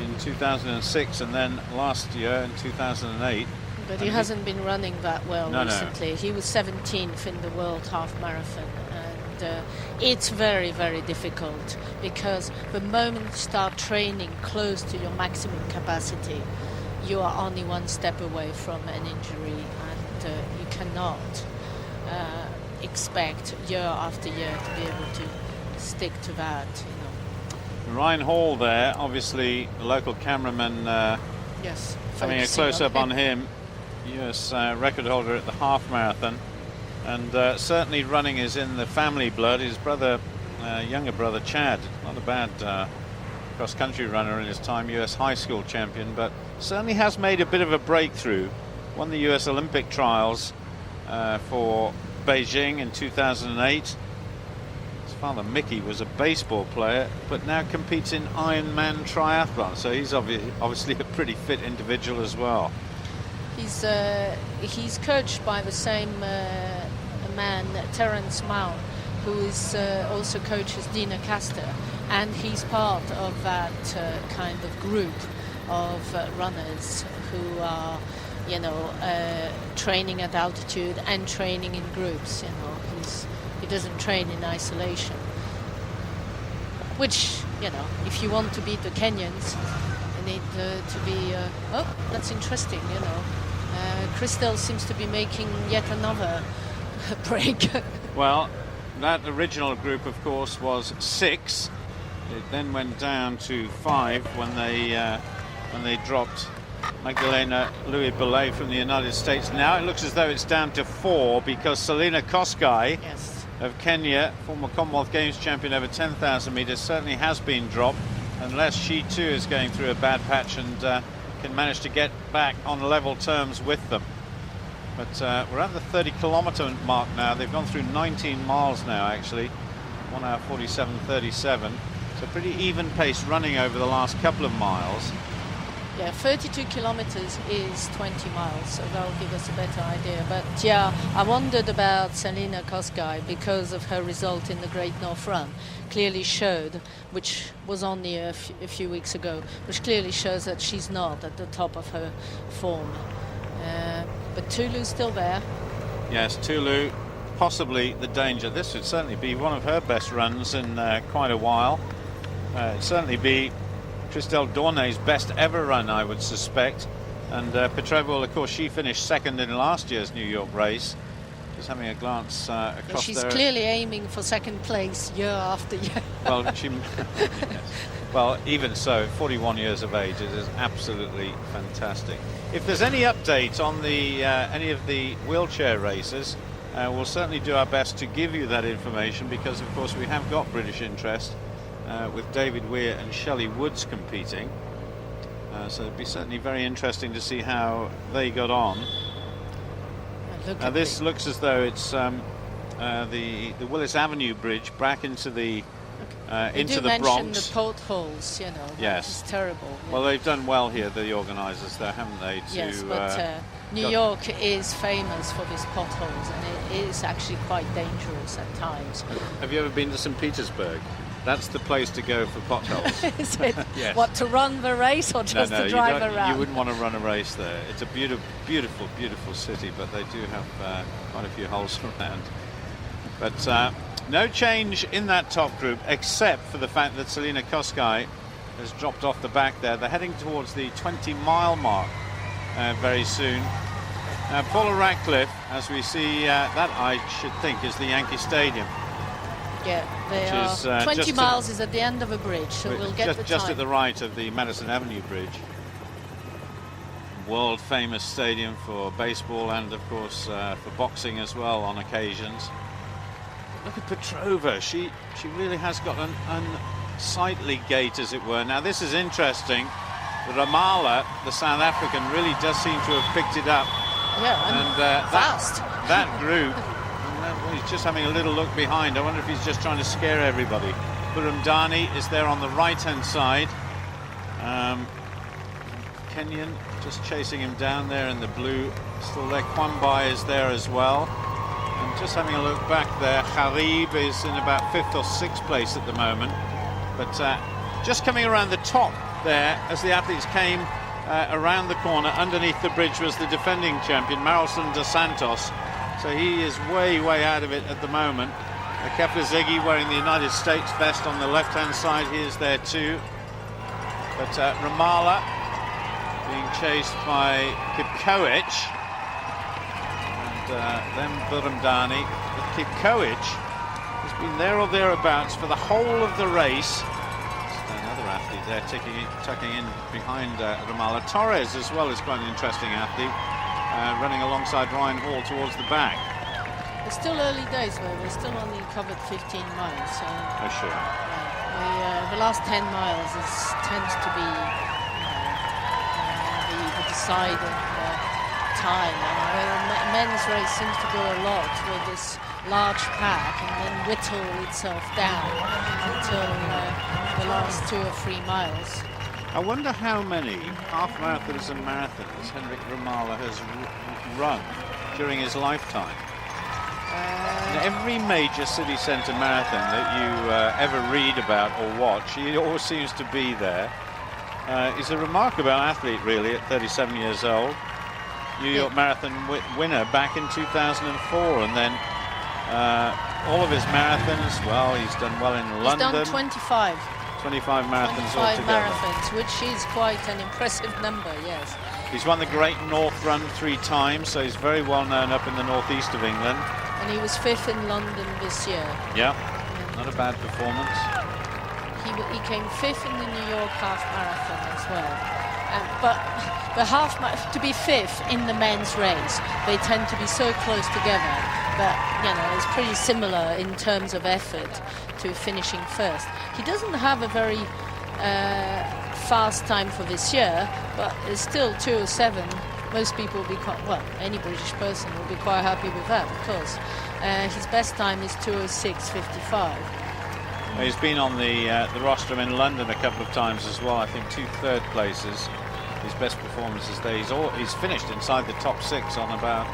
Speaker 1: in 2006 and then last year in 2008.
Speaker 2: But he hasn't been running that well recently.
Speaker 1: No.
Speaker 2: He was 17th in the world half marathon. And it's very, very difficult, because the moment you start training close to your maximum capacity, you are only one step away from an injury, and you cannot expect year after year to be able to stick to that,
Speaker 1: Ryan Hall there, obviously the local cameraman
Speaker 2: yes,
Speaker 1: having a close-up on him. US record holder at the half marathon, and certainly running is in the family blood. His brother, younger brother Chad, not a bad cross-country runner in his time, US high school champion, but certainly has made a bit of a breakthrough. Won the US Olympic trials for Beijing in 2008. His father Mickey was a baseball player, but now competes in Ironman triathlon, so he's obviously a pretty fit individual as well.
Speaker 2: He's coached by the same man, Terence Mount, who is also coaches Dina Castor, and he's part of that kind of group of runners who are, training at altitude and training in groups. He doesn't train in isolation. Which, if you want to beat the Kenyans, you need to be. That's interesting. Christel seems to be making yet another break.
Speaker 1: Well, that original group, of course, was 6. It then went down to 5 when they dropped Magdalena Louis-Belay from the United States. Now it looks as though it's down to 4, because Selina Kosgei of Kenya, former Commonwealth Games champion over 10,000 meters, certainly has been dropped, unless she too is going through a bad patch and can manage to get back on level terms with them. But we're at the 30-kilometre mark now. They've gone through 19 miles now, actually. 1 hour 47:37. So pretty even pace running over the last couple of miles.
Speaker 2: Yeah, 32 kilometers is 20 miles, so that'll give us a better idea. But yeah, I wondered about Selina Kosgei because of her result in the Great North Run. Clearly showed, which was only a few weeks ago, which clearly shows that she's not at the top of her form. But Tulu's still there.
Speaker 1: Yes, Tulu, possibly the danger. This would certainly be one of her best runs in quite a while. It'd certainly be Christelle Dornay's best ever run, I would suspect. And Petrova, well, of course, she finished second in last year's New York race. Just having a glance across
Speaker 2: She's
Speaker 1: there.
Speaker 2: clearly aiming for second place year after year.
Speaker 1: Well, yes. Well, even so, 41 years of age, it is absolutely fantastic. If there's any update on the any of the wheelchair races, we'll certainly do our best to give you that information, because, of course, we have got British interest with David Weir and Shelley Woods competing. So it'd be certainly very interesting to see how they got on. Now this looks as though it's the Willis Avenue Bridge back into the
Speaker 2: mention
Speaker 1: Bronx.
Speaker 2: The potholes, you know.
Speaker 1: Yes.
Speaker 2: It's terrible. Yeah.
Speaker 1: Well, they've done well here, the organisers, there, haven't they?
Speaker 2: Yes, but New York is famous for these potholes, and it is actually quite dangerous at times.
Speaker 1: Have you ever been to St. Petersburg? That's the place to go for potholes.
Speaker 2: Is it?
Speaker 1: Yes.
Speaker 2: What, to run the race or just to drive around?
Speaker 1: You wouldn't want to run a race there. It's a beautiful, beautiful, beautiful city, but they do have quite a few holes around. But no change in that top group, except for the fact that Selina Kosgei has dropped off the back there. They're heading towards the 20-mile mark very soon. Paula Radcliffe, as we see, that I should think is the Yankee Stadium.
Speaker 2: Yeah, they are. 20 miles is at the end of a bridge, so we'll get the time.
Speaker 1: Just at the right of the Madison Avenue Bridge. World famous stadium for baseball and, of course, for boxing as well on occasions. Look at Petrova. She really has got an unsightly gait, as it were. Now, this is interesting. Ramallah, the South African, really does seem to have picked it up.
Speaker 2: Yeah, and fast.
Speaker 1: That group. He's just having a little look behind. I wonder if he's just trying to scare everybody. Burundani is there on the right-hand side. Kenyan just chasing him down there in the blue. Still there. Kwambai is there as well. And just having a look back there, Harib is in about 5th or 6th place at the moment. But just coming around the top there, as the athletes came around the corner, underneath the bridge was the defending champion, Marilson dos Santos. So he is way, way out of it at the moment. Keplezegi wearing the United States vest on the left-hand side. He is there too. But Ramallah being chased by Kipkoech. And then Burundani. But Kipkoech has been there or thereabouts for the whole of the race. Another athlete there tucking in behind Ramallah. Torres as well is quite an interesting athlete. Running alongside Ryan Hall towards the back.
Speaker 2: It's still early days, though. We've still only covered 15 miles. So,
Speaker 1: oh, sure.
Speaker 2: The last 10 miles tends to be the deciding time. And the men's race seems to go a lot with this large pack and then whittle itself down until the last 2 or 3 miles.
Speaker 1: I wonder how many half marathons and marathons Henrik Ramallah has run during his lifetime. In every major city centre marathon that you ever read about or watch, he always seems to be there. He's a remarkable athlete, really, at 37 years old. New York Marathon winner back in 2004, and then all of his marathons, well, he's done well in London.
Speaker 2: He's done 25
Speaker 1: marathons
Speaker 2: 25
Speaker 1: altogether.
Speaker 2: marathons, which is quite an impressive number, yes.
Speaker 1: He's won the Great North Run 3 times, so he's very well known up in the northeast of England.
Speaker 2: And he was 5th in London this year.
Speaker 1: Yeah, not a bad performance.
Speaker 2: He came 5th in the New York half marathon as well. But to be 5th in the men's race, they tend to be so close together that, you know, it's pretty similar in terms of effort to finishing first. He doesn't have a very fast time for this year, but it's still 2:07 most people will be quite, well, any British person will be quite happy with that, of course. His best time is 2:06:55.
Speaker 1: He's been on the rostrum in London a couple of times as well. I think 2 third places. His best performances there. He's finished inside the top 6 on about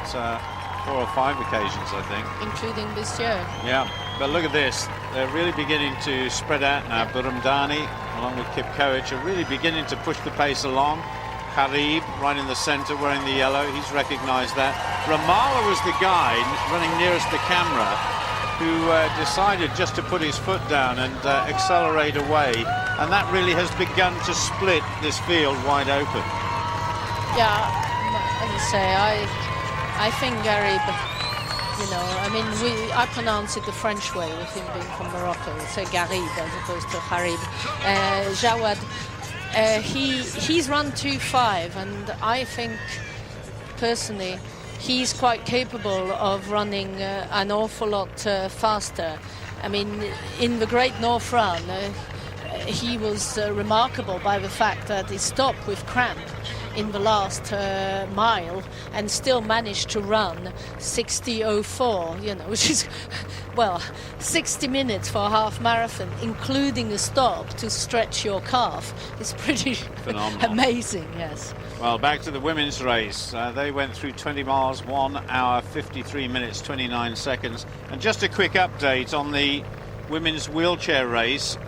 Speaker 1: 4 or 5 occasions, I think.
Speaker 2: Including this year.
Speaker 1: Yeah, but look at this. They're really beginning to spread out now. Burumdani, along with Kipkoech, are really beginning to push the pace along. Harib, right in the centre, wearing the yellow. He's recognised that. Ramallah was the guy running nearest the camera who decided just to put his foot down and accelerate away. And that really has begun to split this field wide open.
Speaker 2: Yeah, as I say, I think Garib, you know, I mean, I pronounce it the French way with him being from Morocco. So Garib as opposed to Harib. Jawad, he's run 2:5, and I think personally he's quite capable of running an awful lot faster. I mean, in the Great North Run, he was remarkable by the fact that he stopped with cramp in the last mile and still managed to run 60:04, you know, which is, well, 60 minutes for a half marathon, including a stop to stretch your calf, is pretty phenomenal. Amazing, yes.
Speaker 1: Well, back to the women's race. They went through 20 miles, 1 hour, 53 minutes, 29 seconds. And just a quick update on the women's wheelchair race.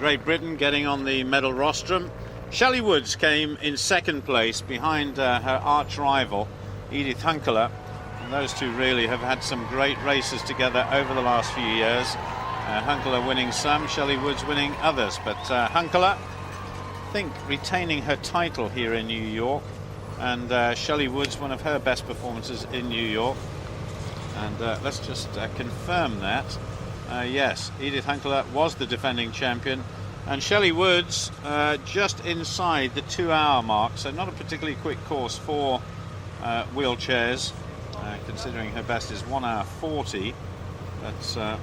Speaker 1: Great Britain getting on the medal rostrum. Shelley Woods came in second place behind her arch rival, Edith Hunkela. And those two really have had some great races together over the last few years. Hunkela winning some, Shelley Woods winning others. But Hunkela, I think, retaining her title here in New York. And Shelley Woods, one of her best performances in New York. And let's just confirm that. Yes, Edith Hunkela was the defending champion. And Shelley Woods just inside the 2-hour mark, so not a particularly quick course for wheelchairs, considering her best is 1 hour 40. But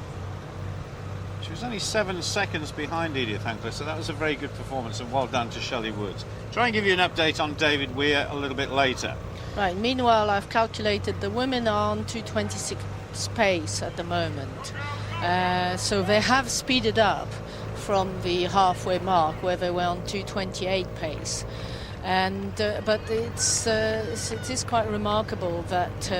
Speaker 1: she was only 7 seconds behind Edith Hunkela, so that was a very good performance, and well done to Shelley Woods. Try and give you an update on David Weir a little bit later.
Speaker 2: Right, meanwhile, I've calculated the women are on 2:26 pace at the moment. So they have speeded up from the halfway mark where they were on 2:28 pace, and but it is quite remarkable that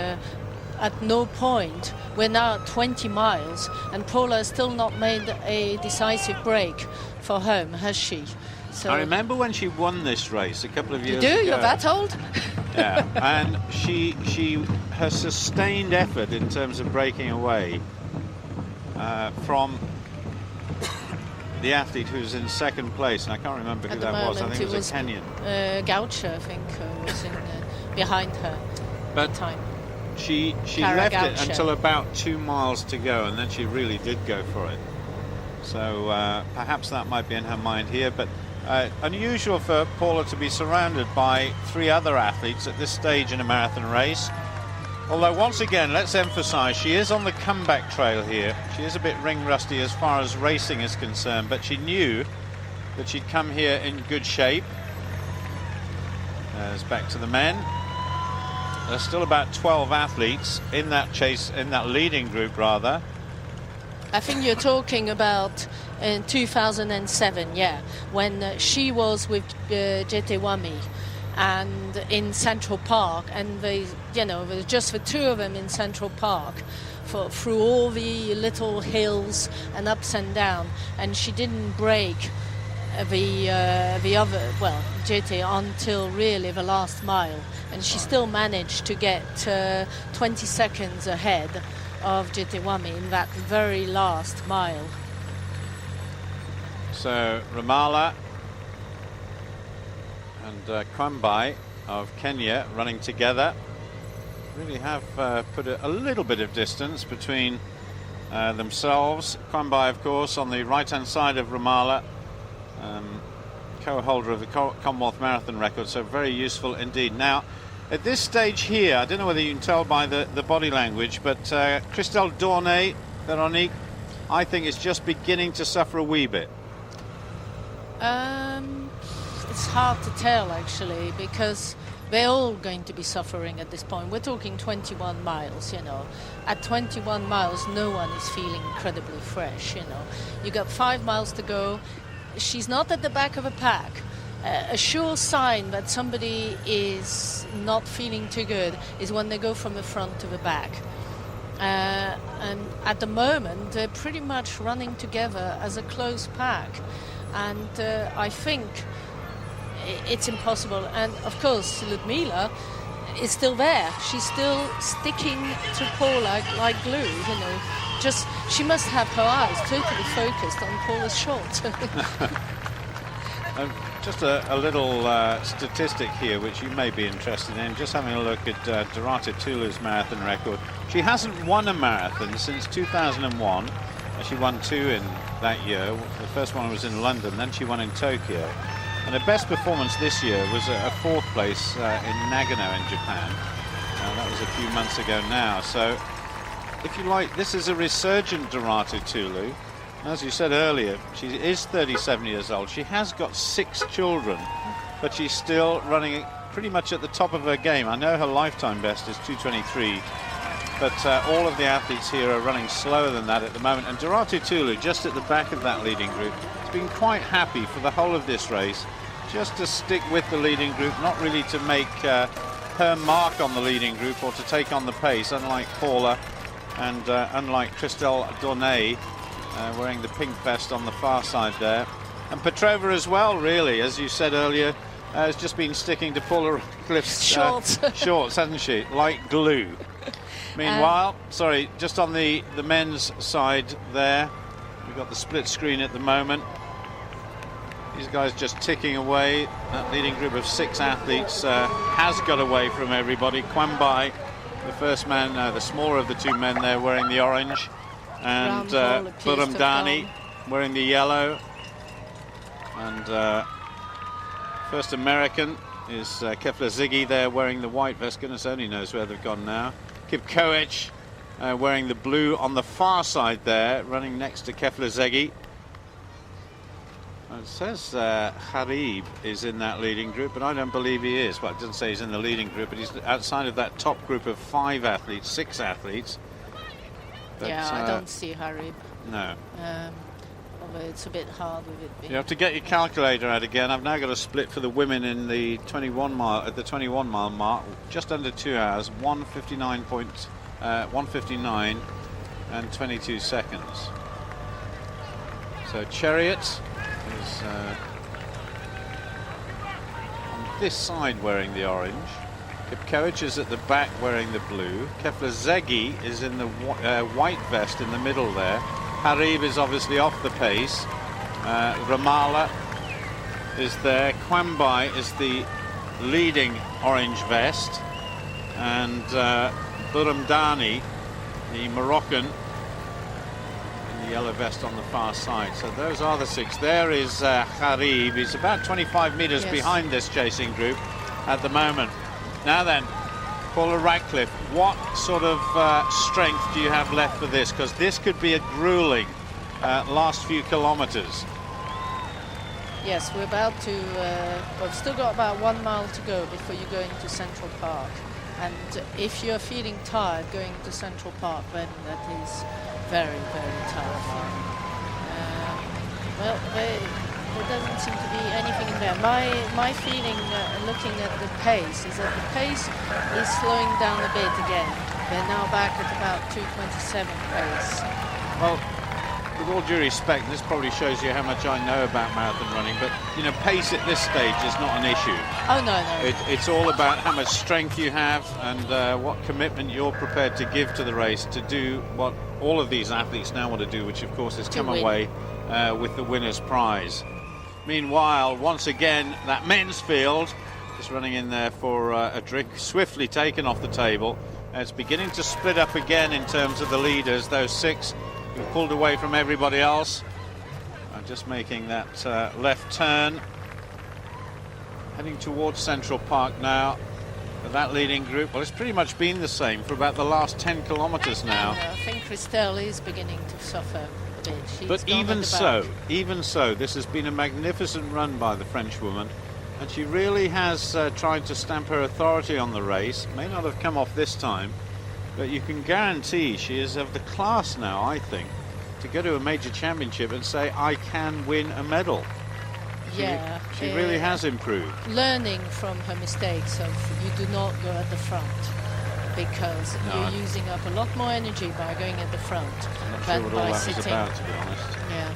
Speaker 2: at no point, we're now at 20 miles and Paula has still not made a decisive break for home, has she? So
Speaker 1: I remember when she won this race a couple of years ago.
Speaker 2: You do? You're that old?
Speaker 1: Yeah, and her sustained effort in terms of breaking away from the athlete who's in second place, and I can't remember who that was. I think it was a Kenyan.
Speaker 2: Gaucho, I think, was behind her
Speaker 1: but
Speaker 2: at the time.
Speaker 1: She left it until about 2 miles to go, and then she really did go for it. So perhaps that might be in her mind here, but unusual for Paula to be surrounded by 3 other athletes at this stage in a marathon race. Although, once again, let's emphasise, she is on the comeback trail here. She is a bit ring rusty as far as racing is concerned, but she knew that she'd come here in good shape. It's back to the men. There's still about 12 athletes in that chase, in that leading group, rather.
Speaker 2: I think you're talking about in 2007, yeah, when she was with Jetewami and in Central Park, and they, you know, there was just the 2 of them in Central Park through all the little hills and ups and down, and she didn't break the other, well, Jete, until really the last mile, and she still managed to get 20 seconds ahead of Jetewami in that very last mile.
Speaker 1: So Ramallah and Kwambai of Kenya running together really have put a little bit of distance between themselves. Kwambai, of course, on the right-hand side of Ramallah, co-holder of the Commonwealth Marathon record, so very useful indeed. Now, at this stage here, I don't know whether you can tell by the body language, but Christelle Dornay, Veronique, I think is just beginning to suffer a wee bit.
Speaker 2: It's hard to tell, actually, because they're all going to be suffering at this point. We're talking 21 miles, you know. At 21 miles, no one is feeling incredibly fresh, you know. You got 5 miles to go. She's not at the back of a pack. A sure sign that somebody is not feeling too good is when they go from the front to the back. And at the moment, they're pretty much running together as a close pack. And I think it's impossible. And of course, Ludmila is still there. She's still sticking to Paula like glue, you know. Just, she must have her eyes totally focused on Paula's shot.
Speaker 1: Just a little statistic here, which you may be interested in. Just having a look at Dorota Tulu's marathon record. She hasn't won a marathon since 2001. She won 2 in that year. The first one was in London, then she won in Tokyo. And her best performance this year was a 4th place in Nagano in Japan. That was a few months ago now. So, if you like, this is a resurgent Dorota Tulu. As you said earlier, she is 37 years old. She has got 6 children, but she's still running pretty much at the top of her game. I know her lifetime best is 2:23, but all of the athletes here are running slower than that at the moment. And Dorota Tulu, just at the back of that leading group, has been quite happy for the whole of this race, just to stick with the leading group, not really to make her mark on the leading group or to take on the pace, unlike Paula and unlike Christelle Dornay. Wearing the pink vest on the far side there. And Petrova as well, really, as you said earlier, has just been sticking to Paula Radcliffe's shorts, hasn't she? Like glue. Meanwhile, sorry, just on the men's side there, we've got the split screen at the moment. These guys just ticking away. That leading group of 6 athletes has got away from everybody. Kwambai, the first man, the smaller of the 2 men there, wearing the orange. And Buramdani wearing the yellow. And first American is Kefler Ziggy there wearing the white vest. Goodness only knows where they've gone now. Kipkoech wearing the blue on the far side there, running next to Kefler Ziggy. It says Harib is in that leading group, but I don't believe he is. Well, it doesn't say he's in the leading group, but he's outside of that top group of 5 athletes, 6 athletes. But,
Speaker 2: yeah, I don't see Harib.
Speaker 1: No.
Speaker 2: Although it's a bit hard with it being...
Speaker 1: You have to get your calculator out again. I've now got a split for the women in the 21 mile mark, just under 2 hours, 1:59 and 22 seconds. So Chariot is on this side wearing the orange. Kipkoech is at the back wearing the blue. Kefler Ziggy is in the white vest in the middle there. Harib is obviously off the pace. Ramala is there. Kwambai is the leading orange vest. And Buramdani, the Moroccan, in the yellow vest on the far side. So those are the 6. There is Harib. He's about 25 meters behind this chasing group at the moment. Now then, Paula Radcliffe, what sort of strength do you have left for this? Because this could be a grueling last few kilometers.
Speaker 2: Yes, we're about to, we've still got about 1 mile to go before you go into Central Park. And if you're feeling tired going to Central Park, then that is very, very tough. Well, there doesn't seem to be anything in there. My feeling, looking at the pace, is that the pace is slowing down a bit again. They're now back at about 2:27 pace.
Speaker 1: Well, with all due respect, this probably shows you how much I know about marathon running, but, you know, pace at this stage is not an issue.
Speaker 2: Oh, no.
Speaker 1: It's all about how much strength you have and what commitment you're prepared to give to the race to do what all of these athletes now want to do, which, of course, is come away with the winner's prize. Meanwhile, once again, that men's field is running in there for a drink, swiftly taken off the table. It's beginning to split up again in terms of the leaders, those 6 who pulled away from everybody else. I'm just making that left turn, heading towards Central Park now. But that leading group, well, it's pretty much been the same for about the last 10 kilometers now.
Speaker 2: I think Christelle is beginning to suffer.
Speaker 1: But even so, this has been a magnificent run by the Frenchwoman. And she really has tried to stamp her authority on the race. May not have come off this time, but you can guarantee she is of the class now, I think, to go to a major championship and say, I can win a medal. She really has improved.
Speaker 2: Learning from her mistakes of you do not go at the front, because you're using up a lot more energy by going at the front
Speaker 1: I'm not sure
Speaker 2: than
Speaker 1: what all
Speaker 2: by
Speaker 1: that
Speaker 2: sitting.
Speaker 1: was about, to be honest.
Speaker 2: Yeah.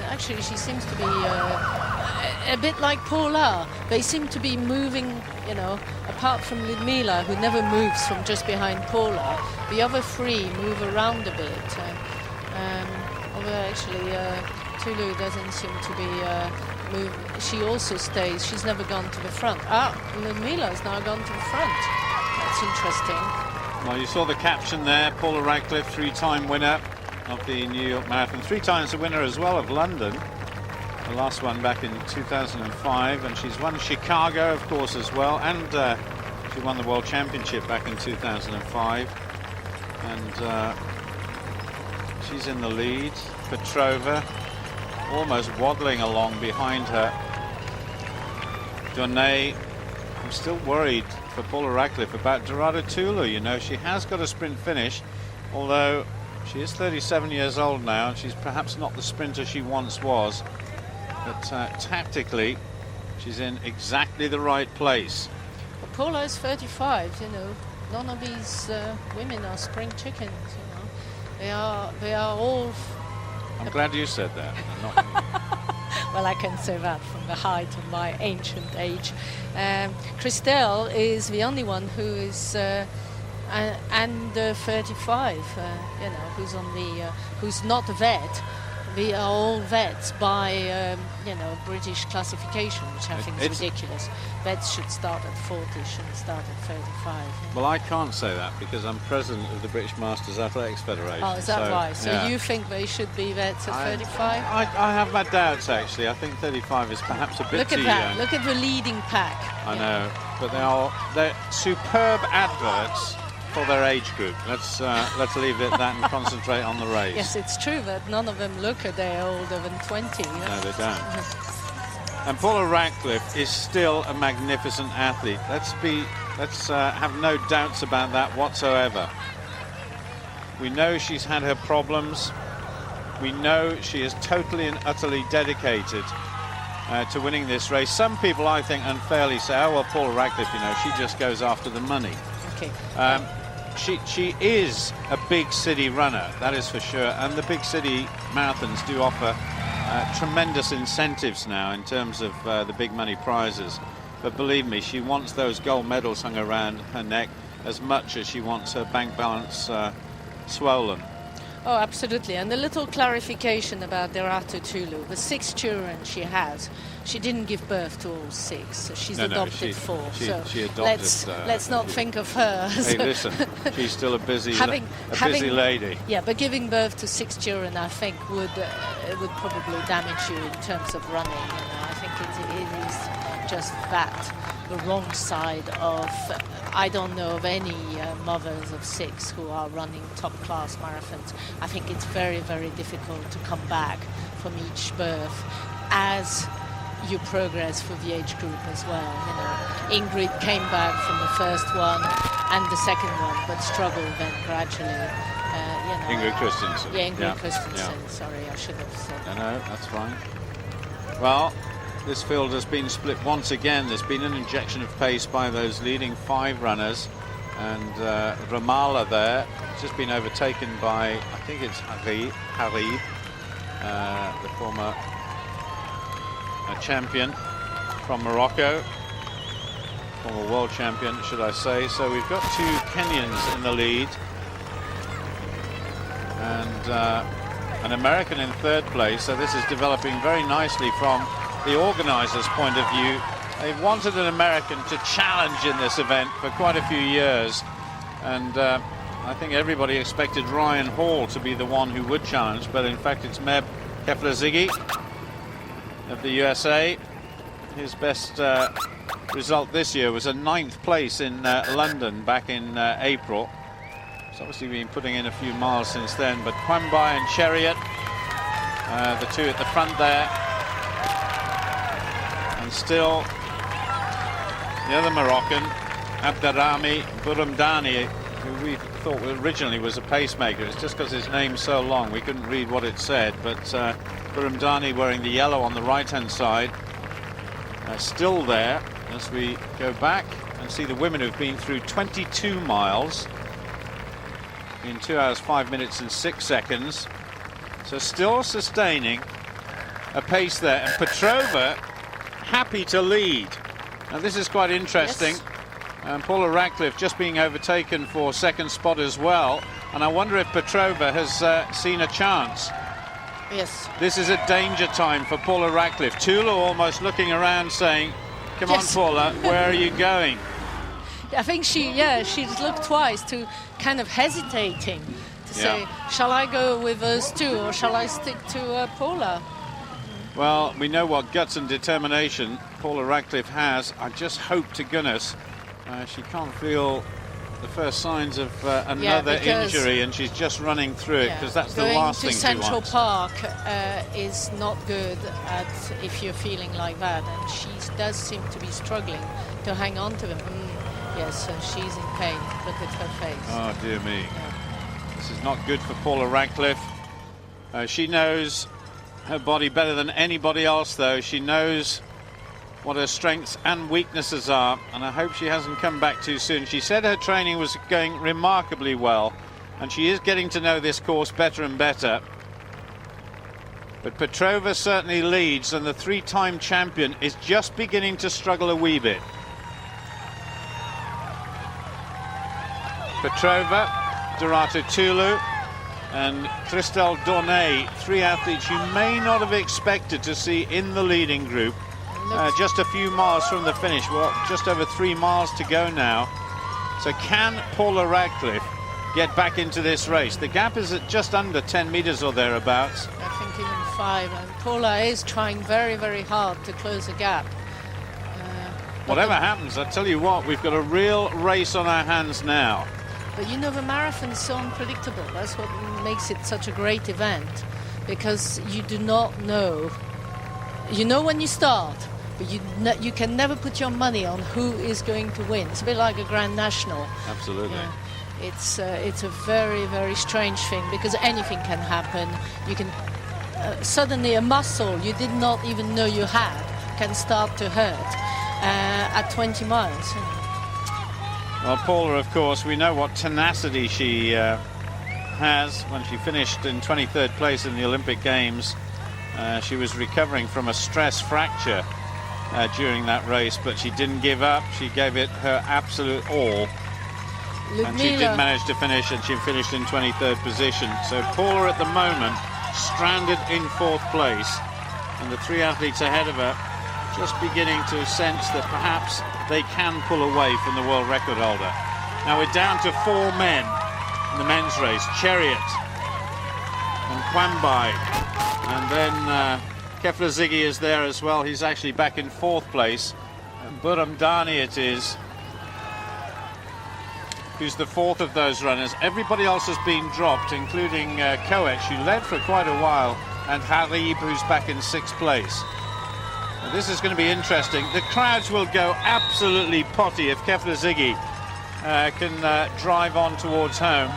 Speaker 2: Actually, she seems to be a bit like Paula. They seem to be moving, you know, apart from Ludmila, who never moves from just behind Paula. The other three move around a bit. Although actually, Tulu doesn't seem to be move. She also stays. She's never gone to the front. Ludmila's now gone to the front. That's interesting.
Speaker 1: Well, you saw the caption there. Paula Radcliffe, 3-time winner of the New York Marathon, 3 times the winner as well of London, the last one back in 2005, and she's won Chicago, of course, as well, and she won the World Championship back in 2005, and she's in the lead. Petrova almost waddling along behind her. Donay, I'm still worried for Paula Radcliffe about Dorada Tulu. You know, she has got a sprint finish, although she is 37 years old now, and she's perhaps not the sprinter she once was. But tactically, she's in exactly the right place.
Speaker 2: Well, Paula is 35, you know. None of these women are spring chickens, you know. They are all...
Speaker 1: I'm glad you said that. Not me.
Speaker 2: Well, I can say that from the height of my ancient age. Christelle is the only one who is... and 35, you know, who's on the, who's not a vet. We are all vets by, you know, British classification, which I think is ridiculous. Vets should start at 40, shouldn't start at 35. Yeah.
Speaker 1: Well, I can't say that because I'm president of the British Masters Athletics Federation.
Speaker 2: Oh, is that why? So
Speaker 1: yeah.
Speaker 2: you think they should be vets at 35?
Speaker 1: I have my doubts, actually. I think 35 is perhaps a bit
Speaker 2: Look
Speaker 1: too
Speaker 2: at that.
Speaker 1: young.
Speaker 2: Look at the leading pack.
Speaker 1: I know, but they're superb adverts for their age group. Let's leave it at that and concentrate on the race.
Speaker 2: Yes, it's true that none of them look a day older than 20. Yeah?
Speaker 1: No, they don't. And Paula Radcliffe is still a magnificent athlete. Let's have no doubts about that whatsoever. We know she's had her problems. We know she is totally and utterly dedicated to winning this race. Some people, I think, unfairly say, oh, well, Paula Radcliffe, you know, she just goes after the money.
Speaker 2: Okay.
Speaker 1: She is a big city runner, that is for sure, and the big city marathons do offer tremendous incentives now in terms of the big money prizes. But believe me, she wants those gold medals hung around her neck as much as she wants her bank balance swollen.
Speaker 2: Oh, absolutely. And a little clarification about Dorada Tulu. The 6 children she has, she didn't give birth to all 6. So she's adopted 4.
Speaker 1: She adopted.
Speaker 2: Let's not think of her.
Speaker 1: Hey, listen, she's still a busy lady.
Speaker 2: Yeah, but giving birth to 6 children, I think, would probably damage you in terms of running. You know, I think it is just that, the wrong side of. I don't know of any mothers of 6 who are running top-class marathons. I think it's very, very difficult to come back from each birth as you progress for the age group as well. You know, Ingrid came back from the first one and the second one, but struggled then gradually. You know,
Speaker 1: Ingrid Christensen.
Speaker 2: Yeah, Ingrid Christensen. Yeah. Sorry, I should have said that.
Speaker 1: No, that's fine. Well, this field has been split once again. There's been an injection of pace by those leading 5 runners, and Ramallah there has just been overtaken by, I think it's Harib, the former champion from Morocco, former world champion, should I say. So we've got 2 Kenyans in the lead, and an American in 3rd place. So this is developing very nicely from the organisers' point of view. They've wanted an American to challenge in this event for quite a few years, and I think everybody expected Ryan Hall to be the one who would challenge, but in fact it's Meb Keflezighi of the USA. His best result this year was a 9th place in London back in April. He's obviously been putting in a few miles since then, but Kwambai and Chariot, the 2 at the front there, and still the other Moroccan, Abderrahmani Burumdani, who we thought originally was a pacemaker. It's just because his name's so long we couldn't read what it said, but Burumdani wearing the yellow on the right-hand side, still there as we go back and see the women who've been through 22 miles in 2 hours 5 minutes and 6 seconds, so still sustaining a pace there, and Petrova happy to lead. Now this is quite interesting.
Speaker 2: Yes.
Speaker 1: And Paula Radcliffe just being overtaken for second spot as well, and I wonder if Petrova has seen a chance.
Speaker 2: Yes.
Speaker 1: This is a danger time for Paula Radcliffe. Tula almost looking around saying, come
Speaker 2: Yes.
Speaker 1: on Paula, where are you going?
Speaker 2: I think she's looked twice to kind of hesitating to say, shall I go with those two or shall I stick to Paula?
Speaker 1: Well, we know what guts and determination Paula Radcliffe has. I just hope to goodness she can't feel the first signs of another injury, and she's just running through it, because that's the last thing she wants.
Speaker 2: Going to Central Park is not good if you're feeling like that, and she does seem to be struggling to hang on to them. Yes, and she's in pain. Look at her face.
Speaker 1: Oh dear me. This is not good for Paula Radcliffe. She knows her body better than anybody else, though. She knows what her strengths and weaknesses are, and I hope she hasn't come back too soon. She said her training was going remarkably well, and she is getting to know this course better and better. But Petrova certainly leads, and the three-time champion is just beginning to struggle a wee bit. Petrova, Dorato Tulu, and Christelle Dornay, three athletes you may not have expected to see in the leading group. Just a few miles from the finish. Well, just over 3 miles to go now. So can Paula Radcliffe get back into this race? The gap is at just under 10 meters or thereabouts.
Speaker 2: I think even 5, and Paula is trying very, very hard to close the gap.
Speaker 1: Whatever happens, I tell you what, we've got a real race on our hands now.
Speaker 2: But you know, the marathon is so unpredictable. That's what makes it such a great event, because you do not know. You know when you start, but you can never put your money on who is going to win. It's a bit like a Grand National.
Speaker 1: Absolutely.
Speaker 2: It's a very, very strange thing, because anything can happen. You can suddenly a muscle you did not even know you had can start to hurt at 20 miles.
Speaker 1: Well, Paula, of course, we know what tenacity she has. When she finished in 23rd place in the Olympic Games, she was recovering from a stress fracture during that race, but she didn't give up. She gave it her absolute all. And she did manage to finish, and she finished in 23rd position. So Paula at the moment stranded in 4th place, and the 3 athletes ahead of her just beginning to sense that perhaps they can pull away from the world record holder. Now we're down to 4 men in the men's race: Chariot and Kwambai, and then Kefla Ziggy is there as well. He's actually back in 4th place. And Burumdani it is, who's the 4th of those runners. Everybody else has been dropped, including Koech, who led for quite a while, and Harib, who's back in 6th place. Now, this is going to be interesting. The crowds will go absolutely potty if Kefla Ziggy can drive on towards home.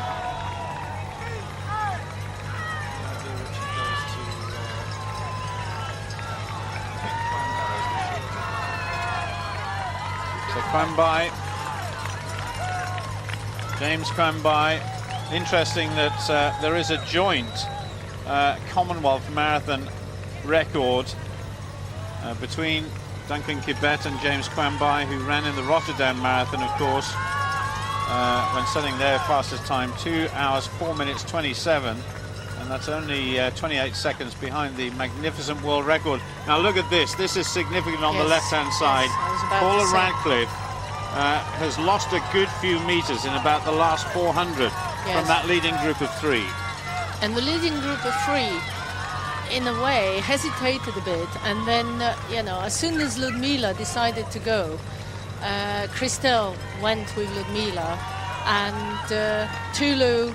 Speaker 1: So Kwambai, James Kwambai. Interesting that there is a joint Commonwealth Marathon record between Duncan Kibet and James Kwambai, who ran in the Rotterdam Marathon, of course, when setting their fastest time 2 hours 4 minutes 27, and that's only 28 seconds behind the magnificent world record. Now look at this. This is significant on the left-hand side. Paula Radcliffe has lost a good few meters in about the last 400 from that leading group of 3.
Speaker 2: And the leading group of 3, in a way, hesitated a bit, and then, as soon as Ludmila decided to go, Christelle went with Ludmila, and Tulu,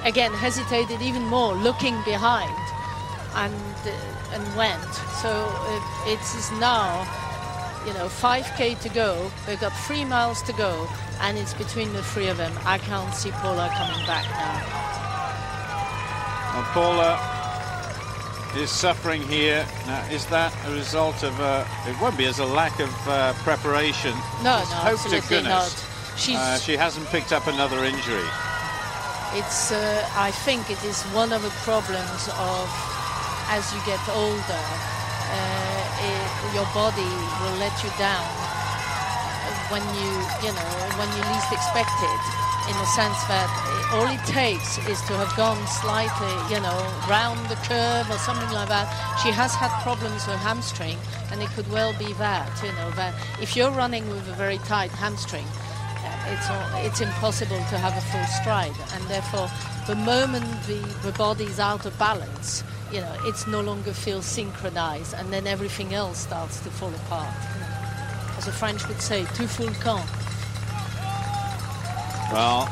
Speaker 2: again, hesitated even more, looking behind, and went. So it is now 5K to go. They've got 3 miles to go, and it's between the 3 of them. I can't see Paula coming back now.
Speaker 1: Well, Paula is suffering here. Now, is that a result of it won't be as a lack of preparation?
Speaker 2: No,
Speaker 1: Hope to
Speaker 2: absolutely
Speaker 1: goodness.
Speaker 2: not.
Speaker 1: She hasn't picked up another injury.
Speaker 2: It's I think it is one of the problems of as you get older, your body will let you down when you least expect it, in the sense that all it takes is to have gone slightly, round the curve or something like that. She has had problems with hamstring, and it could well be that, that if you're running with a very tight hamstring, it's impossible to have a full stride, and therefore the moment the body's out of balance, it's no longer feels synchronized, and then everything else starts to fall apart. As the French would say, tout fout le camp.
Speaker 1: Well,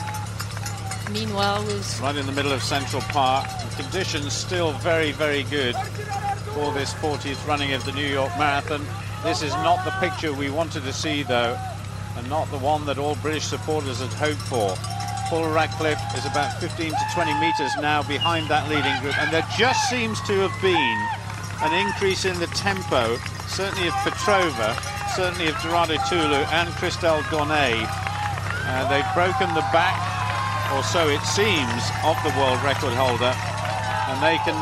Speaker 2: meanwhile,
Speaker 1: right in the middle of Central Park, the conditions still very, very good for this 40th running of the New York Marathon. This is not the picture we wanted to see, though, and not the one that all British supporters had hoped for. Paula Radcliffe is about 15 to 20 meters now behind that leading group, and there just seems to have been an increase in the tempo, certainly of Petrova, certainly of Dorado Tulu and Christelle Dornay. They've broken the back, or so it seems, of the world record holder, and they can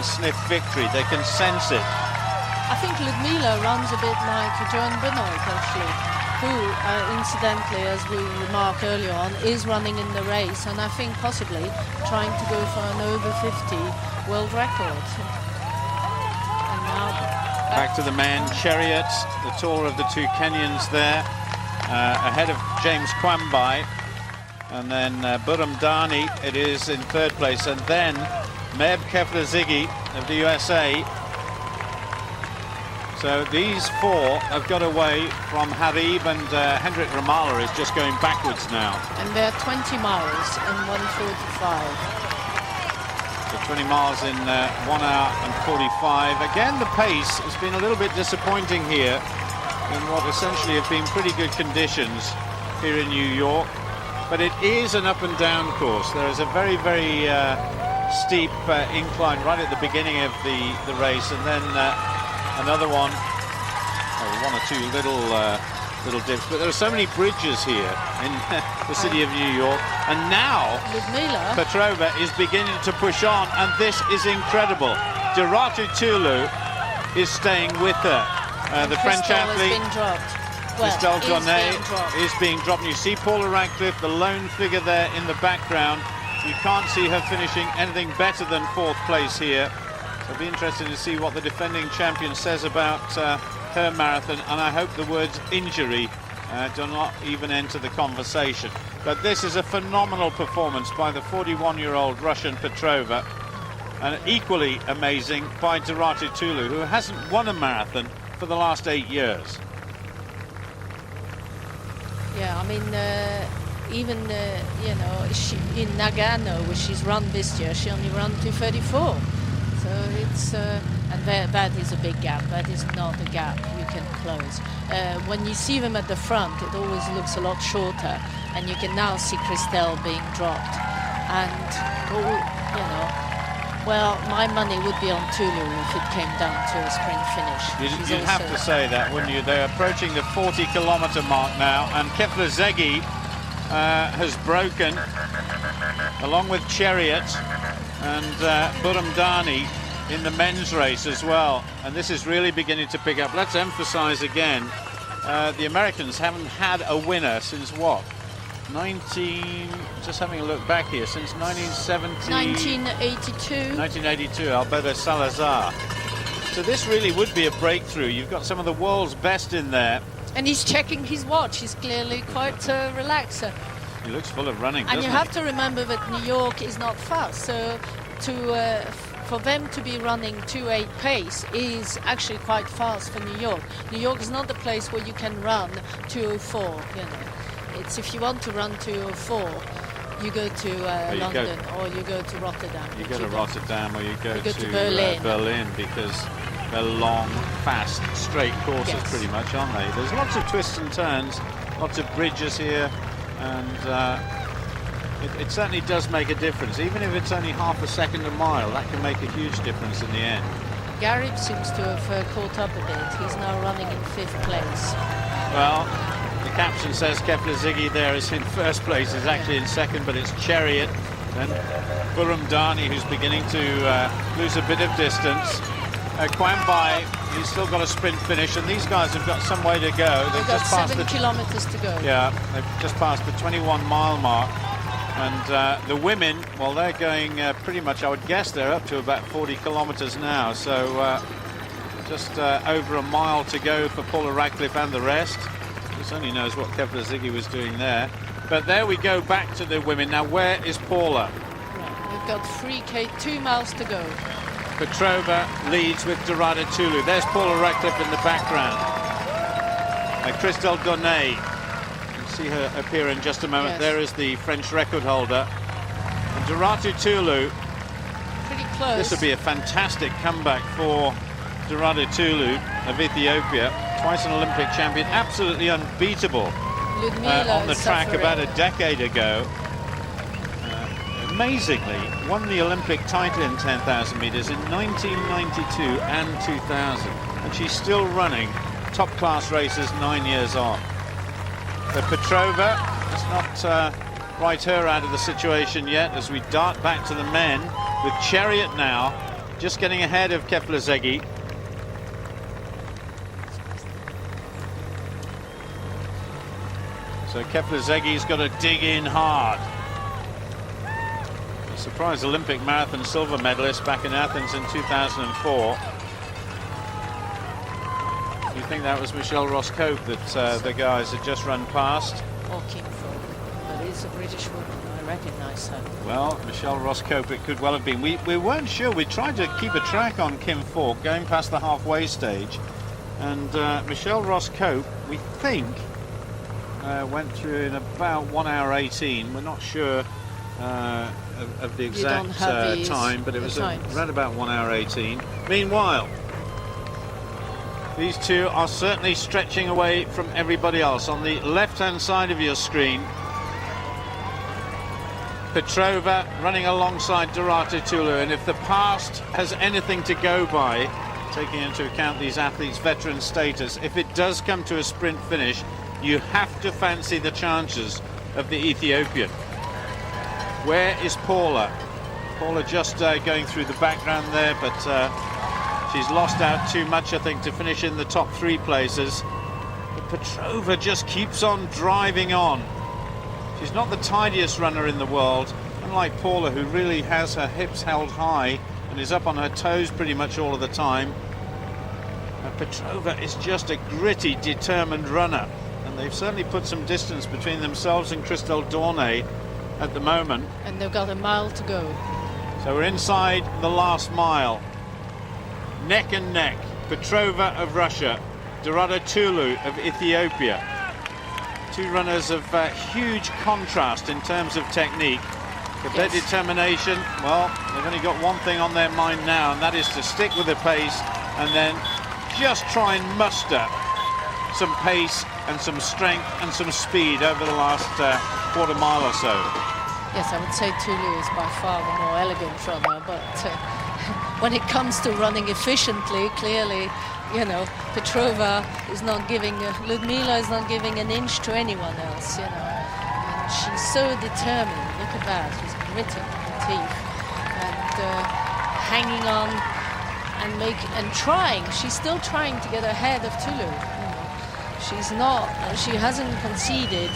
Speaker 1: sniff victory. They can sense it.
Speaker 2: I think Ludmila runs a bit like Joan Benoit, actually, who, incidentally, as we remarked earlier on, is running in the race, and I think possibly trying to go for an over 50 world record. And now
Speaker 1: back to the men. Chariot, the taller of the two Kenyans there, ahead of James Kwambai, and then Buram Dani, it is in 3rd place, and then Meb Keflezighi of the USA. So these 4 have got away from Habib, and Hendrik Ramala is just going backwards now.
Speaker 2: And they're 20 miles in 1:45.
Speaker 1: So 20 miles in 1 hour and 45. Again, the pace has been a little bit disappointing here in what essentially have been pretty good conditions here in New York. But it is an up and down course. There is a very, very steep incline right at the beginning of the race, and then another one or 2 little dips, but there are so many bridges here in the city of New York, and now
Speaker 2: Ludmila
Speaker 1: Petrova is beginning to push on, and this is incredible. Dorado Tulu is staying with her. The French athlete Christelle Dornay is being dropped. And you see Paula Radcliffe, the lone figure there in the background. You can't see her finishing anything better than 4th place here. It'll be interesting to see what the defending champion says about her marathon, and I hope the words injury do not even enter the conversation. But this is a phenomenal performance by the 41-year-old Russian Petrova, and equally amazing by Dorado Tulu, who hasn't won a marathon for the last 8 years.
Speaker 2: Yeah, I mean, even in Nagano, which she's run this year, she only ran 2:34. So it's and that is a big gap. That is not a gap you can close. When you see them at the front, it always looks a lot shorter, and you can now see Christelle being dropped. And well, my money would be on Tulu if it came down to a sprint finish.
Speaker 1: You'd have to say that, wouldn't you? They're approaching the 40-kilometer mark now, and Keflezighi has broken, along with Chariot and Buram Dani in the men's race as well, and this is really beginning to pick up. Let's emphasize again, the Americans haven't had a winner since what? Just having a look back here, since 1982, Alberto Salazar. So this really would be a breakthrough. You've got some of the world's best in there.
Speaker 2: And he's checking his watch. He's clearly quite relaxed.
Speaker 1: He looks full of running,
Speaker 2: and you have to remember that New York is not fast, so for them to be running 2:08 pace is actually quite fast for New York. New York is not the place where you can run 2:04. It's if you want to run 2:04, you go to London or you go to Rotterdam.
Speaker 1: You go to Rotterdam or you go to
Speaker 2: Berlin.
Speaker 1: Berlin, because They're long, fast, straight courses, pretty much, aren't they? There's lots of twists and turns, lots of bridges here, and it certainly does make a difference. Even if it's only half a second a mile, that can make a huge difference in the end.
Speaker 2: Garib seems to have caught up a bit. He's now running in 5th place.
Speaker 1: Well, the caption says Keplezigi there is in 1st place. Is actually in 2nd, but it's Chariot and Burham Dhani who's beginning to lose a bit of distance. Quambai, he's still got a sprint finish, and these guys have got some way to go.
Speaker 2: They've got 7 kilometers to go.
Speaker 1: Yeah, they've just passed the 21-mile mark. And the women, well, they're going pretty much, I would guess they're up to about 40 kilometers now. So just over a mile to go for Paula Radcliffe and the rest. Who only knows what Keplezigi was doing there. But there we go, back to the women. Now, where is Paula?
Speaker 2: Right, we've got 2 miles to go.
Speaker 1: Petrova leads with Dorada Tulu. There's Paula Radcliffe in the background. Christelle Donnet. See her appear in just a moment.
Speaker 2: Yes.
Speaker 1: There is the French record holder. And Dorada Tulu.
Speaker 2: Pretty close.
Speaker 1: This would be a fantastic comeback for Dorada Tulu of Ethiopia. Twice an Olympic champion, absolutely unbeatable on the track about a decade ago. Amazingly, won the Olympic title in 10,000 meters in 1992 and 2000. And she's still running top-class races 9 years on. So Petrova, let's not write her out of the situation yet as we dart back to the men with Chariot now just getting ahead of Keplezigi. So Keplezigi's got to dig in hard. Surprise Olympic marathon silver medalist back in Athens in 2004. Do you think that was Michelle Ross-Cope that the guys had just run past?
Speaker 2: Or Kim Falk, but it's a British woman. I recognise her.
Speaker 1: Well, Michelle Ross-Cope, it could well have been. We weren't sure. We tried to keep a track on Kim Falk going past the halfway stage, and Michelle Ross-Cope, we think, went through in about 1 hour 18. We're not sure of the exact time, but it was around about 1 hour 18. Meanwhile, these two are certainly stretching away from everybody else. On the left-hand side of your screen, Petrova running alongside Dorada Tulu, and if the past has anything to go by, taking into account these athletes' veteran status, if it does come to a sprint finish, you have to fancy the chances of the Ethiopian. Where is Paula? Paula just going through the background there, but she's lost out too much, I think, to finish in the top 3 places. But Petrova just keeps on driving on. She's not the tidiest runner in the world, unlike Paula, who really has her hips held high and is up on her toes pretty much all of the time. Petrova is just a gritty, determined runner, and they've certainly put some distance between themselves and Christelle Donnet at the moment.
Speaker 2: And they've got a mile to go.
Speaker 1: So we're inside the last mile. Neck and neck. Petrova of Russia, Dorada Tulu of Ethiopia. Two runners of huge contrast in terms of technique. But their determination, well, they've only got one thing on their mind now, and that is to stick with the pace and then just try and muster some pace and some strength and some speed over the last quarter mile or so.
Speaker 2: Yes, I would say Tulu is by far the more elegant runner, but when it comes to running efficiently, clearly, you know, Petrova is not giving, Ludmila is not giving an inch to anyone else, you know. And she's so determined. Look at that. She's gritting her teeth and hanging on and trying. She's still trying to get ahead of Tulu. You know. She's not. She hasn't conceded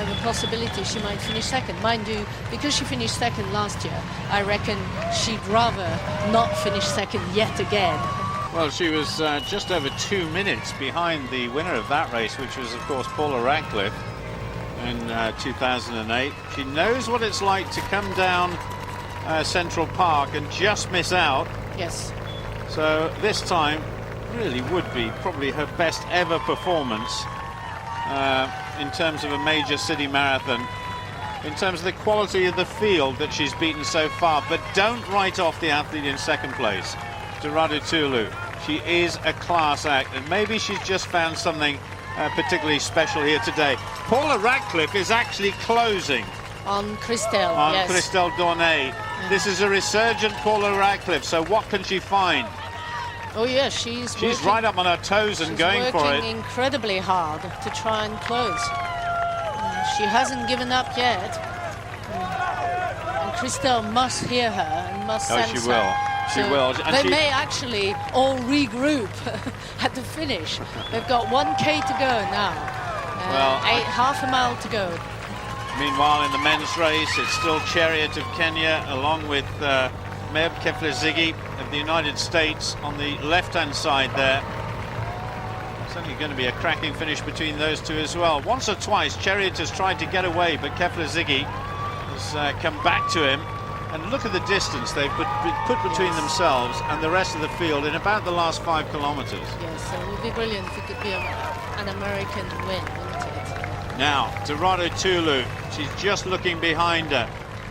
Speaker 2: the possibility she might finish second. Mind you, because she finished second last year, I reckon she'd rather not finish second yet again.
Speaker 1: Well, she was just over 2 minutes behind the winner of that race, which was, of course, Paula Radcliffe in 2008. She knows what it's like to come down Central Park and just miss out.
Speaker 2: Yes.
Speaker 1: So this time really would be probably her best ever performance in terms of a major city marathon, in terms of the quality of the field that she's beaten so far. But don't write off the athlete in second place, Dorada Tulu. She is a class act, and maybe she's just found something particularly special here today. Paula Radcliffe is actually closing
Speaker 2: On Christelle,
Speaker 1: on
Speaker 2: yes.
Speaker 1: Christelle Dornay. This is a resurgent Paula Radcliffe, so what can she find?
Speaker 2: Oh yeah, she's working,
Speaker 1: right up on her toes and going for it.
Speaker 2: working incredibly hard to try and close. She hasn't given up yet. And Christelle must hear her and must sense
Speaker 1: she will.
Speaker 2: her.
Speaker 1: She
Speaker 2: So
Speaker 1: will. And
Speaker 2: they may actually all regroup at the finish. They've got 1K to go now. Half a mile to go.
Speaker 1: Meanwhile, in the men's race, it's still Chariot of Kenya along with Meb Keflezighi of the United States on the left-hand side there. Certainly going to be a cracking finish between those two as well. Once or twice, Chariot has tried to get away, but Keflezighi has come back to him. And look at the distance they've put between themselves and the rest of the field in about the last 5 kilometers.
Speaker 2: Yes, it would be brilliant if it could be an American win, wouldn't it?
Speaker 1: Now, Dorado Tulu, she's just looking behind her.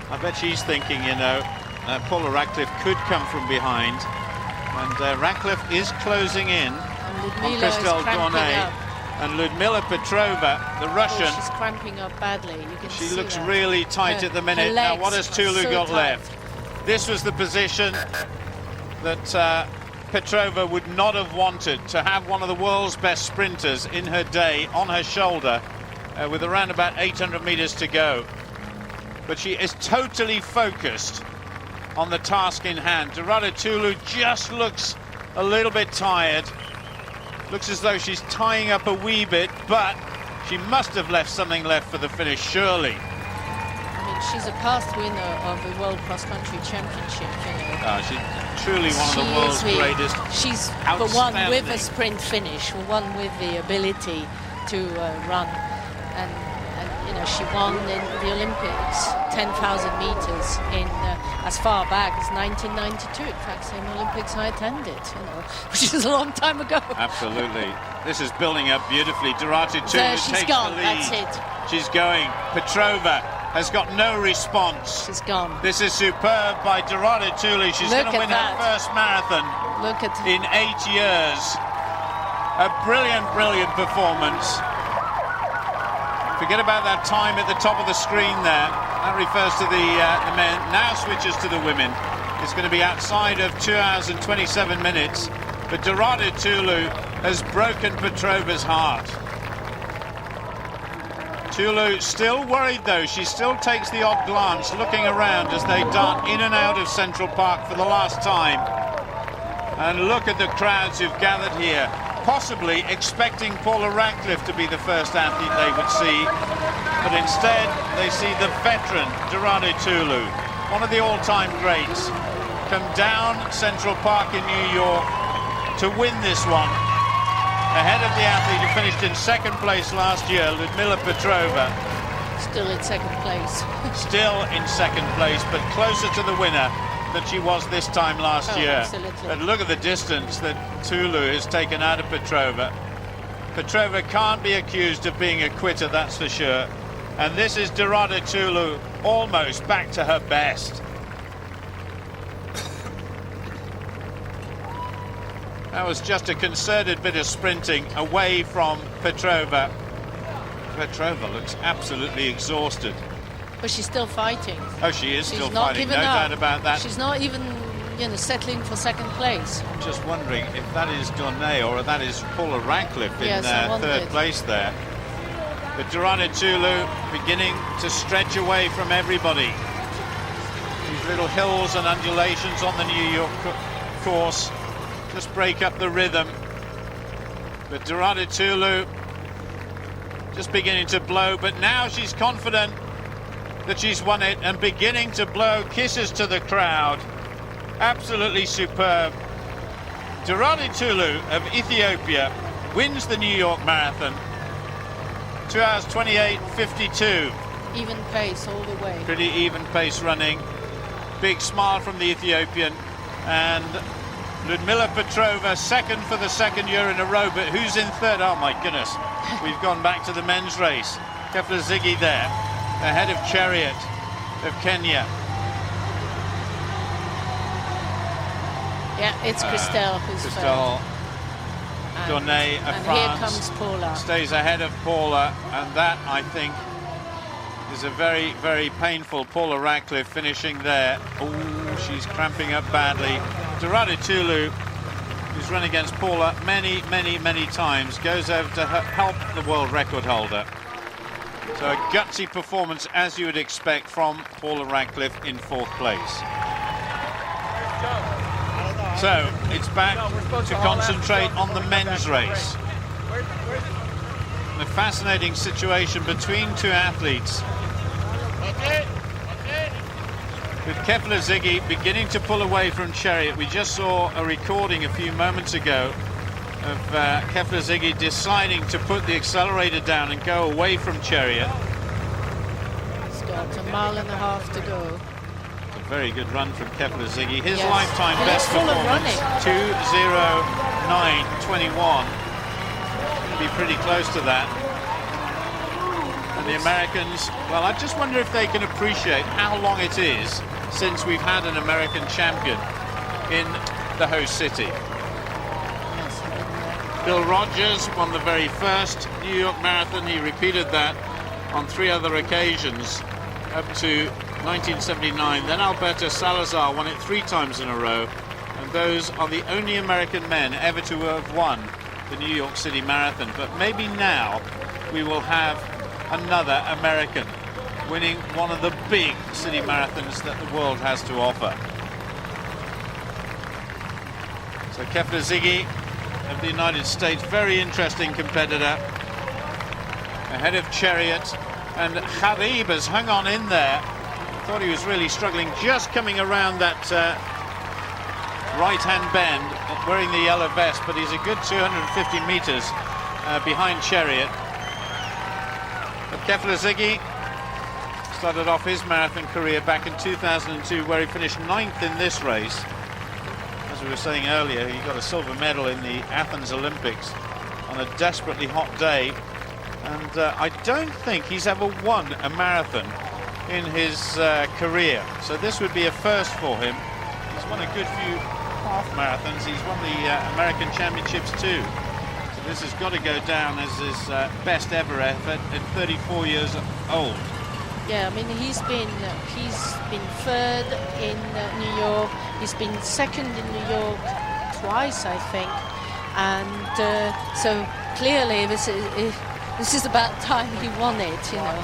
Speaker 1: I bet she's thinking, you know, Paula Radcliffe could come from behind. And Radcliffe is closing in on Christelle Dornay. And Ludmila Petrova, the Russian,
Speaker 2: she's cramping up badly. You can
Speaker 1: she
Speaker 2: see
Speaker 1: looks
Speaker 2: that.
Speaker 1: really tight at the minute. Now, what has Tulu got left? This was the position that Petrova would not have wanted, to have one of the world's best sprinters in her day on her shoulder with around about 800 meters to go. But she is totally focused on the task in hand. Dorado Tulu just looks a little bit tired. Looks as though she's tying up a wee bit, but she must have left something left for the finish, surely.
Speaker 2: I mean, she's a past winner of the World Cross Country Championship, you know.
Speaker 1: She's truly one of the world's greatest.
Speaker 2: She's the one with a sprint finish, the one with the ability to run. And you know, she won in the Olympics 10,000 meters in as far back as 1992. In fact, same Olympics I attended, you know, which is a long time ago.
Speaker 1: Absolutely. This is building up beautifully. Dorado Tulu
Speaker 2: There,
Speaker 1: takes
Speaker 2: she's gone.
Speaker 1: the lead.
Speaker 2: That's it.
Speaker 1: She's going. Petrova has got no response.
Speaker 2: She's gone.
Speaker 1: This is superb by Dorado Tulu. She's going to win her first marathon in 8 years. A brilliant, brilliant performance. Forget about that time at the top of the screen there. That refers to the men. Now switches to the women. It's going to be outside of 2 hours and 27 minutes. But Dorado Tulu has broken Petrova's heart. Tulu still worried though. She still takes the odd glance looking around as they dart in and out of Central Park for the last time. And look at the crowds who've gathered here, possibly expecting Paula Radcliffe to be the first athlete they would see. But instead, they see the veteran Dorado Tulu, one of the all-time greats, come down Central Park in New York to win this one, ahead of the athlete who finished in second place last year, Ludmila Petrova.
Speaker 2: Still in second place.
Speaker 1: Still in second place, but closer to the winner than she was this time last year.
Speaker 2: Absolutely.
Speaker 1: But look at the distance that Tulu has taken out of Petrova. Petrova can't be accused of being a quitter, that's for sure. And this is Dorado Tulu almost back to her best. That was just a concerted bit of sprinting away from Petrova. Petrova looks absolutely exhausted.
Speaker 2: But she's still fighting.
Speaker 1: Oh, she is still
Speaker 2: not
Speaker 1: fighting, no
Speaker 2: given up.
Speaker 1: doubt about that.
Speaker 2: She's not even, you know, settling for second place.
Speaker 1: I'm just wondering if that is Dornay or if that is Paula Radcliffe in third place there. But Dorado Tulu beginning to stretch away from everybody. These little hills and undulations on the New York course just break up the rhythm. But Dorado Tulu just beginning to blow, but now she's confident that she's won it and beginning to blow kisses to the crowd. Absolutely superb. Dorado Tulu of Ethiopia wins the New York Marathon. 2 hours 28:52.
Speaker 2: Even pace all the way.
Speaker 1: Pretty even pace running. Big smile from the Ethiopian. And Ludmila Petrova second for the second year in a row, but who's in third? Oh my goodness. We've gone back to the men's race. Keflezighi there, ahead of Chariot of Kenya.
Speaker 2: Yeah, it's Christelle who's
Speaker 1: Christelle Donnet of
Speaker 2: and
Speaker 1: France.
Speaker 2: here comes Paula.
Speaker 1: Stays ahead of Paula, and that, I think, is a very, very painful Paula Radcliffe finishing there. Oh, she's cramping up badly. Dorada Tulu, who's run against Paula many, many, many times, goes over to help the world record holder. So a gutsy performance, as you would expect, from Paula Radcliffe in 4th place. So it's back to concentrate on the men's race. A fascinating situation between two athletes, with Kefler-Ziggy beginning to pull away from Chariot. We just saw a recording a few moments ago of Kefler-Ziggy deciding to put the accelerator down and go away from Chariot.
Speaker 2: He's got a mile and a half to go.
Speaker 1: A very good run from Kefler-Ziggy. His
Speaker 2: Yes.
Speaker 1: lifetime
Speaker 2: And
Speaker 1: best
Speaker 2: it's full of
Speaker 1: performance, 2:09.21. Be pretty close to that. And the Americans, well, I just wonder if they can appreciate how long it is since we've had an American champion in the host city. Bill Rogers won the very first New York Marathon. He repeated that on 3 other occasions up to 1979. Then Alberto Salazar won it 3 times in a row. And those are the only American men ever to have won the New York City Marathon. But maybe now we will have another American winning one of the big city marathons that the world has to offer. So Kefler-Ziggy of the United States, very interesting competitor, ahead of Chariot, and Kharib has hung on in there. Thought he was really struggling, just coming around that right-hand bend, wearing the yellow vest, but he's a good 250 meters behind Chariot. But Kefler-Ziggy started off his marathon career back in 2002, where he finished 9th in this race. As we were saying earlier, he got a silver medal in the Athens Olympics on a desperately hot day. And I don't think he's ever won a marathon in his career. So this would be a first for him. He's won a good few half marathons. He's won the American Championships too. So this has got to go down as his best ever effort at 34 years old.
Speaker 2: Yeah, I mean, he's been 3rd in New York. He's been 2nd in New York twice, I think. And so clearly this is about time he won it, you know.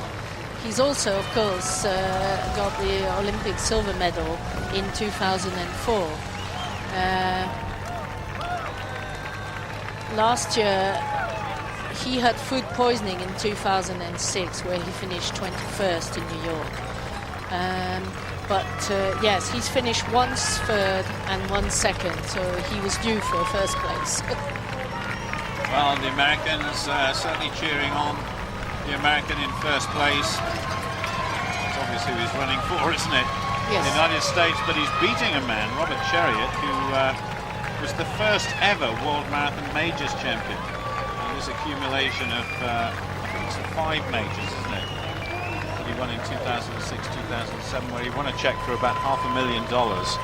Speaker 2: He's also, of course, got the Olympic silver medal in 2004. Last year, he had food poisoning in 2006, where he finished 21st in New York. Yes, he's finished once 3rd and once 2nd, so he was due for 1st place.
Speaker 1: Well, the Americans certainly cheering on the American in 1st place. That's obviously who he's running for, isn't it?
Speaker 2: Yes.
Speaker 1: The United States, but he's beating a man, Robert Chariot, who was the first ever World Marathon Majors champion. And this accumulation of, I think it's 5 majors, isn't it? That he won in 2006, 2007, where he won a check for about $500,000.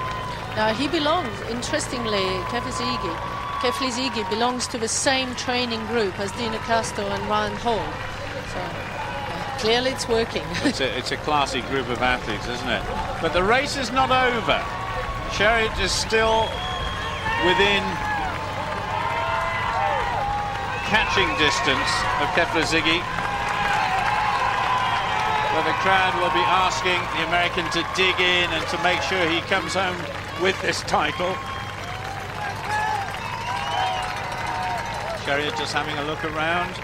Speaker 2: Now, he belongs, interestingly, Kefler-Ziggy belongs to the same training group as Dino Castro and Ryan Hall. So, clearly it's working.
Speaker 1: It's a classy group of athletes, isn't it? But the race is not over. Chariot is still within catching distance of Kefler-Ziggy. But the crowd will be asking the American to dig in and to make sure he comes home with this title. Chariot just having a look around.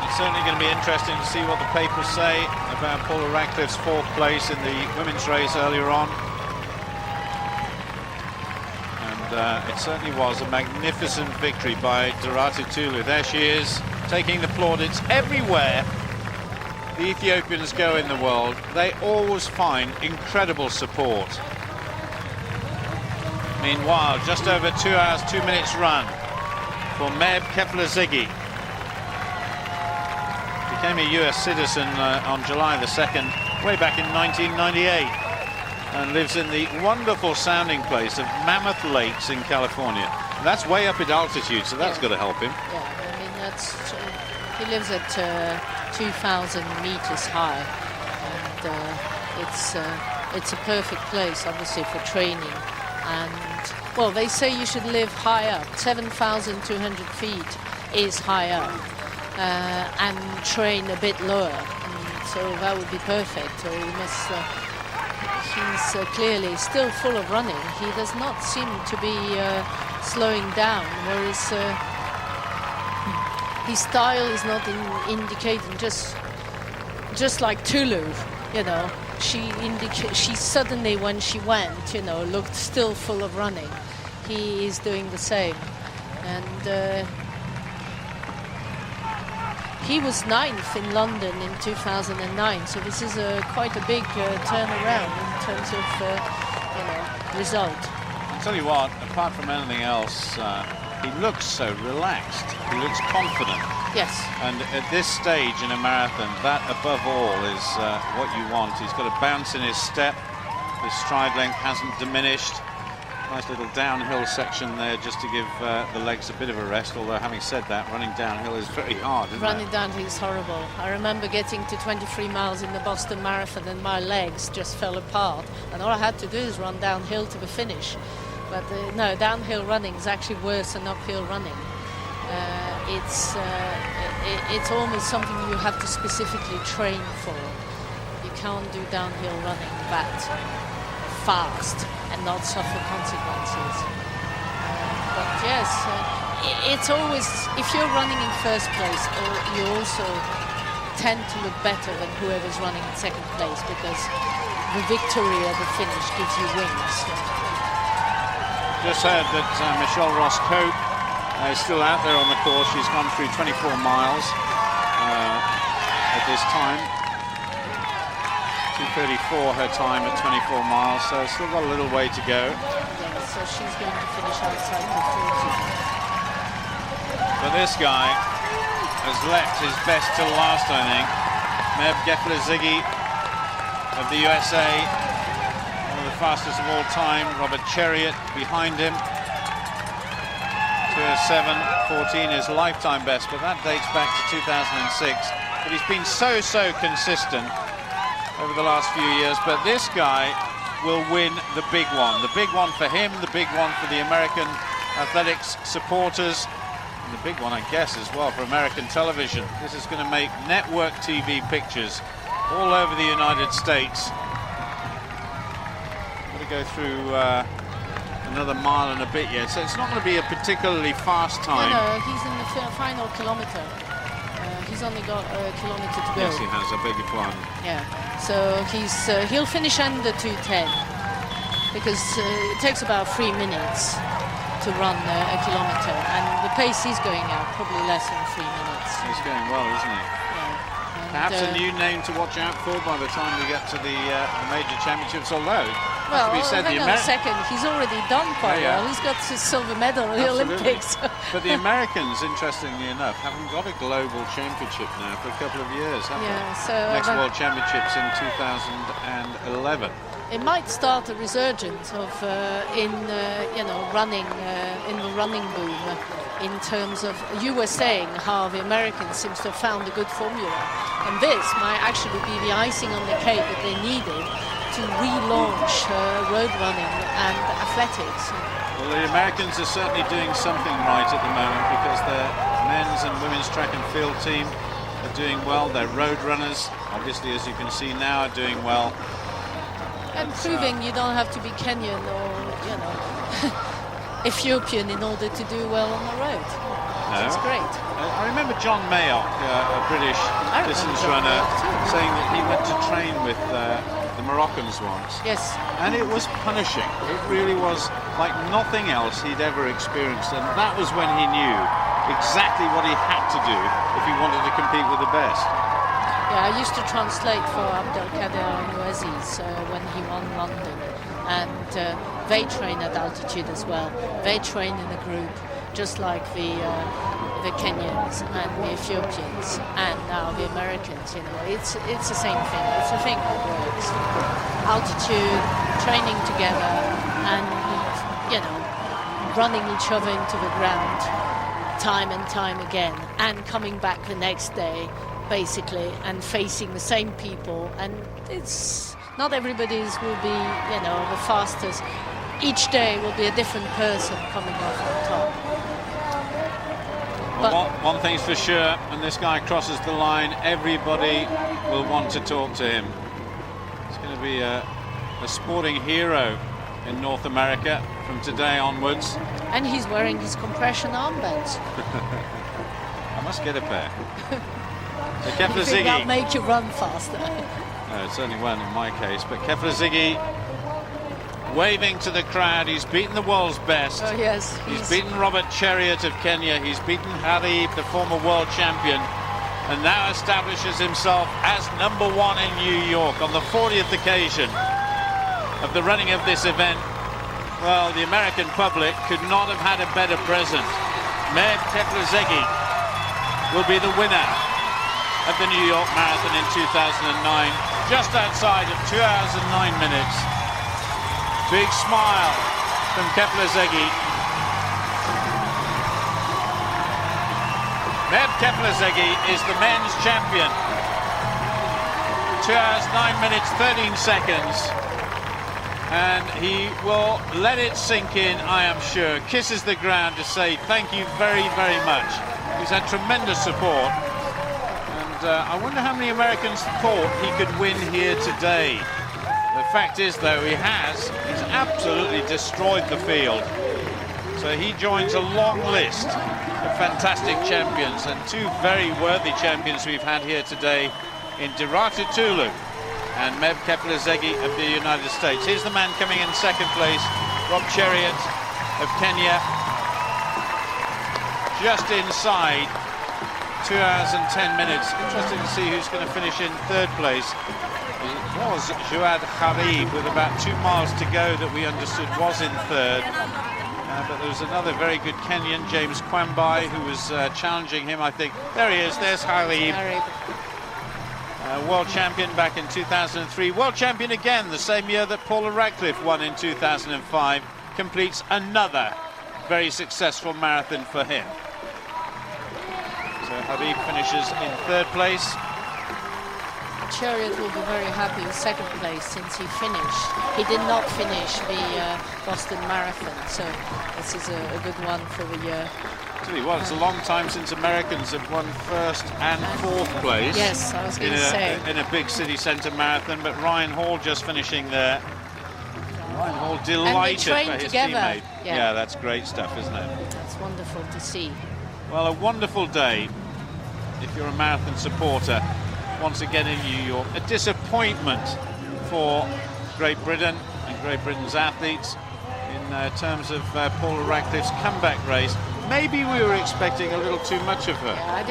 Speaker 1: It's certainly going to be interesting to see what the papers say about Paula Radcliffe's 4th place in the women's race earlier on. And it certainly was a magnificent victory by Dorada Tulu. There she is, taking the plaudits everywhere the Ethiopians go in the world. They always find incredible support. Meanwhile, just over 2 hours, 2 minutes run for Meb Kefler-Ziggy. became a US citizen on July the 2nd, way back in 1998, and lives in the wonderful sounding place of Mammoth Lakes in California. And that's way up at altitude, so that's got to help him.
Speaker 2: Yeah, I mean, that's he lives at 2,000 meters high, and it's a perfect place, obviously, for training. And well, they say you should live high up. 7,200 feet is high up, and train a bit lower. And so that would be perfect. So he must. He's clearly still full of running. He does not seem to be slowing down, whereas his style is not indicating, just like Tulu, you know. She suddenly, when she went, you know, looked still full of running. He is doing the same, and he was 9th in London in 2009. So this is quite a big turnaround in terms of result.
Speaker 1: I'll tell you what, apart from anything else, he looks so relaxed. He looks confident.
Speaker 2: Yes.
Speaker 1: And at this stage in a marathon, that above all is what you want. He's got a bounce in his step. His stride length hasn't diminished. Nice little downhill section there just to give the legs a bit of a rest. Although, having said that, running downhill is very hard, isn't
Speaker 2: Running
Speaker 1: it?
Speaker 2: downhill is horrible. I remember getting to 23 miles in the Boston Marathon and my legs just fell apart. And all I had to do is run downhill to the finish. But no, downhill running is actually worse than uphill running. It's almost something you have to specifically train for. You can't do downhill running that fast and not suffer consequences. But yes, it's always, if you're running in first place, you also tend to look better than whoever's running in second place, because the victory at the finish gives you wings.
Speaker 1: Just heard that Michelle Roscoe is still out there on the course. She's gone through 24 miles at this time. 2:34 her time at 24 miles, so still got a little way to go.
Speaker 2: Yeah, so she's going to finish outside the 40.
Speaker 1: But this guy has left his best till last, I think. Meb Gefler-Ziggy of the USA, one of the fastest of all time. Robert Chariot behind him. 2:07.14 is lifetime best, but that dates back to 2006. But he's been so consistent over the last few years. But this guy will win the big one. The big one for him, the big one for the American athletics supporters, and the big one, I guess, as well for American television. This is going to make network TV pictures all over the United States. Got to go through another mile and a bit yet, so it's not going to be a particularly fast time.
Speaker 2: No, he's in the final kilometer. He's only got a kilometer to go.
Speaker 1: Yes, he has. I beg your pardon.
Speaker 2: Yeah, so he'll finish under 2:10, because it takes about 3 minutes to run a kilometer, and the pace he's going at probably less than 3 minutes.
Speaker 1: He's going well, isn't he?
Speaker 2: Yeah.
Speaker 1: Perhaps a new name to watch out for by the time we get to the major championships, although,
Speaker 2: well,
Speaker 1: to be said,
Speaker 2: hang on a second, he's already done quite well. He's got his silver medal at the Olympics.
Speaker 1: But the Americans, interestingly enough, haven't got a global championship now for a couple of years, have they?
Speaker 2: So
Speaker 1: next World Championships in 2011.
Speaker 2: It might start a resurgence of running in the running boom. In terms of, you were saying how the Americans seems to have found a good formula, and this might actually be the icing on the cake that they needed to relaunch road running and athletics.
Speaker 1: Well, the Americans are certainly doing something right at the moment, because their men's and women's track and field team are doing well. Their road runners, obviously, as you can see now, are doing well.
Speaker 2: And proving you don't have to be Kenyan or, Ethiopian in order to do well on the road.
Speaker 1: No.
Speaker 2: That's great.
Speaker 1: I remember John Mayock, a British distance runner, saying that he went to train with the Moroccans once.
Speaker 2: Yes.
Speaker 1: And it was punishing. It really was like nothing else he'd ever experienced. And that was when he knew exactly what he had to do if he wanted to compete with the best.
Speaker 2: Yeah, I used to translate for Abdelkader Al-Muaziz when he won London. And they train at altitude as well. They train in a group, just like the the Kenyans and the Ethiopians and now the Americans, you know, it's the same thing. It's a thing that works. Altitude, training together, and, you know, running each other into the ground time and time again, and coming back the next day, basically, and facing the same people. And it's not everybody's will be, you know, the fastest. Each day will be a different person coming off on top.
Speaker 1: Well, one thing's for sure, when this guy crosses the line, everybody will want to talk to him. He's going to be a sporting hero in North America from today onwards.
Speaker 2: And he's wearing his compression armbands.
Speaker 1: I must get a pair. So
Speaker 2: You
Speaker 1: Kefler
Speaker 2: think that'll
Speaker 1: Ziggy.
Speaker 2: make you run faster?
Speaker 1: No, it certainly won't in my case, but Kefler Ziggy waving to the crowd. He's beaten the world's best.
Speaker 2: Oh yes,
Speaker 1: He's beaten Robert Chariot of Kenya. He's beaten Habib, the former world champion, and now establishes himself as #1 in New York on the 40th occasion of the running of this event. Well, the American public could not have had a better present. Meb Keflezighi will be the winner of the New York Marathon in 2009, just outside of 2 hours and 9 minutes. Big smile from Keflezighi. Meb Keflezighi is the men's champion. 2 hours, 9 minutes, 13 seconds. And he will let it sink in, I am sure. Kisses the ground to say thank you very, very much. He's had tremendous support. And I wonder how many Americans thought he could win here today. The fact is, though, he's absolutely destroyed the field. So he joins a long list of fantastic champions, and two very worthy champions we've had here today in Deratu Tulu and Meb Keflezighi of the United States. Here's the man coming in second place, Rob Chariot of Kenya, just inside 2 hours and 10 minutes. Interesting to see who's going to finish in third place. It was Jawad Habib with about 2 miles to go that we understood was in third. But there was another very good Kenyan, James Kwambai, who was challenging him, I think. There he is, there's Habib. World champion back in 2003. World champion again, the same year that Paula Radcliffe won in 2005. Completes another very successful marathon for him. So Habib finishes in third place.
Speaker 2: Chariot will be very happy with second place since he finished. He did not finish the Boston Marathon, so this is a good one for the year.
Speaker 1: Tell you what, it's a long time since Americans have won first and fourth place.
Speaker 2: Yes, I was going to say.
Speaker 1: In a big city centre marathon, but Ryan Hall just finishing there. Ryan Hall delighted for his teammate. Yeah, that's great stuff, isn't it?
Speaker 2: That's wonderful to see.
Speaker 1: Well, a wonderful day if you're a marathon supporter. Once again in New York, a disappointment for Great Britain and Great Britain's athletes in terms of Paula Radcliffe's comeback race. Maybe we were expecting a little too much of her.
Speaker 2: Yeah,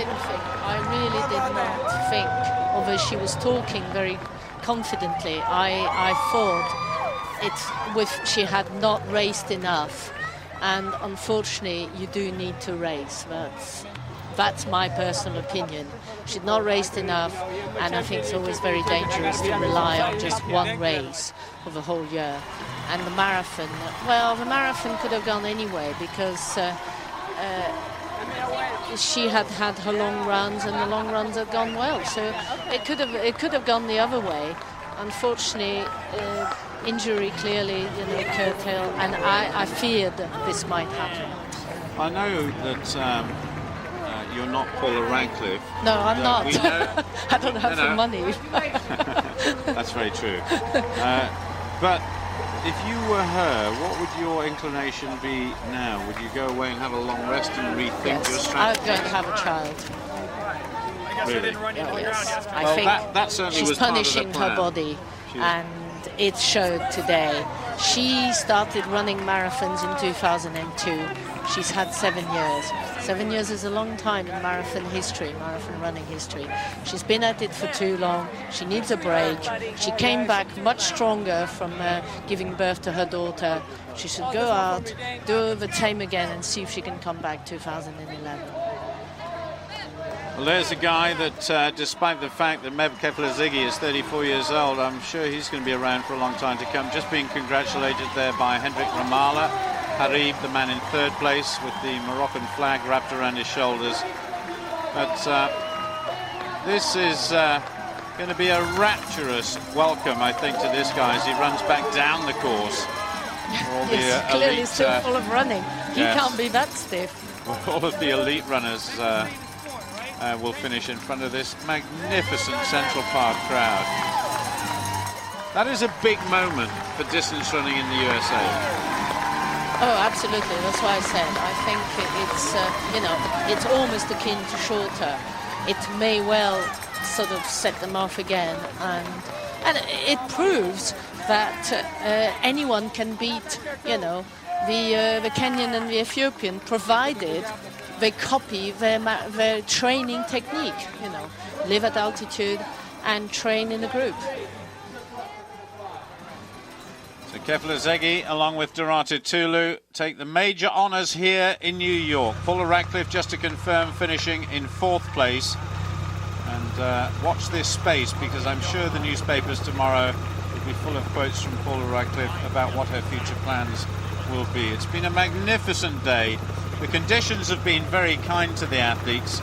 Speaker 2: I really did not think, although she was talking very confidently, I thought she had not raced enough, and unfortunately you do need to race. That's my personal opinion. She'd not raced enough, and I think it's always very dangerous to rely on just one race for the whole year. And the marathon, well, the marathon could have gone anyway because she had had her long runs, and the long runs had gone well. So it could have gone the other way. Unfortunately, injury clearly, curtailed, and I feared that this might happen.
Speaker 1: I know that. You're not Paula Radcliffe.
Speaker 2: No, I'm not.
Speaker 1: We know,
Speaker 2: I don't have the money.
Speaker 1: That's very true. But if you were her, what would your inclination be now? Would you go away and have a long rest and rethink your strategy?
Speaker 2: I'm going to have a child.
Speaker 1: Really?
Speaker 2: Yes.
Speaker 1: Well,
Speaker 2: I think
Speaker 1: that certainly
Speaker 2: she's
Speaker 1: was part of the
Speaker 2: punishing
Speaker 1: plan.
Speaker 2: her body, and it showed today. She started running marathons in 2002. She's had 7 years. 7 years is a long time in marathon running history. She's been at it for too long. She needs a break. She came back much stronger from giving birth to her daughter. She should go out, do the same again, and see if she can come back 2011.
Speaker 1: Well, there's a guy that, despite the fact that Meb Keflezighi is 34 years old, I'm sure he's going to be around for a long time to come. Just being congratulated there by Hendrik Ramala. Harib, the man in third place, with the Moroccan flag wrapped around his shoulders. But this is going to be a rapturous welcome, I think, to this guy as he runs back down the course.
Speaker 2: Yes, clearly still full of running. He can't be that stiff.
Speaker 1: All of the elite runners will finish in front of this magnificent Central Park crowd. That is a big moment for distance running in the USA.
Speaker 2: Oh, absolutely. That's why I said I think it's it's almost akin to shorter. It may well sort of set them off again, and it proves that anyone can beat the Kenyan and the Ethiopian, provided they copy their training technique. Live at altitude and train in a group.
Speaker 1: So Keflezighi, along with Dorata Tulu, take the major honours here in New York. Paula Radcliffe, just to confirm, finishing in 4th place. And watch this space, because I'm sure the newspapers tomorrow will be full of quotes from Paula Radcliffe about what her future plans will be. It's been a magnificent day. The conditions have been very kind to the athletes,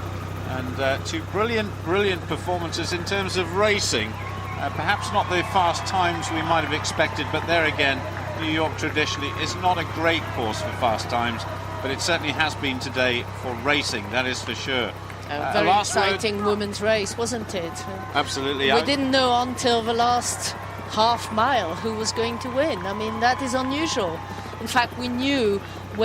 Speaker 1: and 2 brilliant performances in terms of racing. Perhaps not the fast times we might have expected, but there again, New York traditionally is not a great course for fast times, but it certainly has been today for racing, that is for sure.
Speaker 2: A very exciting women's race, wasn't it?
Speaker 1: Absolutely.
Speaker 2: We didn't know until the last half mile who was going to win. I mean, that is unusual. In fact, we knew who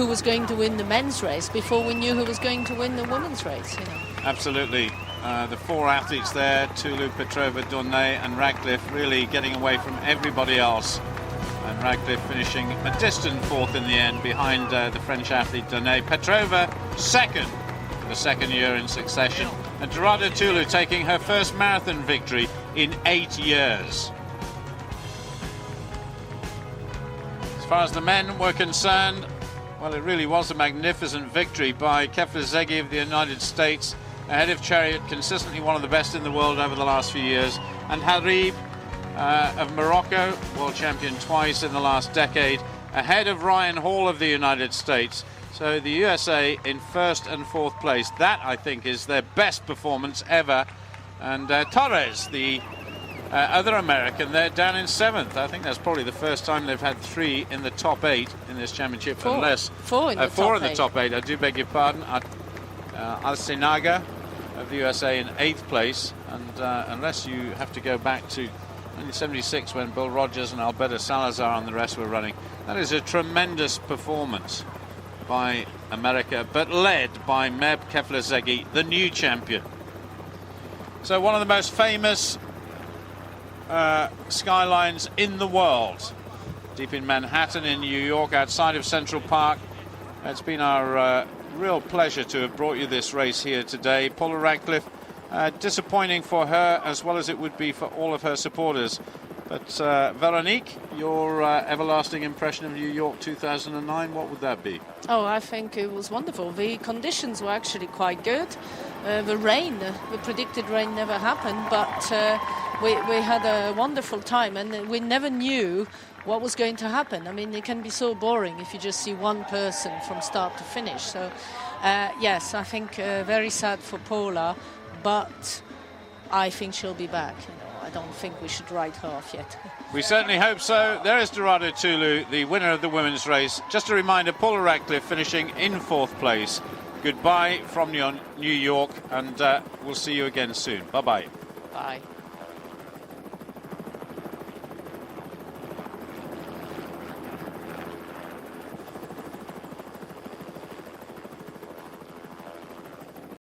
Speaker 2: was going to win the men's race before we knew who was going to win the women's race.
Speaker 1: Absolutely. The 4 athletes there, Tulu, Petrova, Dornay and Radcliffe, really getting away from everybody else. And Radcliffe finishing a distant 4th in the end, behind the French athlete Dornay. Petrova 2nd for the 2nd year in succession. And Dorata Tulu taking her first marathon victory in 8 years. As far as the men were concerned, well, it really was a magnificent victory by Keflezighi of the United States, ahead of Chariot, consistently one of the best in the world over the last few years, and Harib of Morocco, world champion twice in the last decade, ahead of Ryan Hall of the United States. So the USA in 1st and 4th place. That, I think, is their best performance ever. And Torres, the other American, they're down in 7th. I think that's probably the first time they've had 3 in the top 8 in this championship.
Speaker 2: 4 in the
Speaker 1: top 8. I do beg your pardon. Alcinaga of the USA in 8th place, and unless you have to go back to 1976 when Bill Rogers and Alberto Salazar and the rest were running, that is a tremendous performance by America, but led by Meb Keflezighi, the new champion. So one of the most famous skylines in the world, deep in Manhattan in New York, outside of Central Park. It's been our real pleasure to have brought you this race here today. Paula Radcliffe, disappointing for her as well as it would be for all of her supporters. But Veronique, your everlasting impression of New York 2009, what would that be?
Speaker 2: Oh, I think it was wonderful. The conditions were actually quite good. The rain, the predicted rain never happened, but we had a wonderful time, and we never knew what was going to happen. I mean, it can be so boring if you just see one person from start to finish. So, yes, I think very sad for Paula, but I think she'll be back. I don't think we should write her off yet.
Speaker 1: We certainly hope so. There is Dorata Tulu, the winner of the women's race. Just a reminder, Paula Radcliffe finishing in 4th place. Goodbye from New York, and we'll see you again soon. Bye-bye.
Speaker 2: Bye.